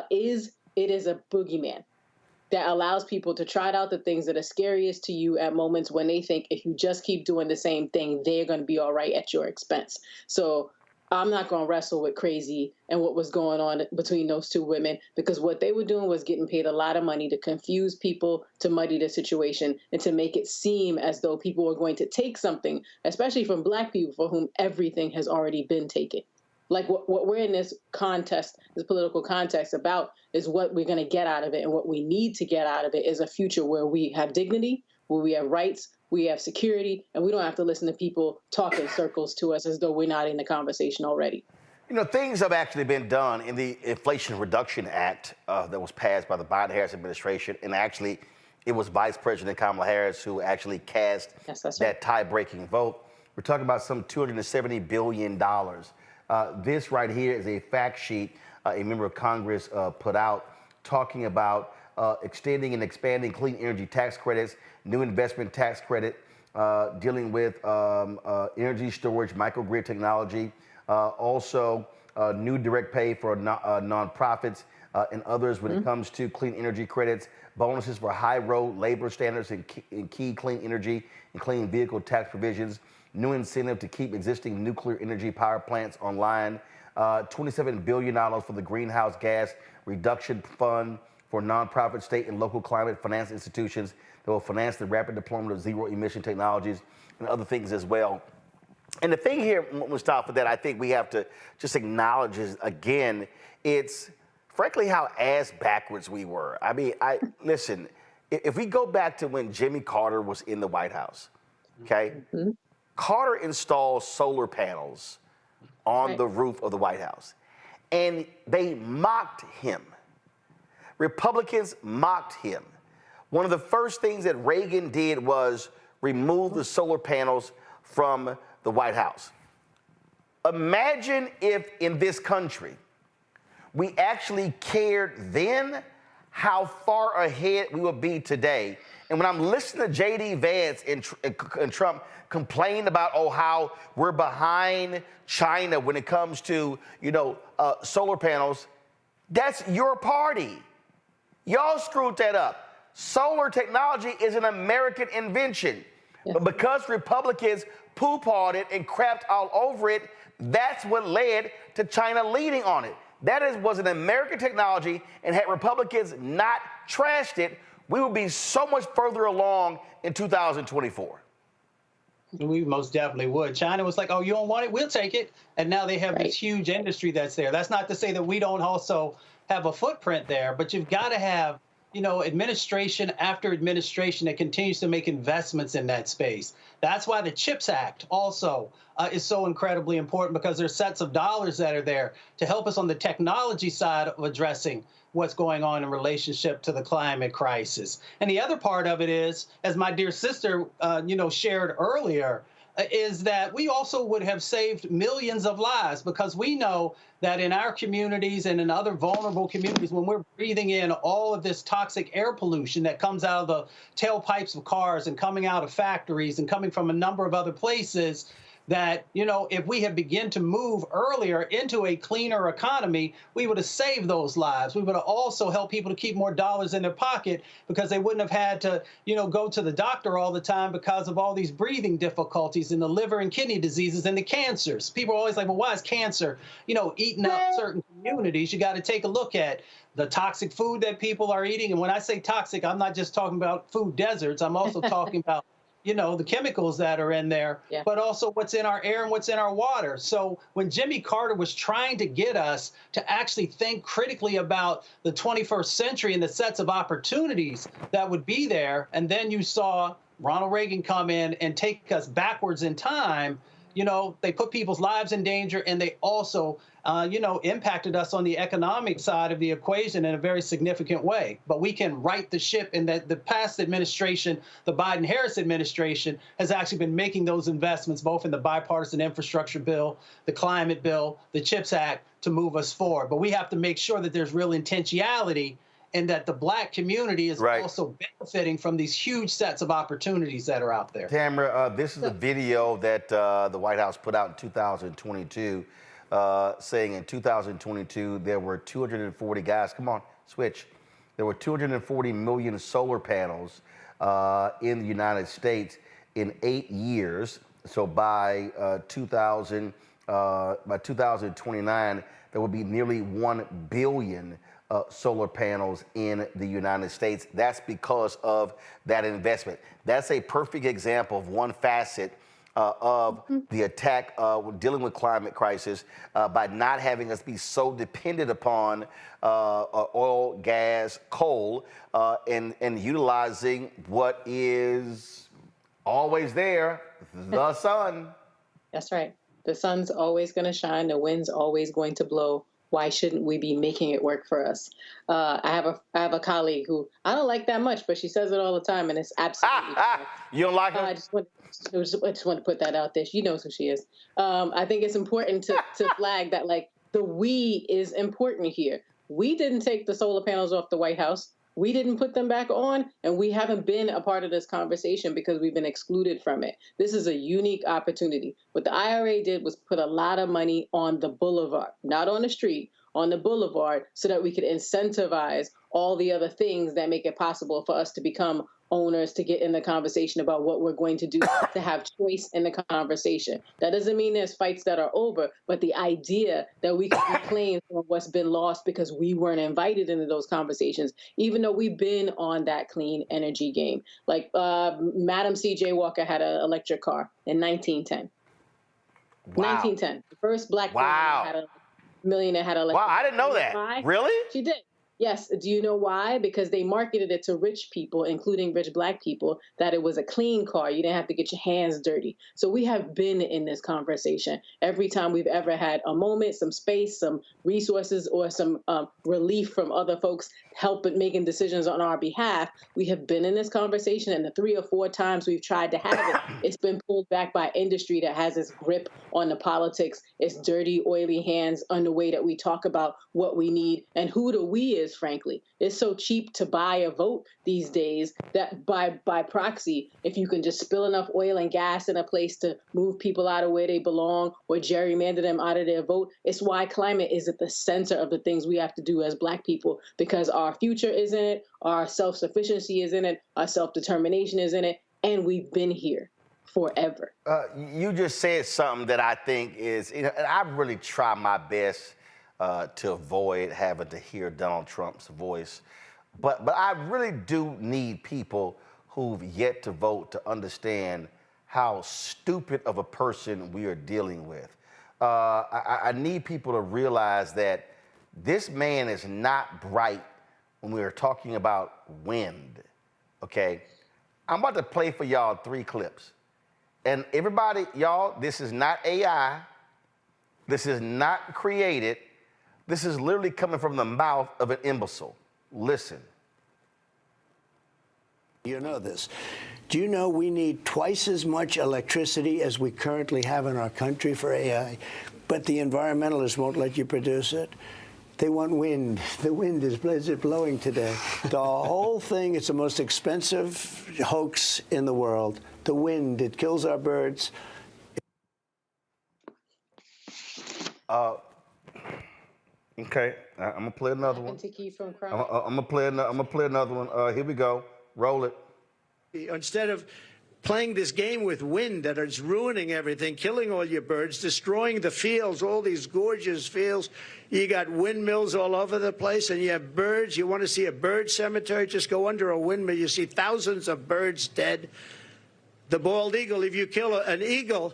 [SPEAKER 16] is. It is a boogeyman that allows people to try out the things that are scariest to you at moments when they think if you just keep doing the same thing, they're going to be all right at your expense. So I'm not going to wrestle with crazy and what was going on between those two women, because what they were doing was getting paid a lot of money to confuse people, to muddy the situation, and to make it seem as though people were going to take something, especially from Black people for whom everything has already been taken. Like what we're in this contest, this political context about, is what we're going to get out of it. And what we need to get out of it is a future where we have dignity, where we have rights, we have security, and we don't have to listen to people talk in circles to us as though we're not in the conversation already.
[SPEAKER 1] You know, things have actually been done in the Inflation Reduction Act that was passed by the Biden-Harris administration. And actually, it was Vice President Kamala Harris who actually cast that tie-breaking vote. We're talking about some $270 billion. This right here is a fact sheet a member of Congress put out talking about extending and expanding clean energy tax credits, new investment tax credit, dealing with energy storage, microgrid technology, also new direct pay for nonprofits and others when it comes to clean energy credits, bonuses for high road labor standards in key clean energy and clean vehicle tax provisions, new incentive to keep existing nuclear energy power plants online, $27 billion for the Greenhouse Gas Reduction Fund for nonprofit state and local climate finance institutions that will finance the rapid deployment of zero emission technologies and other things as well. And the thing here, Mustafa, that I think we have to just acknowledge is, again, it's frankly how ass backwards we were. I mean, listen, if we go back to when Jimmy Carter was in the White House, okay? Mm-hmm. Carter installed solar panels on the roof of the White House, and they mocked him. Republicans mocked him. One of the first things that Reagan did was remove the solar panels from the White House. Imagine if in this country we actually cared then how far ahead we would be today. And when I'm listening to J.D. Vance and Trump complain about, how we're behind China when it comes to, solar panels, that's your party. Y'all screwed that up. Solar technology is an American invention. Yeah. But because Republicans poo-pawed it and crapped all over it, that's what led to China leading on it. That was an American technology, and had Republicans not trashed it, we would be so much further along in 2024.
[SPEAKER 15] We most definitely would. China was like, oh, you don't want it? We'll take it. And now they have this huge industry that's there. That's not to say that we don't also have a footprint there, but you've got to have, administration after administration that continues to make investments in that space. That's why the CHIPS Act also is so incredibly important, because there's sets of dollars that are there to help us on the technology side of addressing what's going on in relationship to the climate crisis. And the other part of it is, as my dear sister, shared earlier, is that we also would have saved millions of lives, because we know that in our communities and in other vulnerable communities, when we're breathing in all of this toxic air pollution that comes out of the tailpipes of cars and coming out of factories and coming from a number of other places, that, if we had begun to move earlier into a cleaner economy, we would have saved those lives. We would have also helped people to keep more dollars in their pocket, because they wouldn't have had to, go to the doctor all the time because of all these breathing difficulties and the liver and kidney diseases and the cancers. People are always like, well, why is cancer, eating up certain communities? You got to take a look at the toxic food that people are eating. And when I say toxic, I'm not just talking about food deserts. I'm also talking about the chemicals that are in there, but also what's in our air and what's in our water. So when Jimmy Carter was trying to get us to actually think critically about the 21st century and the sets of opportunities that would be there, and then you saw Ronald Reagan come in and take us backwards in time, they put people's lives in danger, and they also impacted us on the economic side of the equation in a very significant way. But we can right the ship in that the past administration, the Biden-Harris administration, has actually been making those investments, both in the bipartisan infrastructure bill, the climate bill, the CHIPS Act, to move us forward. But we have to make sure that there's real intentionality, and that the Black community is also benefiting from these huge sets of opportunities that are out there.
[SPEAKER 1] Tamara, this is a video that the White House put out in 2022, saying in 2022 there were 240 guys. Come on, switch. There were 240 million solar panels in the United States in 8 years. So by 2029, there will be nearly 1 billion solar panels in the United States. That's because of that investment. That's a perfect example of one facet of the attack dealing with climate crisis by not having us be so dependent upon oil, gas, coal, and utilizing what is always there, the sun.
[SPEAKER 16] That's right. The sun's always going to shine. The wind's always going to blow. Why shouldn't we be making it work for us? I have a colleague who I don't like that much, but she says it all the time, and it's absolutely correct.
[SPEAKER 1] You don't like her?
[SPEAKER 16] I just want to put that out there. She knows who she is. I think it's important to flag that, like, the we is important here. We didn't take the solar panels off the White House. We didn't put them back on, and we haven't been a part of this conversation because we've been excluded from it. This is a unique opportunity. What the IRA did was put a lot of money on the boulevard, not on the street, on the boulevard, so that we could incentivize all the other things that make it possible for us to become owners, to get in the conversation about what we're going to do, to have choice in the conversation. That doesn't mean there's fights that are over, but the idea that we can reclaim what's been lost because we weren't invited into those conversations, even though we've been on that clean energy game. Like Madam C.J. Walker had an electric car in 1910.
[SPEAKER 1] Wow.
[SPEAKER 16] 1910. The first Black millionaire had an electric car.
[SPEAKER 1] Wow, I didn't know that.
[SPEAKER 16] Why?
[SPEAKER 1] Really?
[SPEAKER 16] She did. Yes. Do you know why? Because they marketed it to rich people, including rich Black people, that it was a clean car. You didn't have to get your hands dirty. So we have been in this conversation. Every time we've ever had a moment, some space, some resources, or some relief from other folks helping making decisions on our behalf, we have been in this conversation. And the 3 or 4 times we've tried to have it, it's been pulled back by industry that has its grip on the politics, its dirty, oily hands on the way that we talk about what we need and who the we is. Frankly, it's so cheap to buy a vote these days that by proxy, if you can just spill enough oil and gas in a place to move people out of where they belong or gerrymander them out of their vote, it's why climate is at the center of the things we have to do as Black people, because our future is in it, our self-sufficiency is in it, our self-determination is in it, and we've been here forever.
[SPEAKER 1] You just said something that I think is, and I really try my best to avoid having to hear Donald Trump's voice. But I really do need people who've yet to vote to understand how stupid of a person we are dealing with. I need people to realize that this man is not bright when we are talking about wind, okay? I'm about to play for y'all 3 clips. And everybody, y'all, this is not AI. This is not created. This is literally coming from the mouth of an imbecile. Listen.
[SPEAKER 3] You know this. Do you know we need twice as much electricity as we currently have in our country for AI, but the environmentalists won't let you produce it? They want wind. The wind is blowing today. The whole thing, it's the most expensive hoax in the world. The wind, it kills our birds.
[SPEAKER 1] Okay, I'm gonna play another one.
[SPEAKER 16] To keep from crying.
[SPEAKER 1] I'm gonna play another one. Here we go. Roll it.
[SPEAKER 4] Instead of playing this game with wind that is ruining everything, killing all your birds, destroying the fields, all these gorgeous fields. You got windmills all over the place, and you have birds. You want to see a bird cemetery? Just go under a windmill. You see thousands of birds dead. The bald eagle, if you kill an eagle,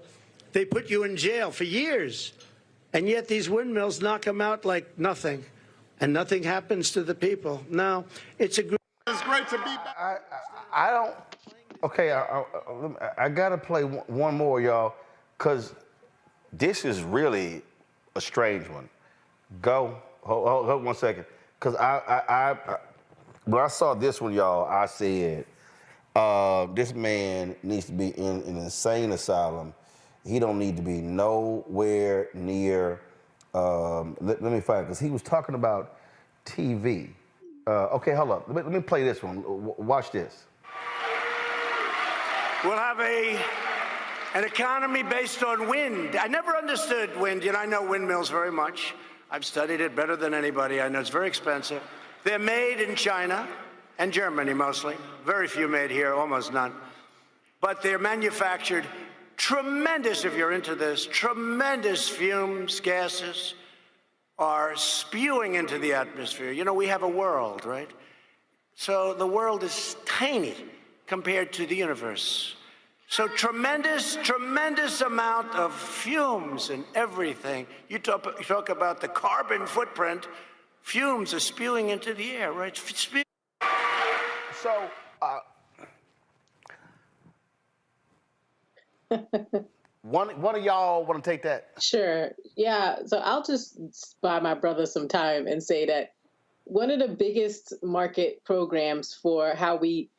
[SPEAKER 4] they put you in jail for years. And yet these windmills knock them out like nothing, and nothing happens to the people. Now, it's great to be back.
[SPEAKER 1] I don't. Okay, I gotta play one more, y'all, because this is really a strange one. Go. Hold 1 second. Because when I saw this one, y'all, I said, this man needs to be in an insane asylum. He don't need to be nowhere near, let me find it, because he was talking about TV. Okay, hold up. Let me play this one. Watch this.
[SPEAKER 3] We'll have an economy based on wind. I never understood wind. You know, I know windmills very much. I've studied it better than anybody. I know it's very expensive. They're made in China and Germany mostly. Very few made here, almost none. But they're manufactured tremendous, if you're into this, tremendous fumes, gases are spewing into the atmosphere. You know, we have a world, right? So the world is tiny compared to the universe. So tremendous amount of fumes and everything. You talk about the carbon footprint, fumes are spewing into the air, right?
[SPEAKER 1] So, one of y'all want to take that?
[SPEAKER 16] Sure. Yeah. So I'll just buy my brother some time and say that one of the biggest market programs for how we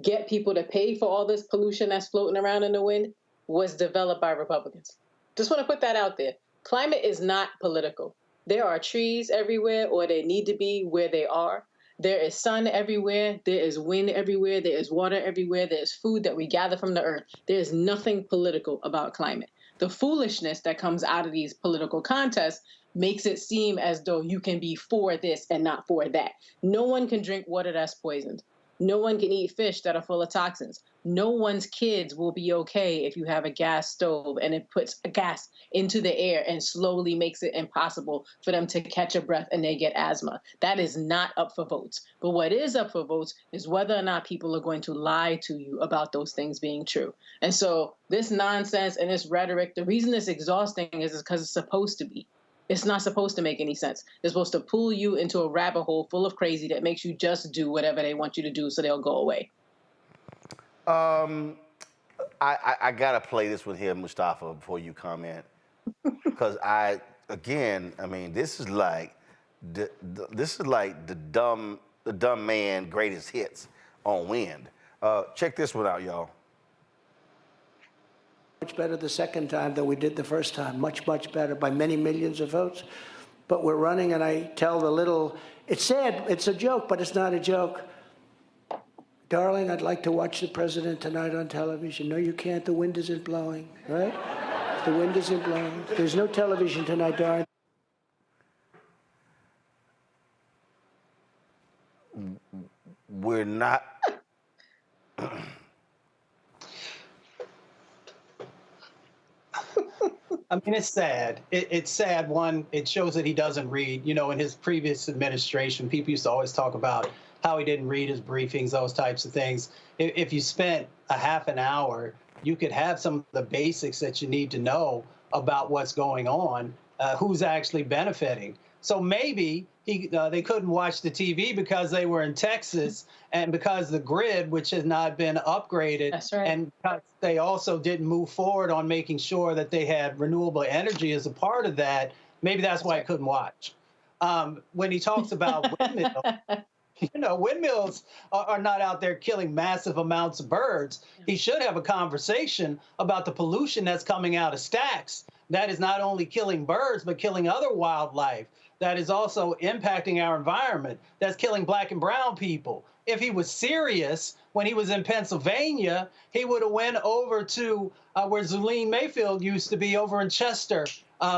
[SPEAKER 16] get people to pay for all this pollution that's floating around in the wind was developed by Republicans. Just want to put that out there. Climate is not political. There are trees everywhere, or they need to be where they are. There is sun everywhere. There is wind everywhere. There is water everywhere. There is food that we gather from the earth. There is nothing political about climate. The foolishness that comes out of these political contests makes it seem as though you can be for this and not for that. No one can drink water that's poisoned. No one can eat fish that are full of toxins. No one's kids will be okay if you have a gas stove and it puts a gas into the air and slowly makes it impossible for them to catch a breath and they get asthma. That is not up for votes. But what is up for votes is whether or not people are going to lie to you about those things being true. And so this nonsense and this rhetoric, the reason it's exhausting is because it's supposed to be. It's not supposed to make any sense. They're supposed to pull you into a rabbit hole full of crazy that makes you just do whatever they want you to do so they'll go away.
[SPEAKER 1] I gotta play this with him, Mustafa, before you comment, because I mean, this is like the dumb man greatest hits on wind. Check this one out, y'all.
[SPEAKER 3] Much better the second time than we did the first time. Much better by many millions of votes. But we're running, and I tell the little, it's sad, it's a joke, but it's not a joke. Darling, I'd like to watch the president tonight on television. No, you can't. The wind isn't blowing, right? The wind isn't blowing. There's no television tonight, darling.
[SPEAKER 1] We're not.
[SPEAKER 15] I mean, it's sad. It's sad. One, it shows that he doesn't read. You know, in his previous administration, people used to always talk about how he didn't read his briefings, those types of things. If you spent a half an hour, you could have some of the basics that you need to know about what's going on, who's actually benefiting. So maybe they couldn't watch the TV because they were in Texas and because the grid, which has not been upgraded,
[SPEAKER 16] That's right.
[SPEAKER 15] and because they also didn't move forward on making sure that they had renewable energy as a part of that, maybe that's why I couldn't watch. When he talks about windmills, windmills are not out there killing massive amounts of birds. He should have a conversation about the pollution that's coming out of stacks. That is not only killing birds, but killing other wildlife. That is also impacting our environment. That's killing Black and brown people. If he was serious when he was in Pennsylvania, he would have went over to where Zulene Mayfield used to be over in Chester,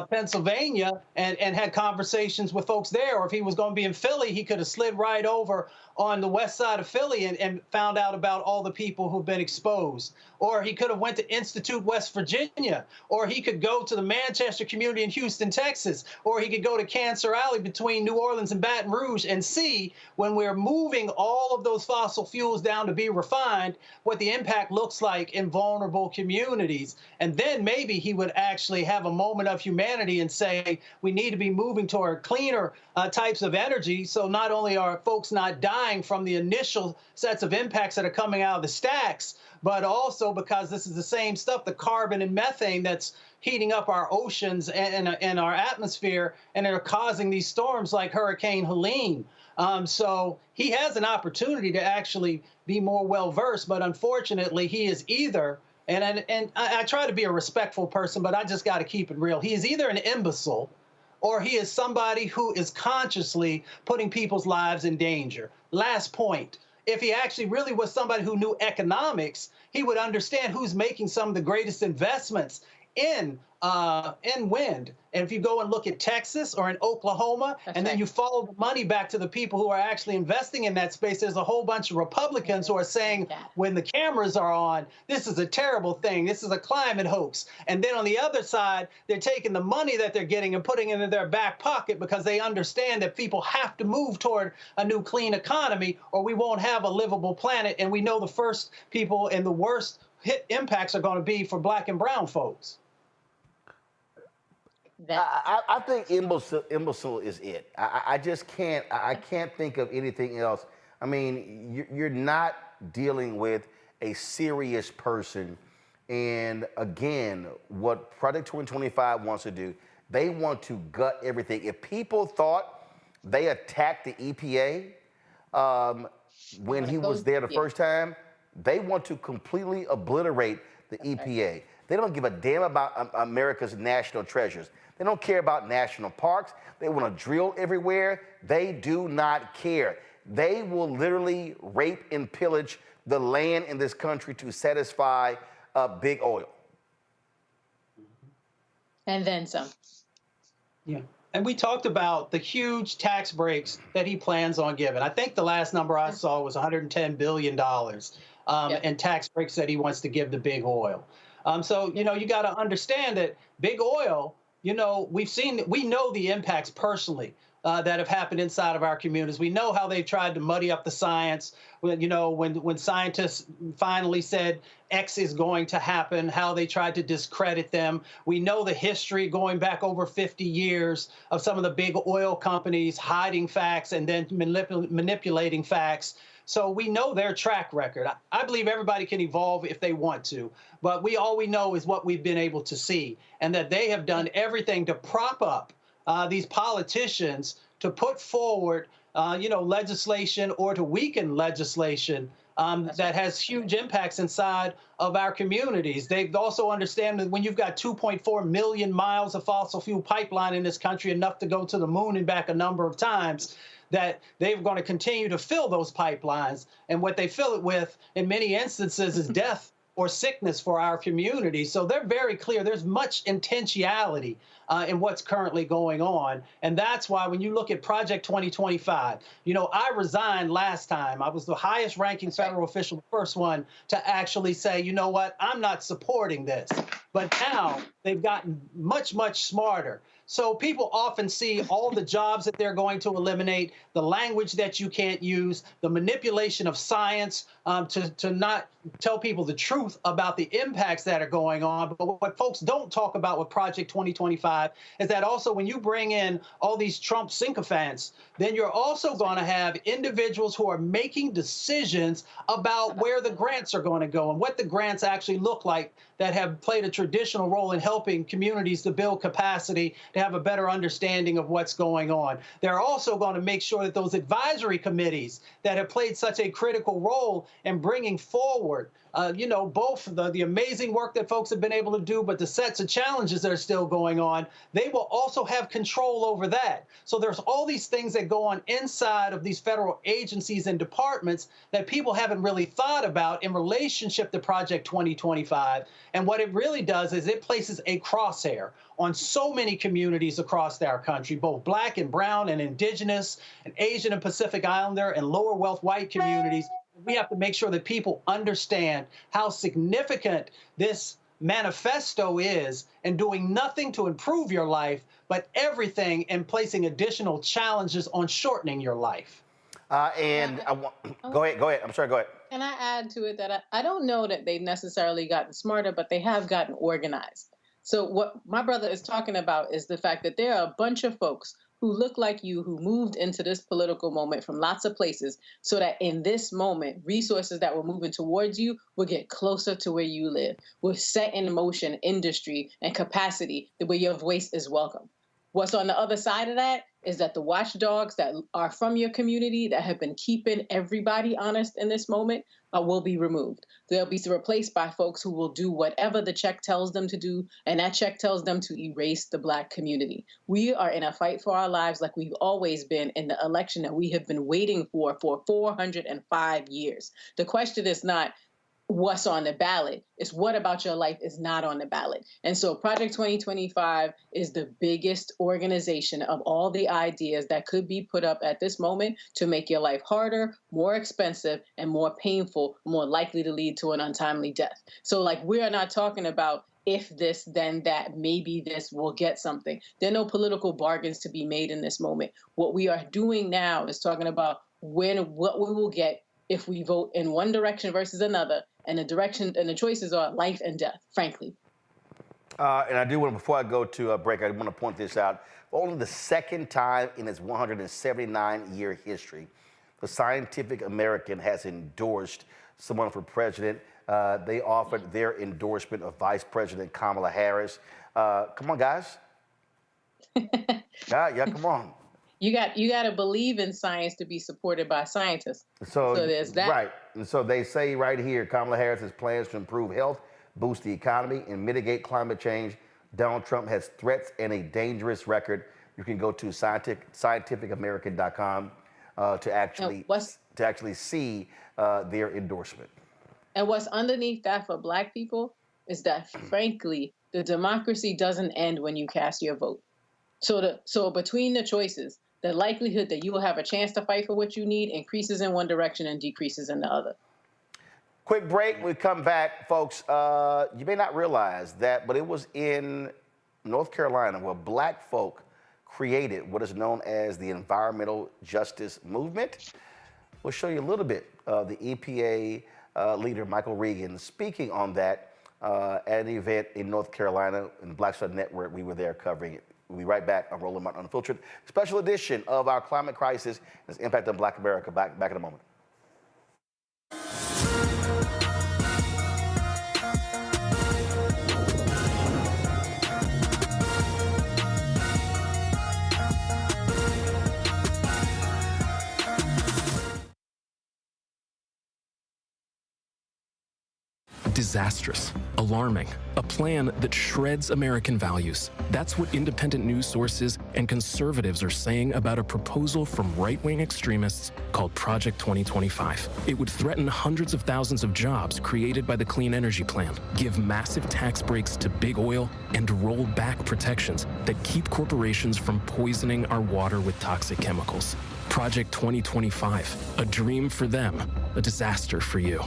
[SPEAKER 15] Pennsylvania, and had conversations with folks there. Or if he was going to be in Philly, he could have slid right over on the west side of Philly and found out about all the people who've been exposed. Or he could have went to Institute, West Virginia. Or he could go to the Manchester community in Houston, Texas. Or he could go to Cancer Alley between New Orleans and Baton Rouge and see, when we're moving all of those fossil fuels down to be refined, what the impact looks like in vulnerable communities. And then maybe he would actually have a moment of humanity and say, we need to be moving toward cleaner types of energy. So not only are folks not dying from the initial sets of impacts that are coming out of the stacks, but also because this is the same stuff, the carbon and methane that's heating up our oceans and our atmosphere, and are causing these storms like Hurricane Helene. So he has an opportunity to actually be more well-versed, but unfortunately he is either, and I try to be a respectful person, but I just got to keep it real. He is either an imbecile or he is somebody who is consciously putting people's lives in danger. Last point. If he actually really was somebody who knew economics, he would understand who's making some of the greatest investments in wind. And if you go and look at Texas or in Oklahoma, then you follow the money back to the people who are actually investing in that space, there's a whole bunch of Republicans who are saying, when the cameras are on, this is a terrible thing, this is a climate hoax. And then on the other side, they're taking the money that they're getting and putting it in their back pocket because they understand that people have to move toward a new clean economy or we won't have a livable planet. And we know the first people and the worst hit impacts are going to be for Black and brown folks.
[SPEAKER 1] I think imbecile is it. I just can't. I can't think of anything else. I mean, you're not dealing with a serious person. And again, what Project 2025 wants to do, they want to gut everything. If people thought they attacked the EPA when he was there the first time, they want to completely obliterate the EPA. They don't give a damn about America's national treasures. They don't care about national parks. They want to drill everywhere. They do not care. They will literally rape and pillage the land in this country to satisfy big oil.
[SPEAKER 16] And then some.
[SPEAKER 15] Yeah. And we talked about the huge tax breaks that he plans on giving. I think the last number I saw was $110 billion in tax breaks that he wants to give to big oil. So, you got to understand that big oil, we know the impacts personally that have happened inside of our communities. We know how they've tried to muddy up the science. When scientists finally said X is going to happen, how they tried to discredit them. We know the history going back over 50 years of some of the big oil companies hiding facts and then manipulating facts. So we know their track record. I believe everybody can evolve if they want to, but all we know is what we've been able to see, and that they have done everything to prop up these politicians to put forward, legislation or to weaken legislation that has huge impacts inside of our communities. They also understand that when you've got 2.4 million miles of fossil fuel pipeline in this country, enough to go to the moon and back a number of times, that they're going to continue to fill those pipelines. And what they fill it with, in many instances, is death or sickness for our community. So they're very clear. There's much intentionality in what's currently going on. And that's why when you look at Project 2025, I resigned last time. I was the highest ranking federal official, the first one to actually say, you know what, I'm not supporting this. But now they've gotten much, much smarter. So people often see all the jobs that they're going to eliminate, the language that you can't use, the manipulation of science to not tell people the truth about the impacts that are going on. But what folks don't talk about with Project 2025 is that also when you bring in all these Trump sycophants, then you're also going to have individuals who are making decisions about where the grants are going to go and what the grants actually look like that have played a traditional role in helping communities to build capacity, to have a better understanding of what's going on. They're also going to make sure that those advisory committees that have played such a critical role in bringing forward, both the amazing work that folks have been able to do, but the sets of challenges that are still going on, they will also have control over that. So there's all these things that go on inside of these federal agencies and departments that people haven't really thought about in relationship to Project 2025. And what it really does is it places a crosshair on so many communities across our country, both Black and brown and indigenous and Asian and Pacific Islander and lower wealth white communities. We have to make sure that people understand how significant this manifesto is and doing nothing to improve your life, but everything in placing additional challenges on shortening your life.
[SPEAKER 1] Go ahead. I'm sorry, go ahead.
[SPEAKER 16] And I add to it that I don't know that they've necessarily gotten smarter, but they have gotten organized. So what my brother is talking about is the fact that there are a bunch of folks who look like you, who moved into this political moment from lots of places, so that in this moment, resources that were moving towards you will get closer to where you live, will set in motion industry and capacity where your voice is welcome. What's on the other side of that is that the watchdogs that are from your community that have been keeping everybody honest in this moment will be removed. They'll be replaced by folks who will do whatever the check tells them to do, and that check tells them to erase the Black community. We are in a fight for our lives like we've always been in the election that we have been waiting for 405 years. The question is not what's on the ballot. It's what about your life is not on the ballot. And so Project 2025 is the biggest organization of all the ideas that could be put up at this moment to make your life harder, more expensive, and more painful, more likely to lead to an untimely death. So we are not talking about if this, then that, maybe this will get something. There are no political bargains to be made in this moment. What we are doing now is talking about what we will get if we vote in one direction versus another, and the direction and the choices are life and death, frankly.
[SPEAKER 1] And I do want to, before I go to a break, I want to point this out. For only the second time in its 179-year history, the Scientific American has endorsed someone for president. They offered their endorsement of Vice President Kamala Harris. Come on, guys. Yeah, come on.
[SPEAKER 16] You got to believe in science to be supported by scientists. So there's that.
[SPEAKER 1] Right. And so they say right here, Kamala Harris has plans to improve health, boost the economy, and mitigate climate change. Donald Trump has threats and a dangerous record. You can go to scientificamerican.com to actually see their endorsement.
[SPEAKER 16] And what's underneath that for Black people is that, frankly, the democracy doesn't end when you cast your vote. So between the choices, the likelihood that you will have a chance to fight for what you need increases in one direction and decreases in the other.
[SPEAKER 1] Quick break. We come back, folks. You may not realize that, but it was in North Carolina where Black folk created what is known as the environmental justice movement. We'll show you a little bit of the EPA leader, Michael Regan, speaking on that at an event in North Carolina in the Black Star Network. We were there covering it. We'll be right back on Roland Martin Unfiltered, special edition of our climate crisis and its impact on Black America. Back in a moment.
[SPEAKER 8] Disastrous, alarming, a plan that shreds American values. That's what independent news sources and conservatives are saying about a proposal from right-wing extremists called Project 2025. It would threaten hundreds of thousands of jobs created by the Clean Energy Plan, give massive tax breaks to big oil, and roll back protections that keep corporations from poisoning our water with toxic chemicals. Project 2025, a dream for them, a disaster for you.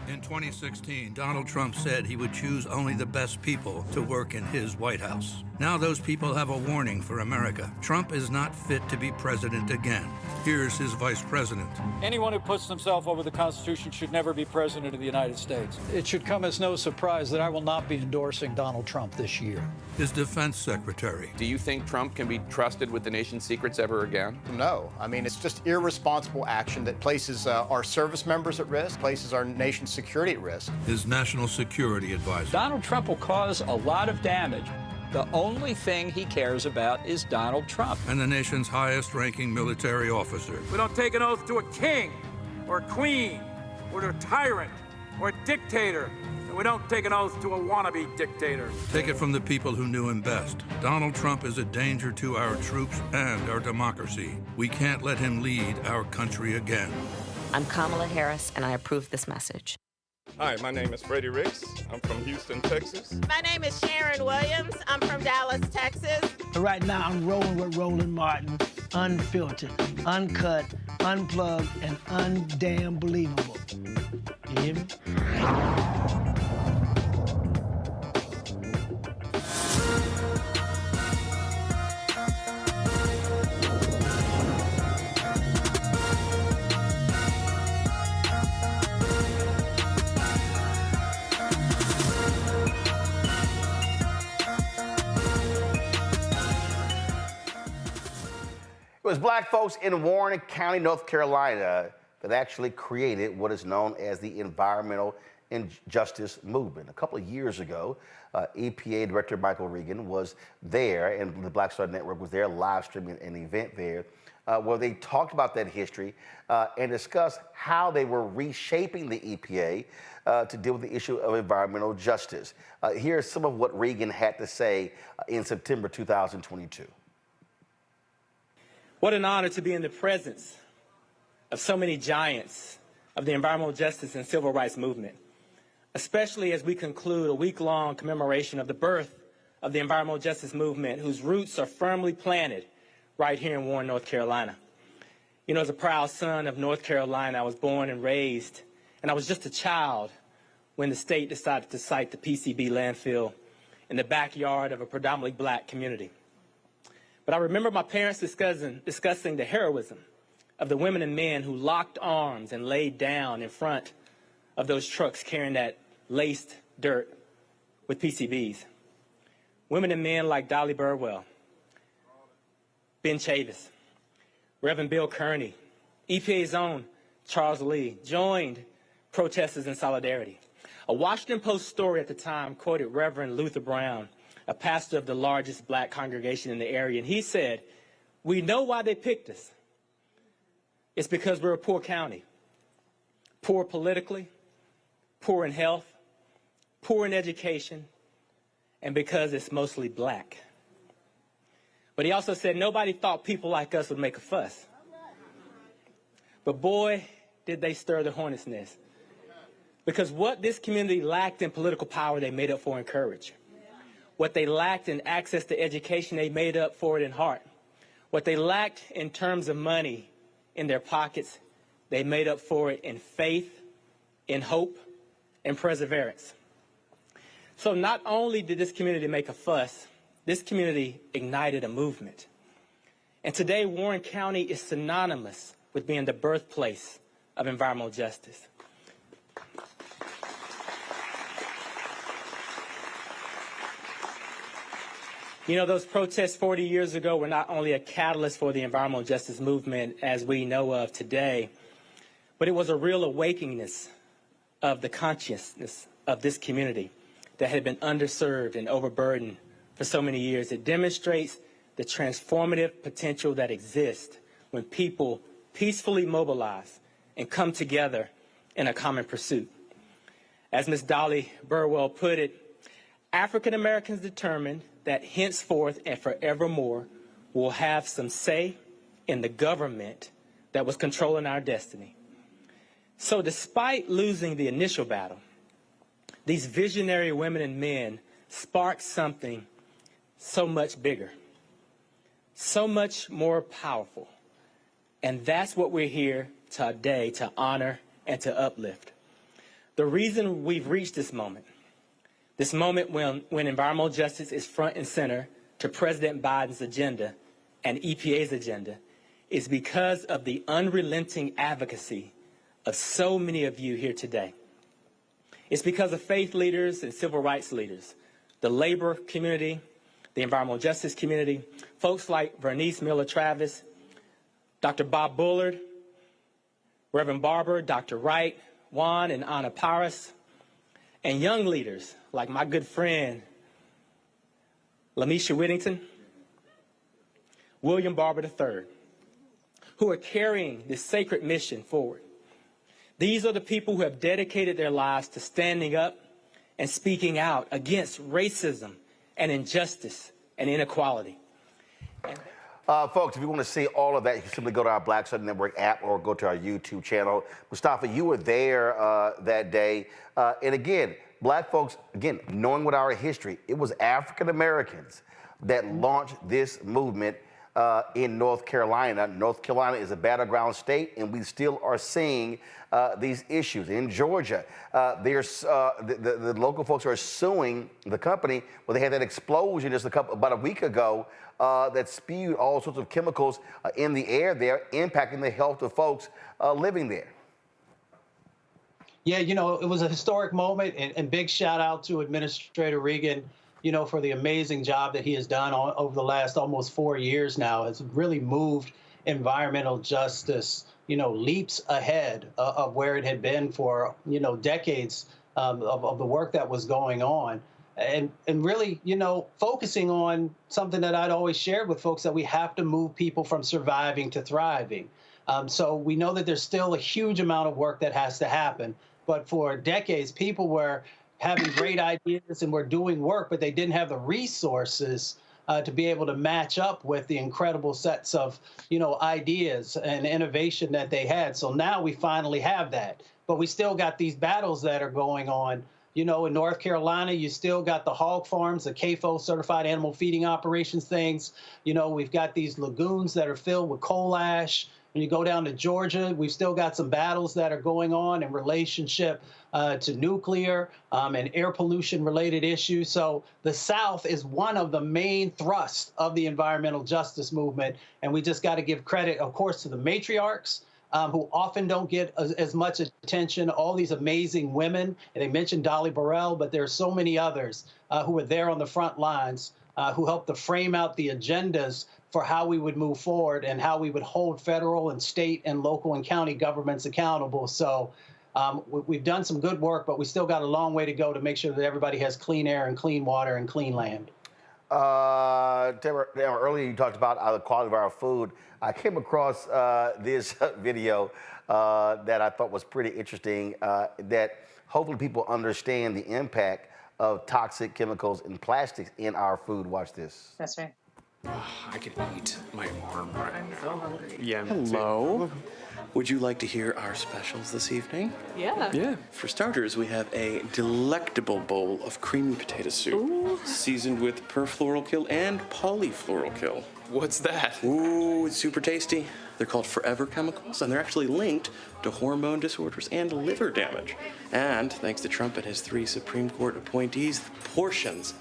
[SPEAKER 21] In 2016, Donald Trump said he would choose only the best people to work in his White House. Now those people have a warning for America. Trump is not fit to be president again. Here's his vice president.
[SPEAKER 22] Anyone who puts themselves over the Constitution should never be president of the United States. It should come as no surprise that I will not be endorsing Donald Trump this year.
[SPEAKER 21] His defense secretary.
[SPEAKER 24] Do you think Trump can be trusted with the nation's secrets ever again?
[SPEAKER 25] No. I mean, it's just irresponsible action that places our service members at risk, places our nation's security at risk.
[SPEAKER 21] His national security advisor.
[SPEAKER 9] Donald Trump will cause a lot of damage. The only thing he cares about is Donald Trump.
[SPEAKER 21] And the nation's highest-ranking military officer.
[SPEAKER 10] We don't take an oath to a king or a queen or to a tyrant or a dictator. And we don't take an oath to a wannabe dictator.
[SPEAKER 21] Take it from the people who knew him best. Donald Trump is a danger to our troops and our democracy. We can't let him lead our country again.
[SPEAKER 2] I'm Kamala Harris, and I approve this message.
[SPEAKER 12] Hi, my name is Freddie Ricks. I'm from Houston, Texas.
[SPEAKER 13] My name is Sharon Williams. I'm from Dallas, Texas.
[SPEAKER 19] Right now, I'm rolling with Roland Martin, unfiltered, uncut, unplugged, and undamn believable. You hear me?
[SPEAKER 1] It was black folks in Warren County, North Carolina, that actually created what is known as the environmental injustice movement. A couple of years ago, EPA Director Michael Regan was there, and the Black Star Network was there live streaming an event there where they talked about that history and discussed how they were reshaping the EPA to deal with the issue of environmental justice. Here's some of what Regan had to say in September 2022.
[SPEAKER 26] What an honor to be in the presence of so many giants of the environmental justice and civil rights movement, especially as we conclude a week-long commemoration of the birth of the environmental justice movement, whose roots are firmly planted right here in Warren, North Carolina. You know, as a proud son of North Carolina, I was born and raised, and I was just a child when the state decided to site the PCB landfill in the backyard of a predominantly black community. But I remember my parents discussing the heroism of the women and men who locked arms and laid down in front of those trucks carrying that laced dirt with PCBs. Women and men like Dolly Burwell, Ben Chavis, Reverend Bill Kearney, EPA's own Charles Lee joined protesters in solidarity. A Washington Post story at the time quoted Reverend Luther Brown, a pastor of the largest black congregation in the area, and he said, "We know why they picked us. It's because we're a poor county, poor politically, poor in health, poor in education, and because it's mostly black." But he also said nobody thought people like us would make a fuss. But boy, did they stir the hornet's nest. Because what this community lacked in political power, they made up for in courage. What they lacked in access to education, they made up for it in heart. What they lacked in terms of money in their pockets, they made up for it in faith, in hope, and perseverance. So not only did this community make a fuss, this community ignited a movement. And today, Warren County is synonymous with being the birthplace of environmental justice. You know, those protests 40 years ago were not only a catalyst for the environmental justice movement as we know of today, but it was a real awakening of the consciousness of this community that had been underserved and overburdened for so many years. It demonstrates the transformative potential that exists when people peacefully mobilize and come together in a common pursuit. As Ms. Dolly Burwell put it, African Americans determined that henceforth and forevermore will have some say in the government that was controlling our destiny. So despite losing the initial battle, these visionary women and men sparked something so much bigger, so much more powerful. And that's what we're here today to honor and to uplift. The reason we've reached this moment when environmental justice is front and center to President Biden's agenda and EPA's agenda, is because of the unrelenting advocacy of so many of you here today. It's because of faith leaders and civil rights leaders, the labor community, the environmental justice community, folks like Vernice Miller-Travis, Dr. Bob Bullard, Reverend Barber, Dr. Wright, Juan and Anna Paris, and young leaders like my good friend, Lamisha Whittington, William Barber III, who are carrying this sacred mission forward. These are the people who have dedicated their lives to standing up and speaking out against racism and injustice and inequality.
[SPEAKER 1] Folks, if you want to see all of that, you can simply go to our Black Star Network app or go to our YouTube channel. Mustafa, you were there that day. And again, black folks, again, knowing what our history, it was African Americans that launched this movement in North Carolina. North Carolina is a battleground state, and we still are seeing these issues. In Georgia, the local folks are suing the company where they had that explosion just about a week ago that spewed all sorts of chemicals in the air there, impacting the health of folks living there.
[SPEAKER 15] Yeah, you know, it was a historic moment, and big shout out to Administrator Regan, you know, for the amazing job that he has done over the last almost 4 years now. It's really moved environmental justice, you know, leaps ahead of where it had been for, you know, decades of the work that was going on. And really, you know, focusing on something that I'd always shared with folks, that we have to move people from surviving to thriving. So we know that there's still a huge amount of work that has to happen. But for decades, people were having great ideas and were doing work, but they didn't have the resources to be able to match up with the incredible sets of, you know, ideas and innovation that they had. So now we finally have that. But we still got these battles that are going on. You know, in North Carolina, you still got the hog farms, the CAFO, certified animal feeding operations things. You know, we've got these lagoons that are filled with coal ash. When you go down to Georgia, we've still got some battles that are going on in relationship to nuclear and air pollution related issues. So the South is one of the main thrusts of the environmental justice movement. And we just got to give credit, of course, to the matriarchs, who often don't get as much attention, all these amazing women. And they mentioned Dolly Burrell, but there are so many others who are there on the front lines, who helped to frame out the agendas for how we would move forward and how we would hold federal and state and local and county governments accountable. So we've done some good work, but we still got a long way to go to make sure that everybody has clean air and clean water and clean land.
[SPEAKER 1] Deborah, earlier you talked about the quality of our food. I came across this video that I thought was pretty interesting, that hopefully people understand the impact of toxic chemicals and plastics in our food. Watch this.
[SPEAKER 16] That's right.
[SPEAKER 11] I could eat my arm right now.
[SPEAKER 16] So hungry.
[SPEAKER 11] Yeah.
[SPEAKER 14] Hello. Would you like to hear our specials this evening?
[SPEAKER 16] Yeah.
[SPEAKER 11] Yeah.
[SPEAKER 14] For starters, we have a delectable bowl of creamy potato soup,
[SPEAKER 16] Ooh.
[SPEAKER 14] seasoned with perfluorokill and polyfluorokill.
[SPEAKER 11] What's that?
[SPEAKER 14] Ooh, it's super tasty. They're called forever chemicals, and they're actually linked to hormone disorders and liver damage. And thanks to Trump and his 3 Supreme Court appointees, the portions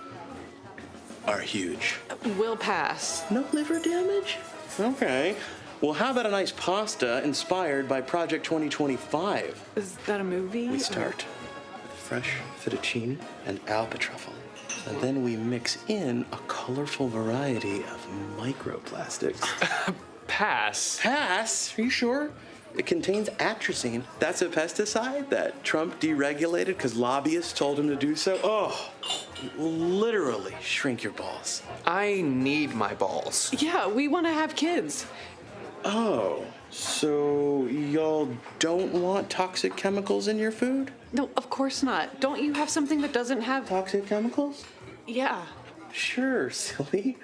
[SPEAKER 14] are huge.
[SPEAKER 17] We'll pass.
[SPEAKER 14] No liver damage? Okay. Well, how about a nice pasta inspired by Project 2025?
[SPEAKER 17] Is that a movie?
[SPEAKER 14] We start with fresh fettuccine and alba truffle. And then we mix in a colorful variety of microplastics.
[SPEAKER 11] Pass.
[SPEAKER 14] Pass? Are you sure? It contains atrazine. That's a pesticide that Trump deregulated because lobbyists told him to do so. Oh, it will literally shrink your balls.
[SPEAKER 11] I need my balls.
[SPEAKER 17] Yeah, we want to have kids.
[SPEAKER 14] Oh, so y'all don't want toxic chemicals in your food?
[SPEAKER 17] No, of course not. Don't you have something that doesn't have
[SPEAKER 14] toxic chemicals?
[SPEAKER 17] Yeah.
[SPEAKER 14] Sure, silly.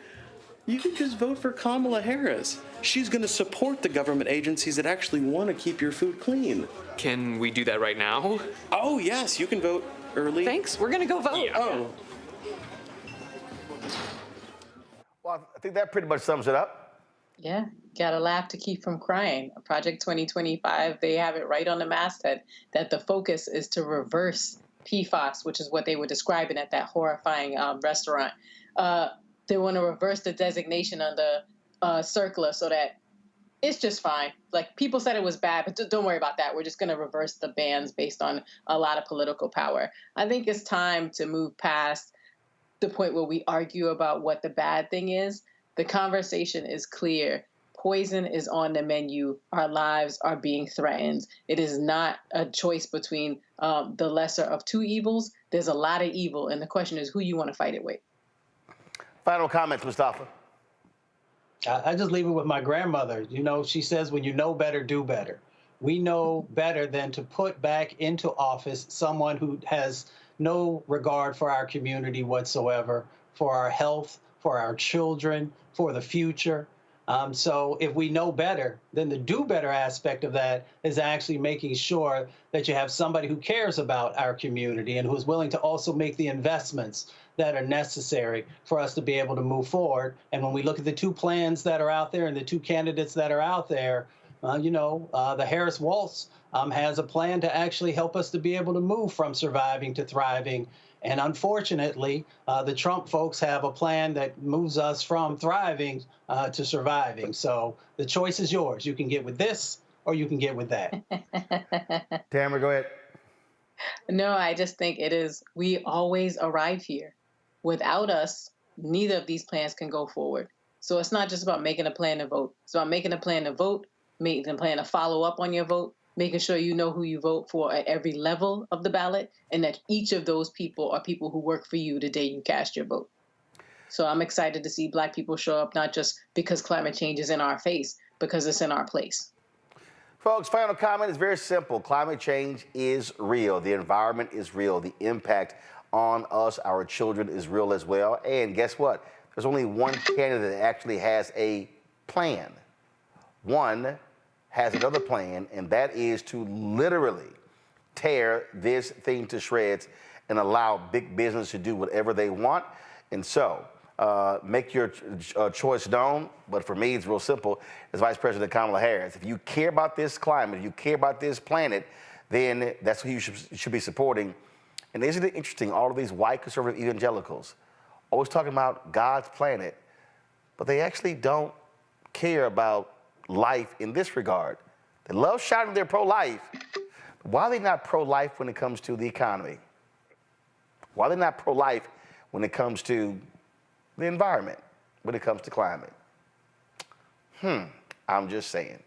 [SPEAKER 14] You can just vote for Kamala Harris. She's going to support the government agencies that actually want to keep your food clean.
[SPEAKER 11] Can we do that right now?
[SPEAKER 14] Oh, yes, you can vote early.
[SPEAKER 17] Thanks, we're going to go vote.
[SPEAKER 14] Yeah. Oh.
[SPEAKER 1] Well, I think that pretty much sums it up.
[SPEAKER 16] Yeah. Gotta laugh to keep from crying. Project 2025, they have it right on the masthead that the focus is to reverse PFAS, which is what they were describing at that horrifying restaurant. They want to reverse the designation on the CERCLA so that it's just fine. Like, people said it was bad, but don't worry about that. We're just going to reverse the bans based on a lot of political power. I think it's time to move past the point where we argue about what the bad thing is. The conversation is clear. Poison is on the menu. Our lives are being threatened. It is not a choice between the lesser of two evils. There's a lot of evil, and the question is who you want to fight it with.
[SPEAKER 1] Final comments, Mustafa.
[SPEAKER 15] I just leave it with my grandmother. You know, she says, when you know better, do better. We know better than to put back into office someone who has no regard for our community whatsoever, for our health, for our children, for the future. So if we know better, then the do better aspect of that is actually making sure that you have somebody who cares about our community and who's willing to also make the investments that are necessary for us to be able to move forward. And when we look at the two plans that are out there and the two candidates that are out there, the Harris-Walz has a plan to actually help us to be able to move from surviving to thriving. And unfortunately, the Trump folks have a plan that moves us from thriving to surviving. So the choice is yours. You can get with this or you can get with that.
[SPEAKER 1] Tamara, go ahead.
[SPEAKER 16] No, I just think it is, we always arrive here. Without us, neither of these plans can go forward. So it's not just about making a plan to vote. It's about making a plan to vote, making a plan to follow up on your vote, making sure you know who you vote for at every level of the ballot, and that each of those people are people who work for you the day you cast your vote. So I'm excited to see Black people show up, not just because climate change is in our face, because it's in our place.
[SPEAKER 1] Folks, final comment is very simple. Climate change is real. The environment is real. The impact on us, our children, is real as well. And guess what? There's only one candidate that actually has a plan. One has another plan, and that is to literally tear this thing to shreds and allow big business to do whatever they want. And so make your choice known. But for me, it's real simple. As Vice President Kamala Harris, if you care about this climate, if you care about this planet, then that's who you should be supporting. And isn't it interesting, all of these white conservative evangelicals always talking about God's planet, but they actually don't care about life in this regard. They love shouting they're pro-life. Why are they not pro-life when it comes to the economy? Why are they not pro-life when it comes to the environment, when it comes to climate? I'm just saying.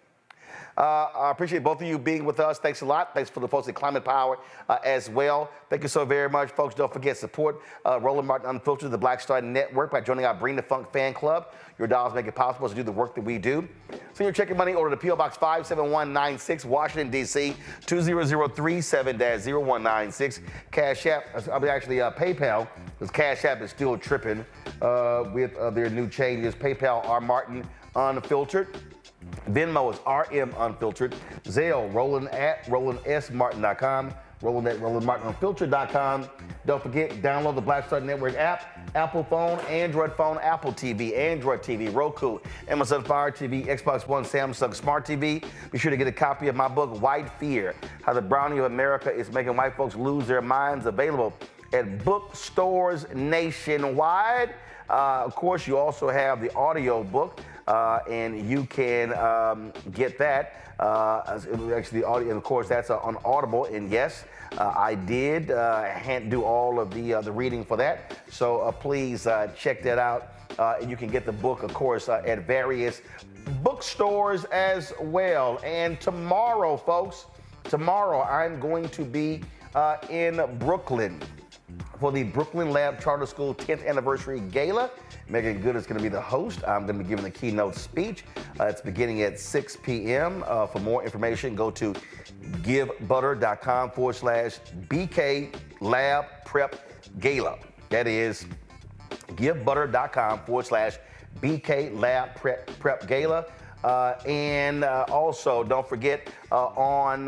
[SPEAKER 1] I appreciate both of you being with us. Thanks a lot. Thanks for the folks at Climate Power as well. Thank you so very much, folks. Don't forget, support Roland Martin Unfiltered, the Black Star Network, by joining our Bring the Funk fan club. Your dollars make it possible to do the work that we do. Send your check and money order to P.O. Box 57196, Washington, D.C., 20037-0196. Cash App, PayPal, because Cash App is still tripping with their new changes. PayPal, R. Martin Unfiltered. Venmo is RM Unfiltered. Zelle, Roland at RolandSMartin.com. Roland at RolandMartinUnfiltered.com. Don't forget, download the Black Star Network app. Apple phone, Android phone, Apple TV, Android TV, Roku, Amazon Fire TV, Xbox One, Samsung Smart TV. Be sure to get a copy of my book, White Fear, How the Brownie of America is Making White Folks Lose Their Minds, available at bookstores nationwide. Of course, you also have the audio book. And you can get that. Actually, the audio, and of course, that's on Audible. And yes, I did do all of the reading for that. So please check that out. And you can get the book, of course, at various bookstores as well. And tomorrow, folks, I'm going to be in Brooklyn for the Brooklyn Lab Charter School 10th Anniversary Gala. Megan Good is going to be the host. I'm going to be giving the keynote speech. It's beginning at 6 p.m. For more information, go to givebutter.com/BK Lab Prep Gala. That is givebutter.com/BK Lab Prep Gala. And also, don't forget, on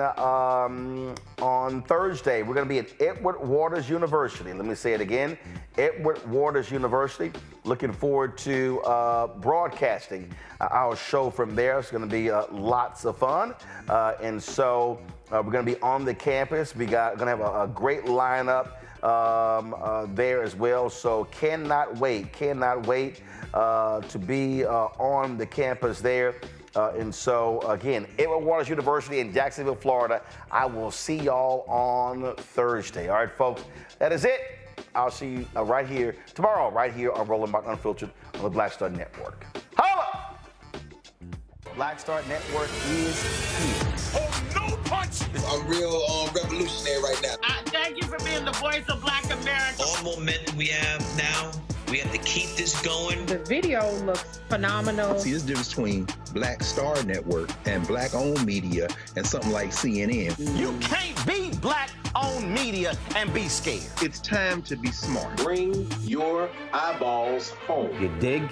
[SPEAKER 1] Thursday, we're going to be at Edward Waters University. Let me say it again, Edward Waters University. Looking forward to broadcasting our show from there. It's going to be lots of fun. And so we're going to be on the campus. We're going to have a great lineup there as well. So cannot wait to be on the campus there. And so, again, Edward Waters University in Jacksonville, Florida. I will see y'all on Thursday. All right, folks, that is it. I'll see you right here tomorrow, right here on Roland Martin Unfiltered on the Black Star Network. Holla! Black Star Network is here.
[SPEAKER 5] Oh, no punches! I'm real revolutionary right now.
[SPEAKER 13] Thank you for being the voice of Black America.
[SPEAKER 6] All momentum we have now, we have to keep this going.
[SPEAKER 13] The video looks phenomenal.
[SPEAKER 7] See, there's a difference between Black Star Network and black-owned media and something like CNN.
[SPEAKER 1] You can't be black-owned media and be scared.
[SPEAKER 7] It's time to be smart.
[SPEAKER 5] Bring your eyeballs home.
[SPEAKER 1] You dig?